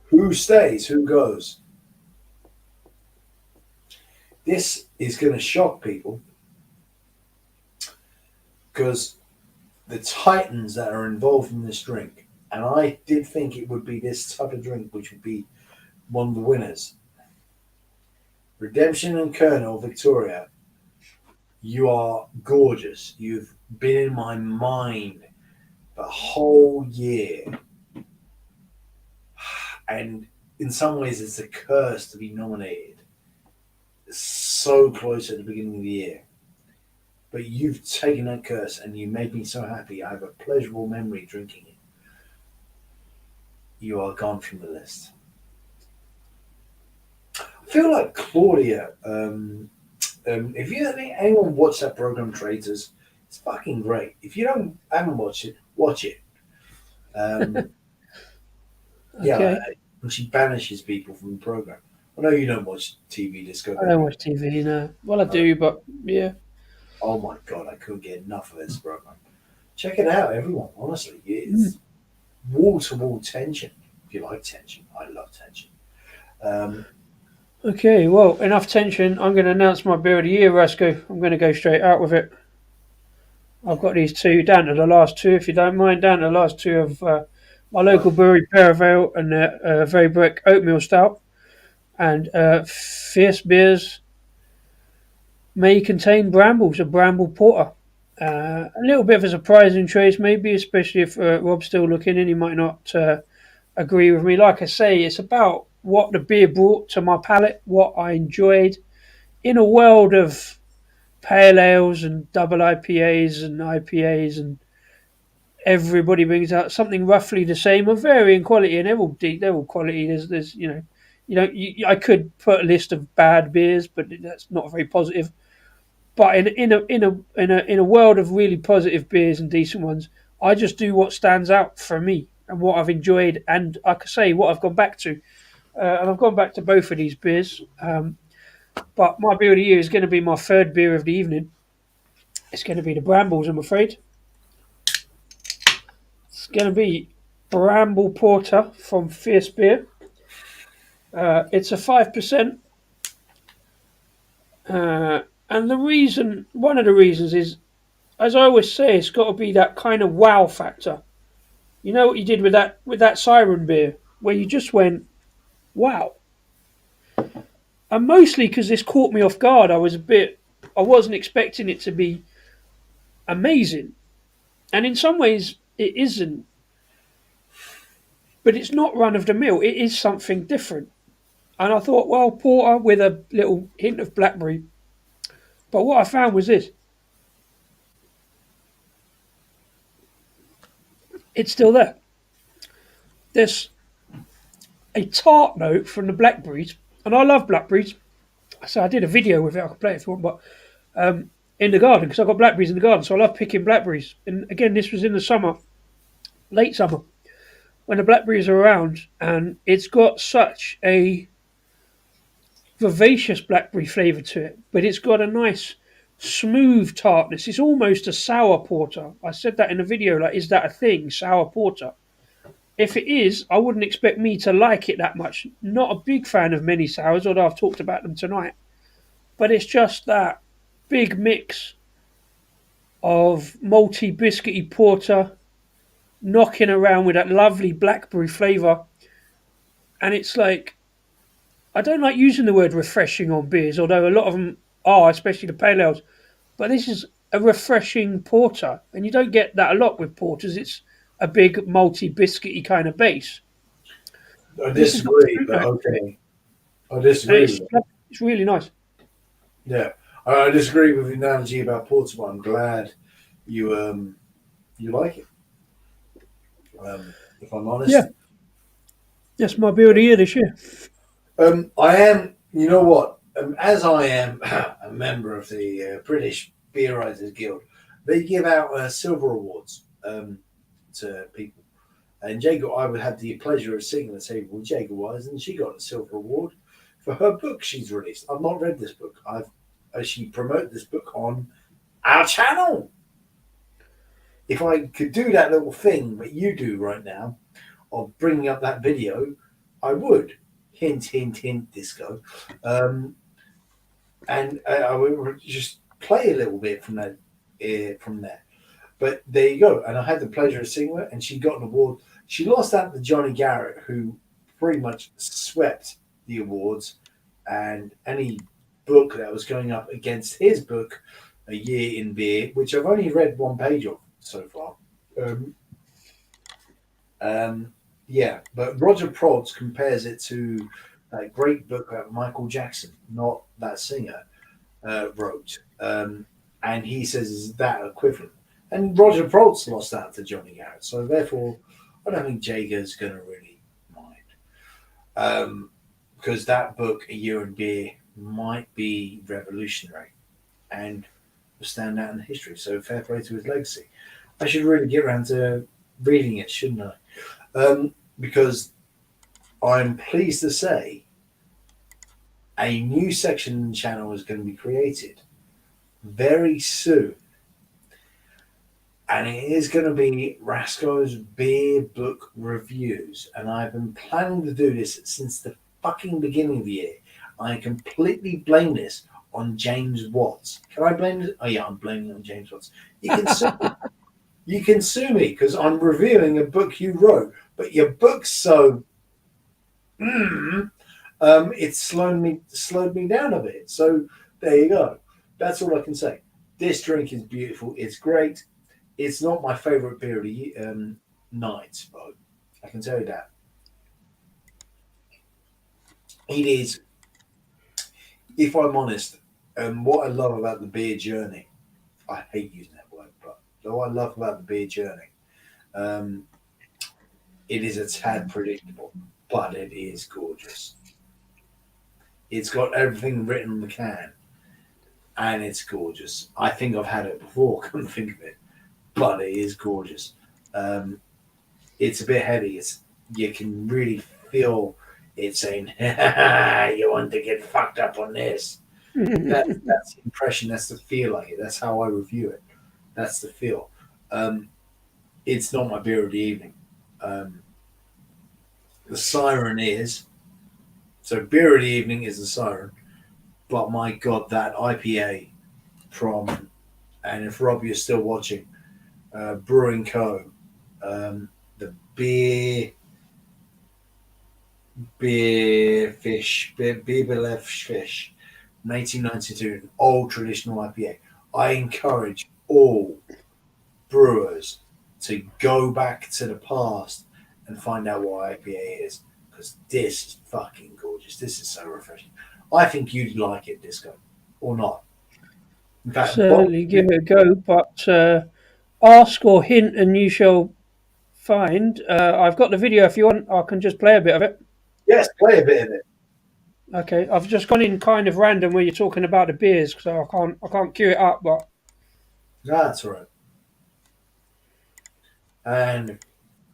Who stays? Who goes? This is going to shock people because the titans that are involved in this drink, and I did think it would be this type of drink which would be one of the winners. Redemption and Colonel Victoria, you are gorgeous. You've been in my mind the whole year. And in some ways, it's a curse to be nominated so close at the beginning of the year. But you've taken that curse and you made me so happy. I have a pleasurable memory drinking it. You are gone from the list. I feel like Claudia, if you think anyone watched that program, Traitors, it's fucking great. If you haven't watched it, watch it. Yeah, Okay. and she banishes people from the program. I know you don't watch TV Disco. I don't watch TV now. Well, I do, but yeah. Oh my god, I couldn't get enough of this program. Check it out, everyone. Honestly, it's wall to wall tension. If you like tension, I love tension. Okay, well, enough tension. I'm going to announce my beer of the year, Rasco. I'm going to go straight out with it. I've got these two down to the last two, if you don't mind. Down to the last two of my local brewery, Paravel, and Very Brick Oatmeal Stout. And Fierce Beers may contain brambles, a bramble porter. A little bit of a surprising choice, maybe, especially if Rob's still looking in. He might not agree with me. Like I say, it's about what the beer brought to my palate, what I enjoyed in a world of pale ales and double IPAs and IPAs, and everybody brings out something roughly the same of varying quality, and they're all deep, they're all quality. There's I could put a list of bad beers, but that's not very positive. But in a world of really positive beers and decent ones, I just do what stands out for me and what I've enjoyed, and I could say what I've gone back to. And I've gone back to both of these beers. But my beer of the year is going to be my third beer of the evening. It's going to be the Brambles, I'm afraid. It's going to be Bramble Porter from Fierce Beer. It's a 5%. And one of the reasons is, as I always say, it's got to be that kind of wow factor. You know what you did with that Siren beer, where you just went, wow. And mostly because this caught me off guard. I wasn't expecting it to be amazing. And in some ways, it isn't. But it's not run of the mill. It is something different. And I thought, well, porter with a little hint of blackberry. But what I found was this. It's still there. There's a tart note from the blackberries. And I love blackberries. So I did a video with it. I could play it if you want, but in the garden because I've got blackberries in the garden, so I love picking blackberries. And again, this was in the summer, late summer, when the blackberries are around, and it's got such a vivacious blackberry flavour to it, but it's got a nice smooth tartness. It's almost a sour porter. I said that in a video, like, is that a thing, sour porter? If it is, I wouldn't expect me to like it that much. Not a big fan of many sours, although I've talked about them tonight. But it's just that big mix of malty, biscuity porter knocking around with that lovely blackberry flavour. And it's like, I don't like using the word refreshing on beers, although a lot of them are, especially the pale ales. But this is a refreshing porter, and you don't get that a lot with porters. It's a big malty, biscuity kind of base. I This has got disagree, fruit but notes to it, okay. I and disagree with it. it's really nice. Yeah, I disagree with the analogy about porter, but I'm glad you like it. If I'm honest, Yeah, that's my beer of the year this year. I am. You know what? As I am a member of the British Beer Writers Guild, they give out silver awards to people. And Jacob, I would have the pleasure of sitting at the table with Jacob Wise, and she got a silver award for her book she's released. I've not read this book. I've she promoted this book on our channel. If I could do that little thing that you do right now of bringing up that video, I would. Hint, hint, hint, disco. And I would just play a little bit from that, from there. But there you go. And I had the pleasure of seeing her, and she got an award. She lost out to Johnny Garrett, who pretty much swept the awards. And any book that was going up against his book, A Year in Beer, which I've only read one page of so far. Yeah, but Roger Protz compares it to that great book that Michael Jackson, not that singer, wrote. And he says, is that equivalent? And Roger Protz lost out to Johnny Garrett. So therefore, I don't think Jager's going to really mind. Because that book, A Year in Beer, might be revolutionary and will stand out in history. So fair play to his legacy. I should really get around to reading it, shouldn't I? Because I'm pleased to say a new section in the channel is going to be created very soon. And it is going to be Rasco's beer book reviews. And I've been planning to do this since the fucking beginning of the year. I completely blame this on James Watts. Can I blame it? Oh, yeah, I'm blaming it on James Watts. You can sue me. You can sue me because I'm reviewing a book you wrote. But your book's so... it's slowed me down a bit. So there you go. That's all I can say. This drink is beautiful. It's great. It's not my favorite beer of the night, but I can tell you that. It is, if I'm honest, what I love about the beer journey, I hate using that word, but what I love about the beer journey, it is a tad predictable, but it is gorgeous. It's got everything written on the can, and it's gorgeous. I think I've had it before, couldn't think of it, but it is gorgeous. It's a bit heavy. You can really feel it saying, you want to get fucked up on this. That's the impression. That's the feel like it. That's how I review it. That's the feel. It's not my beer of the evening. The Siren is. So beer of the evening is the Siren. But my God, that IPA from, and if Rob, you're still watching, Brewing Co., the beer Belef fish, 1992, an old traditional IPA. I encourage all brewers to go back to the past and find out what IPA is, because this is fucking gorgeous. This is so refreshing. I think you'd like it, Disco, or not. In fact, Certainly give it a go, but ask or hint and you shall find. I've got the video if you want. I can just play a bit of it. yes, play a bit of it. Okay, I've just gone in kind of random where you're talking about the beers, so I can't queue it up. But That's right. And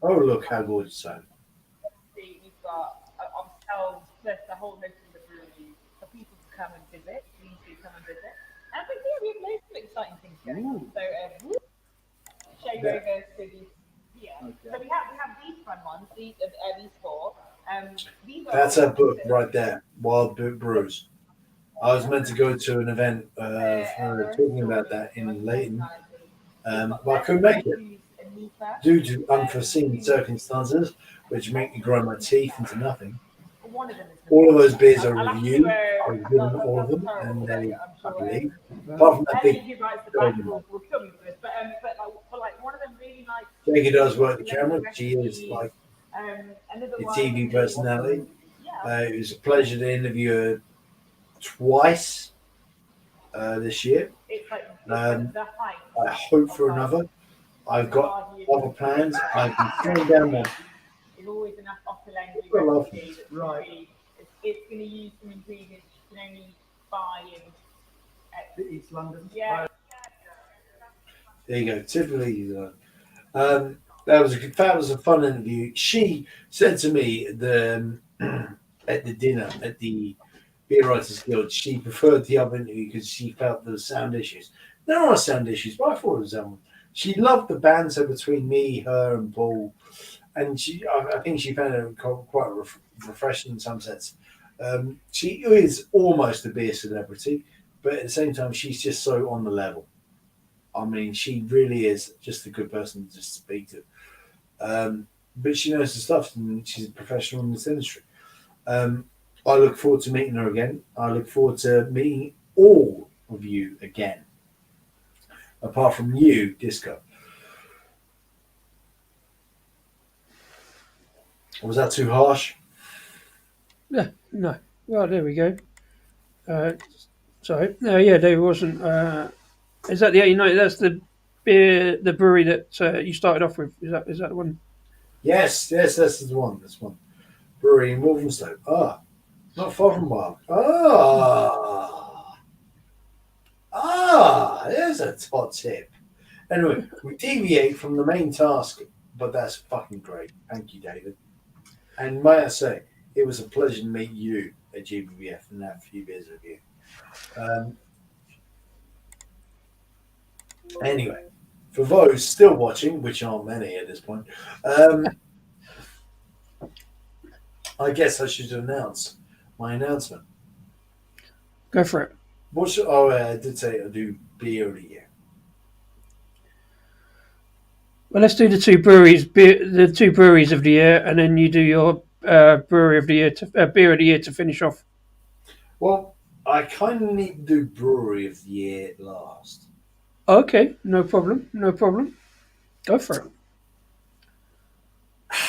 oh, look how gorgeous I am. We've got ourselves plus the whole host of the brewery for people to come and visit. Please do come and visit. And but yeah, we have loads of exciting things going on. So show you Yeah. over to these here. So we have these fun ones. These four. These are That's all a book right there, Wild Boot Brews. I was meant to go to an event for their own talking about stories, that their own in Leighton, personalities. We've got but I them couldn't make it who's Anita, due to unforeseen who's circumstances, which make me grind my teeth into nothing. one of them is All of those Natasha. beers are I'll have to reviewed. I've given all of them, terrible and today. they, I'm I sure believe, apart from that Ellie, big who writes the back, golden one. will kill me for this. But like one of them really likes Jackie does work the loads camera. of She is recipes. like Another a one TV is personality. yeah. It was a pleasure to interview her twice this year. It's like Um, the height I hope for of another. I've the got Guardian. other plans. I've been turning down that. There's always enough off the language I love recipe that's Right. really, it's going to use some ingredients you can only buy in East London. yeah. There you go. Typically, that was a fun interview. She said to me at the dinner at the Beer Writers Guild, she preferred the other interview because she felt there were sound issues. There are sound issues, but I thought it was she loved the banter between me, her, and Paul, and I think she found it quite refreshing in some sense. She is almost a beer celebrity, but at the same time, she's just so on the level. I mean, she really is just a good person to just speak to. But she knows the stuff, and she's a professional in this industry. I look forward to meeting her again. I look forward to meeting all of you again, apart from you, Disco. Was that too harsh? yeah, no. Well, there we go. Sorry, no, yeah, there wasn't. Is that the 89? That's the brewery that you started off with. Is that the one? Yes, that's the one. This one. Brewery in Walthamstow. Not far from Wild. There's a hot tip. Anyway, we deviate from the main task, but that's fucking great. Thank you, David. And might I say, it was a pleasure to meet you at GBBF and have a few beers with you. Anyway, for those still watching, which aren't many at this point, I guess I should announce my announcement. Go for it. I did say I'll do beer of the year. Well, let's do the two breweries of the year, and then you do your brewery of the year, beer of the year to finish off. Well, I kind of need to do brewery of the year last. Okay, no problem, no problem. Go for it.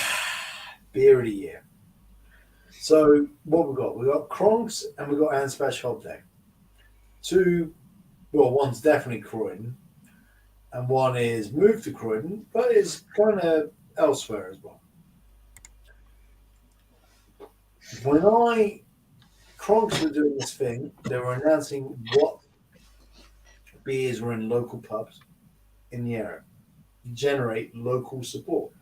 Beer of the year. So what we got? We got Kronks and we got Anspach Hobday. One's definitely Croydon, and one is moved to Croydon, but it's kind of elsewhere as well. When Kronks were doing this thing, they were announcing what beers were in local pubs in the area, generate local support.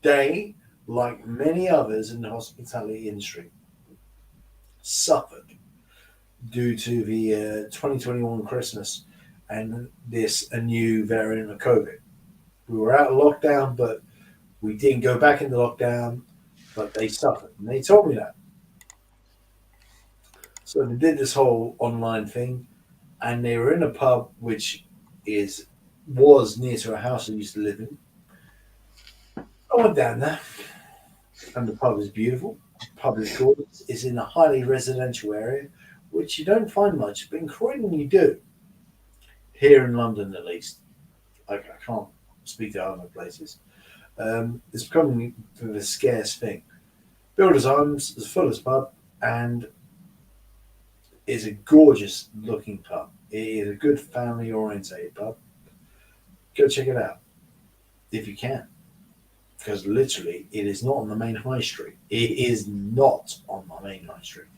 They, like many others in the hospitality industry, suffered due to the 2021 Christmas and a new variant of COVID. We were out of lockdown, but we didn't go back into lockdown, but they suffered. And they told me that. So they did this whole online thing, and they were in a pub which was near to a house I used to live in. I went down there, and the pub is beautiful. The pub is gorgeous. It's in a highly residential area, which you don't find much, but in Croydon you do. Here in London, at least. I can't speak to other places. It's becoming a scarce thing. Builders Arms is fullest pub, and is a gorgeous looking pub. It is a good family orientated pub. Go check it out if you can. because literally it is not on the main high street. It is not on my main high street.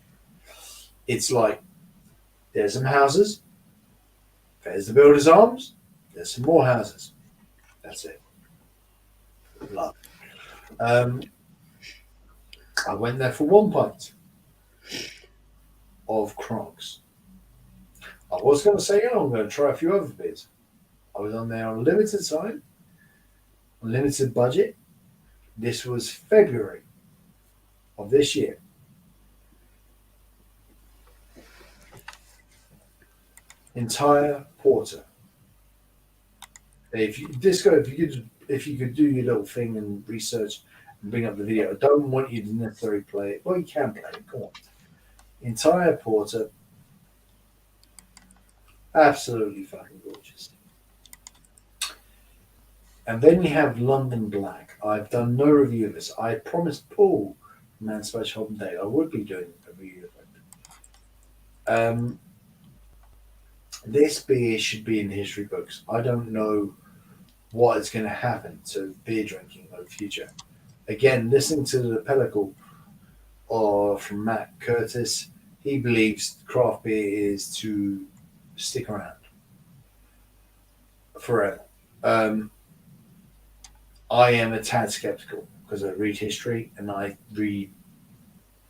It's like there's some houses, there's the Builders Arms, there's some more houses. That's it. Love. I went there for 1 pint of Crocs. I was going to say, I'm going to try a few other beers. I was on there on limited time, on limited budget. This was February of this year. Entire porter. If you could do your little thing and research and bring up the video. I don't want you to necessarily play it. Well, you can play it. Come on. Entire porter. Absolutely fucking gorgeous. And then you have London Black. I've done no review of this. I promised Paul, Man Special Hop Day, I would be doing a review of it. This beer should be in the history books. I don't know what is going to happen to beer drinking in the future. Again, listening to the pellicle from Matt Curtis, he believes craft beer is to stick around forever. I am a tad skeptical because I read history and I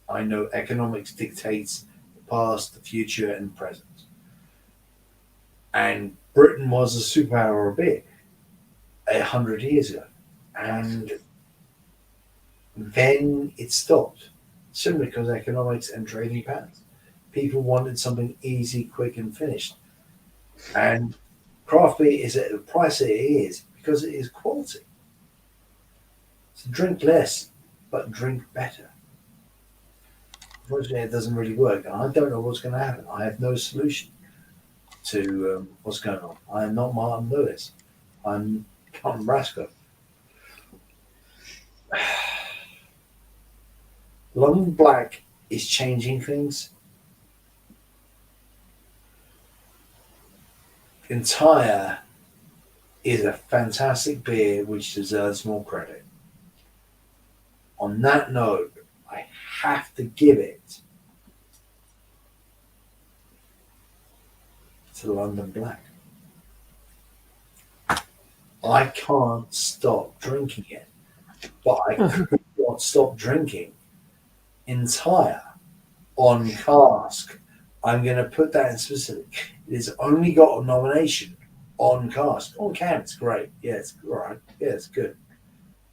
know economics dictates the past, the future, and the present. And Britain was a superpower of beer 100 years ago. And then it stopped, simply because economics and trading patterns. People wanted something easy, quick, and finished. And craft beer is at the price it is because it is quality. So drink less, but drink better. Unfortunately, it doesn't really work. And I don't know what's going to happen. I have no solution to what's going on. I am not Martin Lewis. I'm Rasco. London Black is changing things. Entire is a fantastic beer which deserves more credit. On that note, I have to give it to London Black. I can't stop drinking it, but I could not stop drinking Entire on cask. I'm going to put that in specific. It has only got a nomination on cask. On can, it's great. Yeah, it's all right. Yeah, it's good.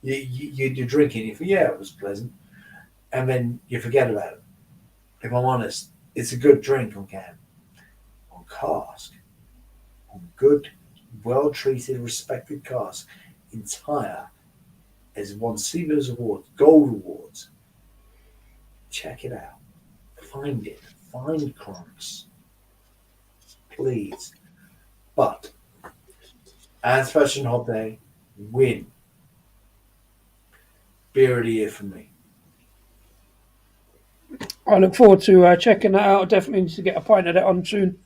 You're drinking, you think, yeah, it was pleasant. And then you forget about it. If I'm honest, it's a good drink on can. On cask, on good, well-treated, respected cask, Entire has won Seaver's Awards, Gold Awards. Check it out. Find it. Find Crocs. Please. But, as Fashion Hop Day, win. Beer of the year for me. I look forward to checking that out. I definitely need to get a pint of that on soon.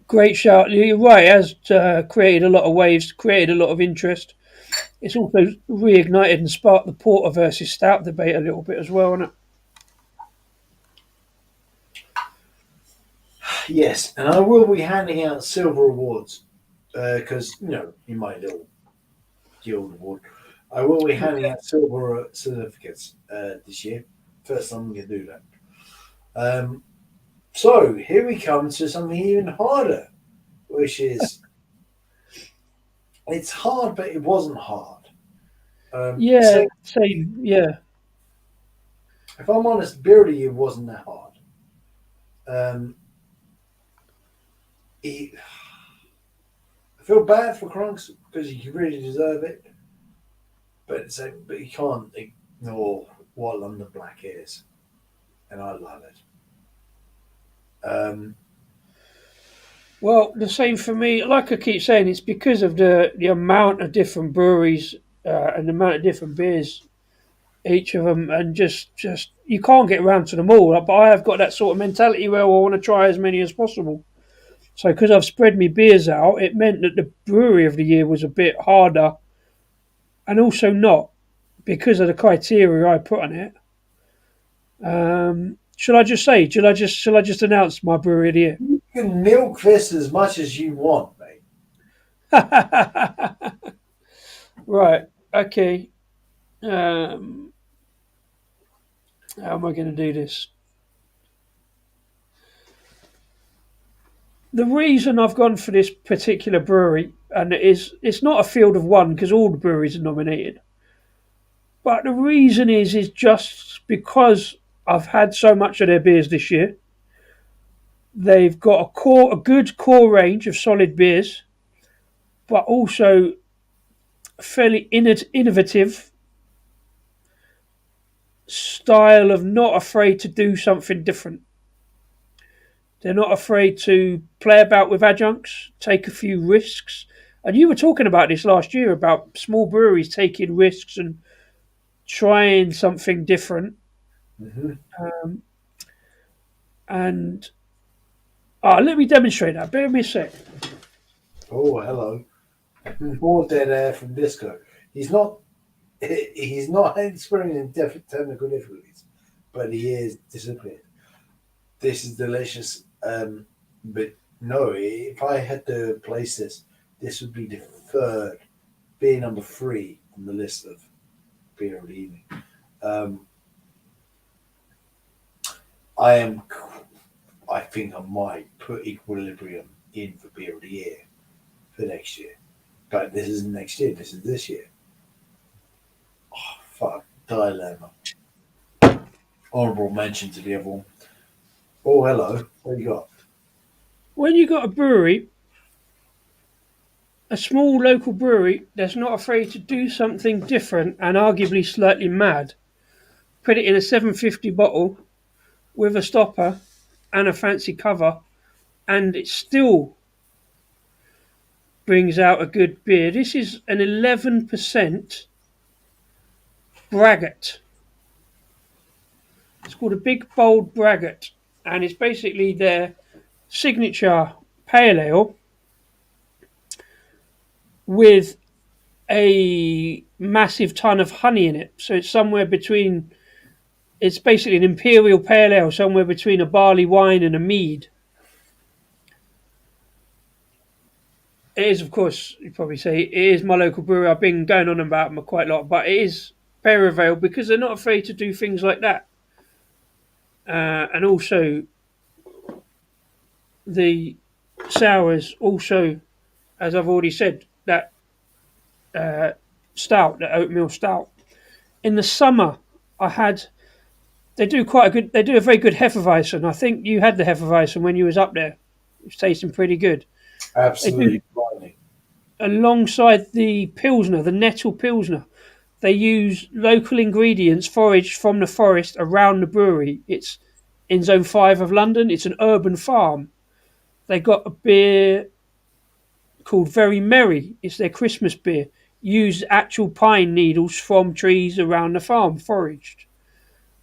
Great shout. You're right. It has created a lot of waves, created a lot of interest. It's also reignited and sparked the porter versus stout debate a little bit as well, isn't it? Yes, and I will be handing out silver awards because, in my little guild award, I will be handing out silver certificates this year. First time I'm going to do that. So here we come to something even harder, which is it's hard, but it wasn't hard. Same. Yeah. If I'm honest, Beer of the Year wasn't that hard. I feel bad for Krunks because he really deserve it, but you can't ignore what London Black is, and I love it. Well, the same for me. Like I keep saying, it's because of the amount of different breweries and the amount of different beers, each of them, and just you can't get around to them all. But I have got that sort of mentality where I want to try as many as possible. So because I've spread my beers out, it meant that the brewery of the year was a bit harder and also not because of the criteria I put on it. Should I just say? Shall I just announce my brewery of the year? You can milk this as much as you want, mate. Right. Okay. How am I going to do this? The reason I've gone for this particular brewery, and it's not a field of one because all the breweries are nominated, but the reason is just because I've had so much of their beers this year. They've got a good core range of solid beers, but also a fairly innovative style of not afraid to do something different. They're not afraid to play about with adjuncts, take a few risks. And you were talking about this last year about small breweries taking risks and trying something different. Mm-hmm. And let me demonstrate that. Bear with me a sec. Oh, hello. More dead air from Disco. He's not experiencing technical difficulties, but he is disciplined. This is delicious. But no, if I had to place this would be the third, beer number 3 on the list of beer of the evening. I think I might put Equilibrium in for beer of the year for next year. But this isn't next year, this is this year. Oh, fuck. Dilemma. Honourable mention to the other one. Oh, hello. What you got? When you got a brewery, a small local brewery that's not afraid to do something different and arguably slightly mad, put it in a 750 bottle with a stopper and a fancy cover, and it still brings out a good beer. This is an 11% braggot. It's called a Big Bold Braggot, and it's basically their signature pale ale with a massive ton of honey in it. So it's somewhere between, it's basically an imperial pale ale, somewhere between a barley wine and a mead. It is, of course, you probably say, it is my local brewery. I've been going on about them quite a lot, but it is Perivale because they're not afraid to do things like that. And also, the sours, also, as I've already said, that stout, the oatmeal stout. In the summer, they do a very good Hefeweizen. I think you had the Hefeweizen when you was up there. It's tasting pretty good. They do, Absolutely blinding. alongside the Pilsner, the Nettle Pilsner, they use local ingredients foraged from the forest around the brewery. It's in Zone 5 of London. It's an urban farm. They got a beer called Very Merry. It's their Christmas beer. Use actual pine needles from trees around the farm, foraged.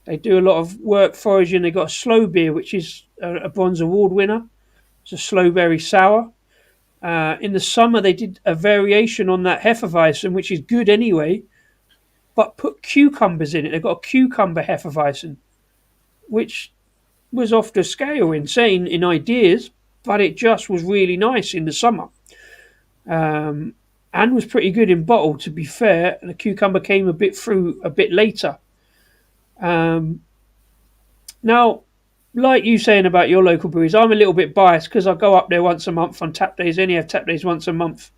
They do a lot of work foraging. They got a slow beer, which is a Bronze Award winner. It's a slow berry sour. In the summer, they did a variation on that Hefeweizen, which is good anyway, but put cucumbers in it. They got a cucumber Hefeweizen, which was off the scale, insane in ideas, but it just was really nice in the summer. And was pretty good in bottle, to be fair. The cucumber came a bit later. Now, like you saying about your local breweries, I'm a little bit biased because I go up there once a month on tap days. Only have tap days once a month.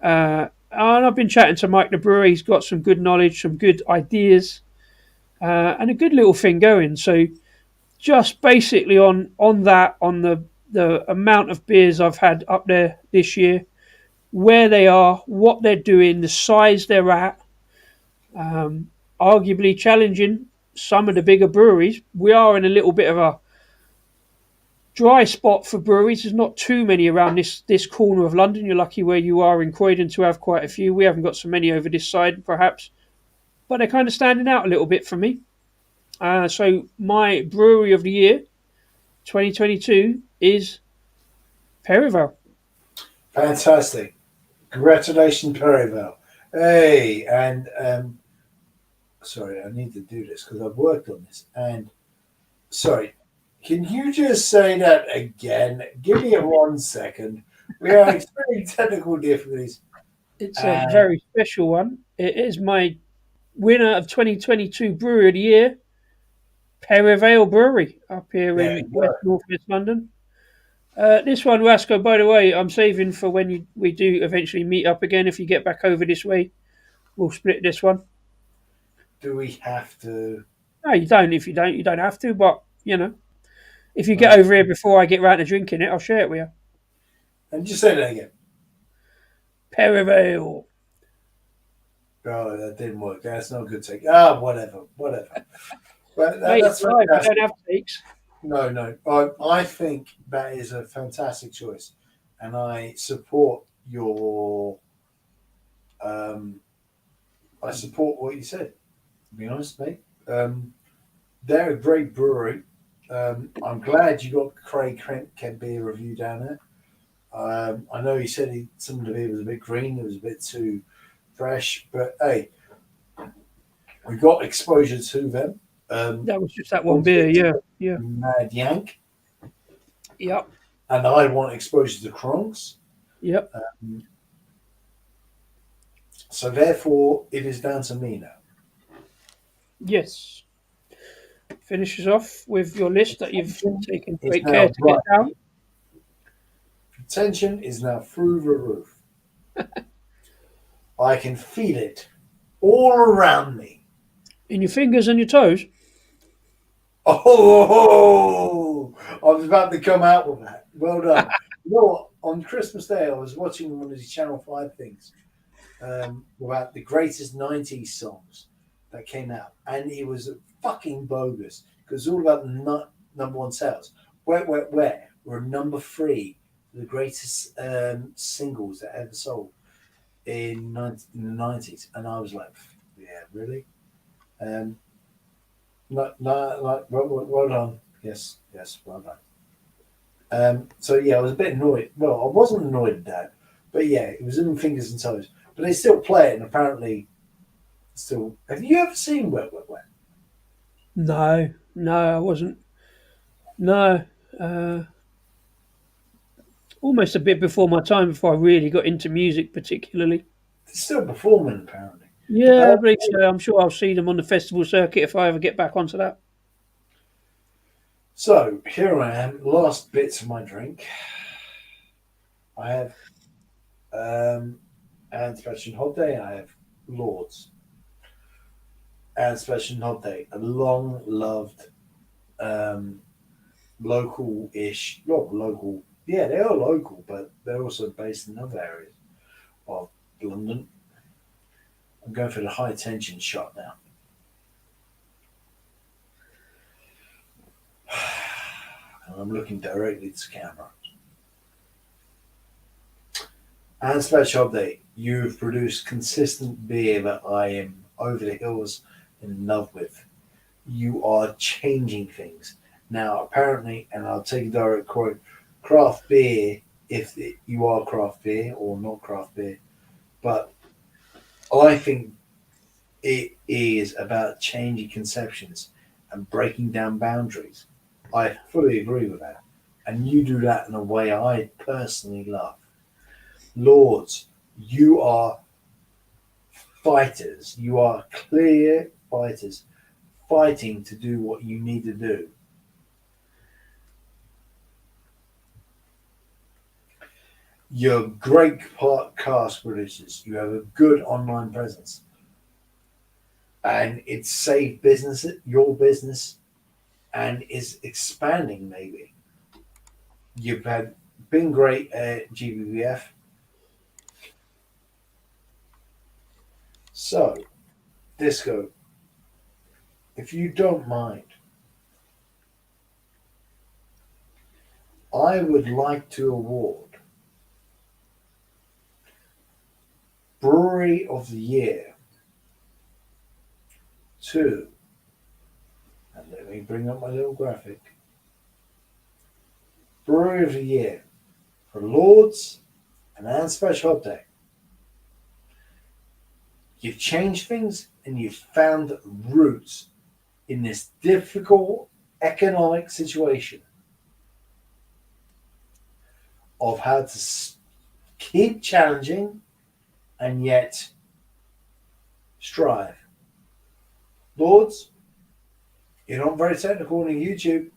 And I've been chatting to Mike the brewer. He's got some good knowledge, some good ideas, and a good little thing going. So just basically on the amount of beers I've had up there this year, where they are, what they're doing, the size they're at, arguably challenging some of the bigger breweries. We are in a little bit of a dry spot for breweries. There's not too many around this corner of London. You're lucky where you are in Croydon to have quite a few. We haven't got so many over this side, perhaps, but they're kind of standing out a little bit for me. So my brewery of the year, 2022, is Perivale. Fantastic. Congratulations, Perivale. Hey, and sorry, I need to do this because I've worked on this. And sorry, can you just say that again? Give me a 1 second. We are experiencing technical difficulties. It's a And very special one. It is my winner of 2022 Brewery of the Year, Perivale Brewery, up here there in you West go. Northwest London. This one, Rasco, by the way, I'm saving for when we do eventually meet up again. If you get back over this way, we'll split this one. Do we have to? No, you don't. If you don't have to. But if you get Right. over here before I get round to drinking it, I'll share it with you. And just say that again. Perivale. Oh, that didn't work. That's not a good take. Ah, whatever. But Mate, that's it's live. You fantastic. don't have takes. No. I think that is a fantastic choice, and I support your. Um, I support what you said. To be honest, mate. They're a great brewery. I'm glad you got Craig Kent beer review down there. I know he said some of the beer was a bit green. It was a bit too fresh, but hey, we got exposure to them. That was just that one Also beer. Yeah, yeah, Mad Yank, yep, and I want exposure to Kronks. yep. So therefore, it is down to me now. Yes. Finishes off with your list that you've taken It's great care now to get down. tension is now through the roof. I can feel it all around me. In your fingers and your toes. Oh, I was about to come out with that. Well done. You know what? On Christmas Day, I was watching one of these Channel 5 things about the greatest 90s songs that came out. And it was fucking bogus because it's all about the number one sales. Wet, Wet, Wet were number 3, the greatest singles that ever sold in the 90s. And I was like, yeah, really? Well done. Yes, well done. So yeah, I was a bit annoyed. Well, I wasn't annoyed at that, but yeah, it was in fingers and toes. But they still play it, and apparently, still. Have you ever seen Wet Wet Wet? No, I wasn't. No. Uh, Almost a bit before my time before I really got into music, particularly. They're still performing, apparently. Yeah, Uh, I believe so. I'm sure I'll see them on the festival circuit if I ever get back onto that. so here I am, last bits of my drink. I have and Special Hot Day. I have Lords and Special Hot Day, a long loved um, local-ish, not local. Yeah, they are local, but they're also based in other areas of London. I'm going for the high tension shot now. And I'm looking directly to the camera. And Special Update, you've produced consistent beer that I am over the hills in love with. You are changing things. Now, apparently, and I'll take a direct quote, craft beer, if you are craft beer or not craft beer, but I think it is about changing conceptions and breaking down boundaries. I fully agree with that. And you do that in a way I personally love. Lords, you are fighters. You are clear fighters fighting to do what you need to do. You're great podcast producers. You have a good online presence. And it's saved business, your business, and is expanding maybe. You've been great at GBBF. So, Disco, if you don't mind, I would like to award Brewery of the Year to, and let me bring up my little graphic, Brewery of the Year for Lords and Special Update. You've changed things and you've found roots in this difficult economic situation of how to keep challenging and yet strive. Lords, you're not very technical on YouTube,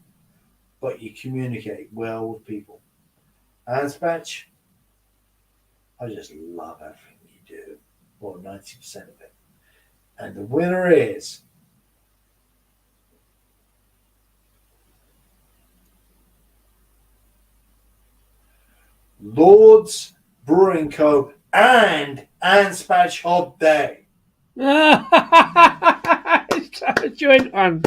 but you communicate well with people. Anspatch, I just love everything you do, or 90% of it. And the winner is Lords Brewing Co. and Anspatch Hob Day. It's a joint one.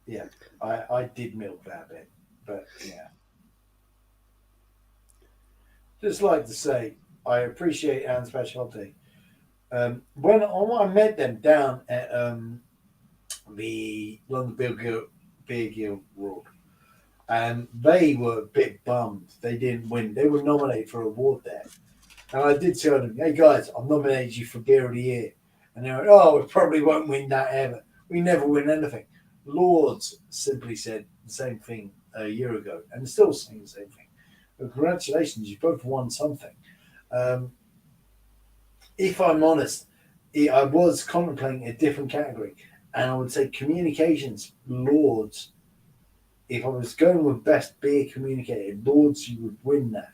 Yeah, I did milk that bit, but yeah. Just like to say, I appreciate Anspatch Hob Day. When I met them down at the London Beer Guild World, and they were a bit bummed they didn't win. They were nominated for an award there, and I did tell them, "Hey guys, I've nominated you for Beer of the Year," and they went, "Oh, we probably won't win that ever. We never win anything." Lords simply said the same thing a year ago, and still saying the same thing. But congratulations, you both won something. If I'm honest, I was contemplating a different category, and I would say communications, Lords. If I was going with best beer communicator, Lords, you would win that.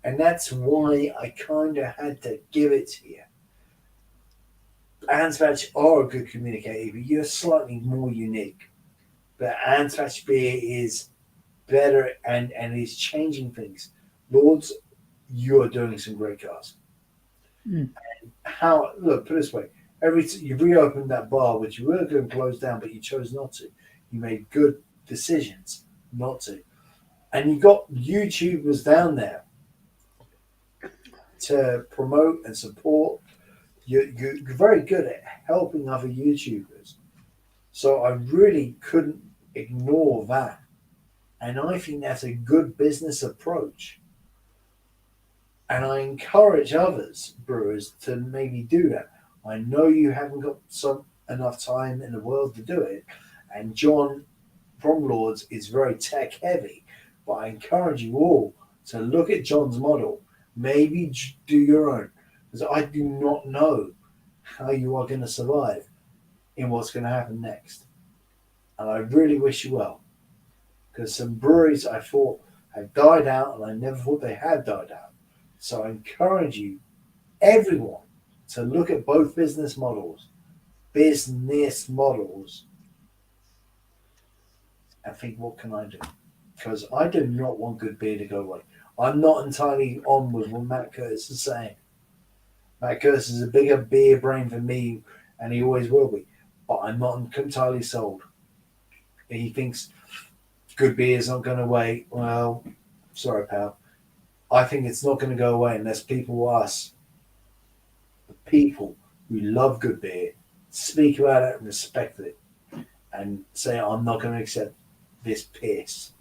And that's why I kind of had to give it to you. Anspatch are a good communicator, but you're slightly more unique. But Anspatch beer is better and is changing things. Lords, you're doing some great cars. How, look, put it this way, you reopened that bar, which you were going to close down, but you chose not to. You made good decisions not to. And you got YouTubers down there to promote and support. You're very good at helping other YouTubers. So I really couldn't ignore that. And I think that's a good business approach. And I encourage others, brewers, to maybe do that. I know you haven't got enough time in the world to do it. And John from Lords is very tech heavy. But I encourage you all to look at John's model. Maybe do your own. Because I do not know how you are going to survive in what's going to happen next. And I really wish you well. Because some breweries I thought had died out, and I never thought they had died out. So I encourage you, everyone, to look at both business models, and think, what can I do? Because I do not want good beer to go away. I'm not entirely on with what Matt Curtis is saying. Matt Curtis is a bigger beer brain than me, and he always will be. But I'm not entirely sold. He thinks good beer is not going to away. Well, sorry, pal. I think it's not going to go away unless people, the people who love good beer, speak about it and respect it and say, I'm not going to accept this piss.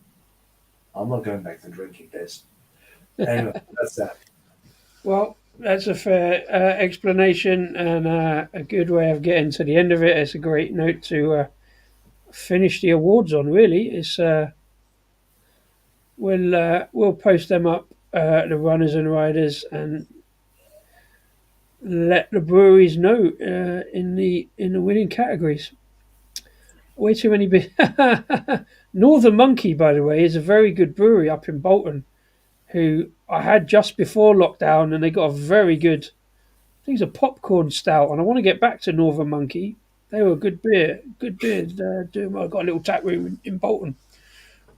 I'm not going back to drinking this. Anyway, that's that. Well, that's a fair explanation and a good way of getting to the end of it. It's a great note to finish the awards on. Really, it's we'll post them up, the runners and riders, and let the breweries know in the winning categories. Way too many. Northern Monkey, by the way, is a very good brewery up in Bolton, who I had just before lockdown, and they got a very good. I think it's a popcorn stout, and I want to get back to Northern Monkey. They were good beer. Good beer. I got a little tap room in Bolton.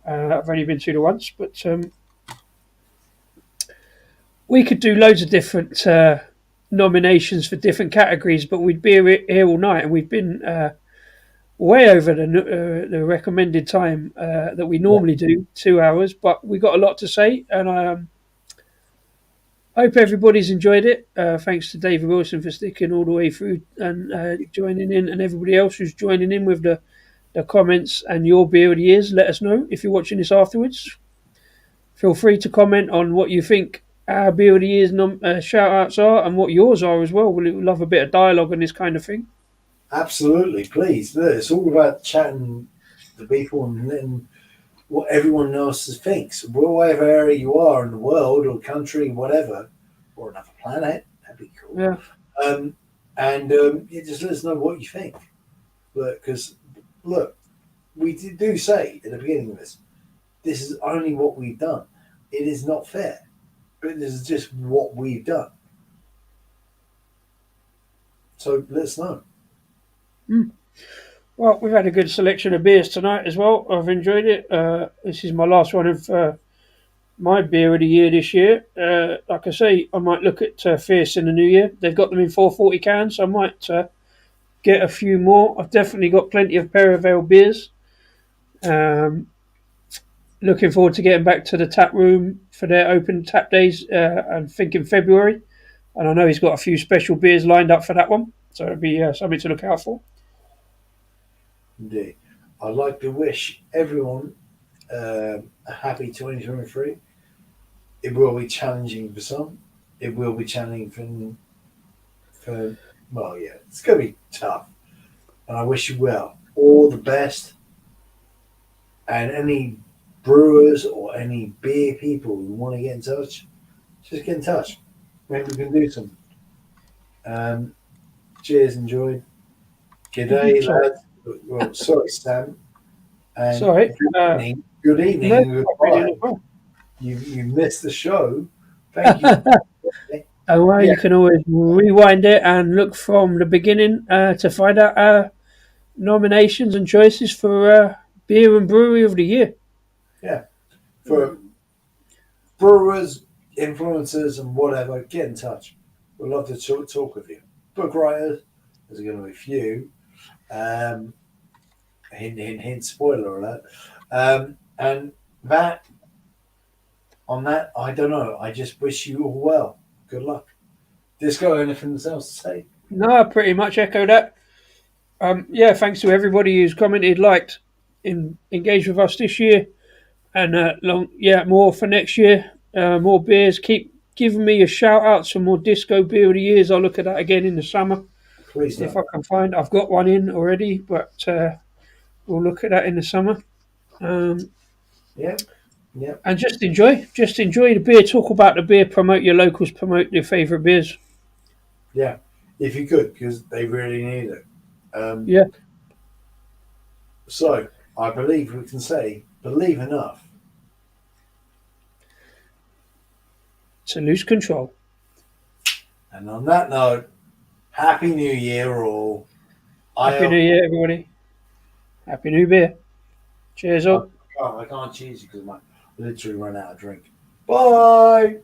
I've only been to the once, but we could do loads of different nominations for different categories, but we'd be here all night, and we've been way over the recommended time that we normally do, 2 hours. But we got a lot to say, and I hope everybody's enjoyed it. Thanks to David Wilson for sticking all the way through and joining in, and everybody else who's joining in with the the comments and your beer of the years. Let us know if you're watching this afterwards. Feel free to comment on what you think our beer of the years shout outs are and what yours are as well. We'll love a bit of dialogue on this kind of thing. Absolutely, please. Look, it's all about chatting to people and letting what everyone else thinks. Whatever area you are in the world or country, whatever, or another planet, that'd be cool. Yeah. Yeah, just let us know what you think. Because look, we do say at the beginning of this is only what we've done. It is not fair, but this is just what we've done. So let us know. Well, we've had a good selection of beers tonight as well. I've enjoyed it. This is my last one of my beer of the year this year. Like I say, I might look at Fierce in the new year. They've got them in 440 cans, so I might get a few more. I've definitely got plenty of Perivale beers. Looking forward to getting back to the tap room for their open tap days. I think in February, and I know he's got a few special beers lined up for that one, so it'll be something to look out for. Indeed. I'd like to wish everyone a happy 2023. It will be challenging for some. It will be challenging for well, yeah, it's going to be tough. And I wish you well. All the best. And any brewers or any beer people who want to get in touch, just get in touch. Maybe we can do something. Cheers, enjoyed. Good day, lads. Well, sorry, Sam. And Sorry. Good evening. No, And goodbye. You missed the show. Thank you. Oh, well, you can always rewind it and look from the beginning to find out our nominations and choices for Beer and Brewery of the Year. Yeah. For brewers, influencers, and whatever, get in touch. We'd love to talk with you. Book writers, there's going to be a few. Hint, hint, hint, spoiler alert. And that, on that, I don't know. I just wish you all well. Good luck. Disco, anything else to say? No, I pretty much echo that. Yeah, thanks to everybody who's commented, liked, engaged with us this year, and more for next year. More beers. Keep giving me a shout out some more disco beer of the years. I'll look at that again in the summer Please if don't. I can find. I've got one in already, but we'll look at that in the summer. Yeah. And just enjoy the beer. Talk about the beer. Promote your locals. Promote your favourite beers. Yeah, if you could, because they really need it. Yeah. So I believe we can say, believe enough To lose control. And on that note, Happy New Year, all. Happy New Year, everybody. Happy New Beer. Cheers, all. I can't cheese you because I literally run out of drink. Bye.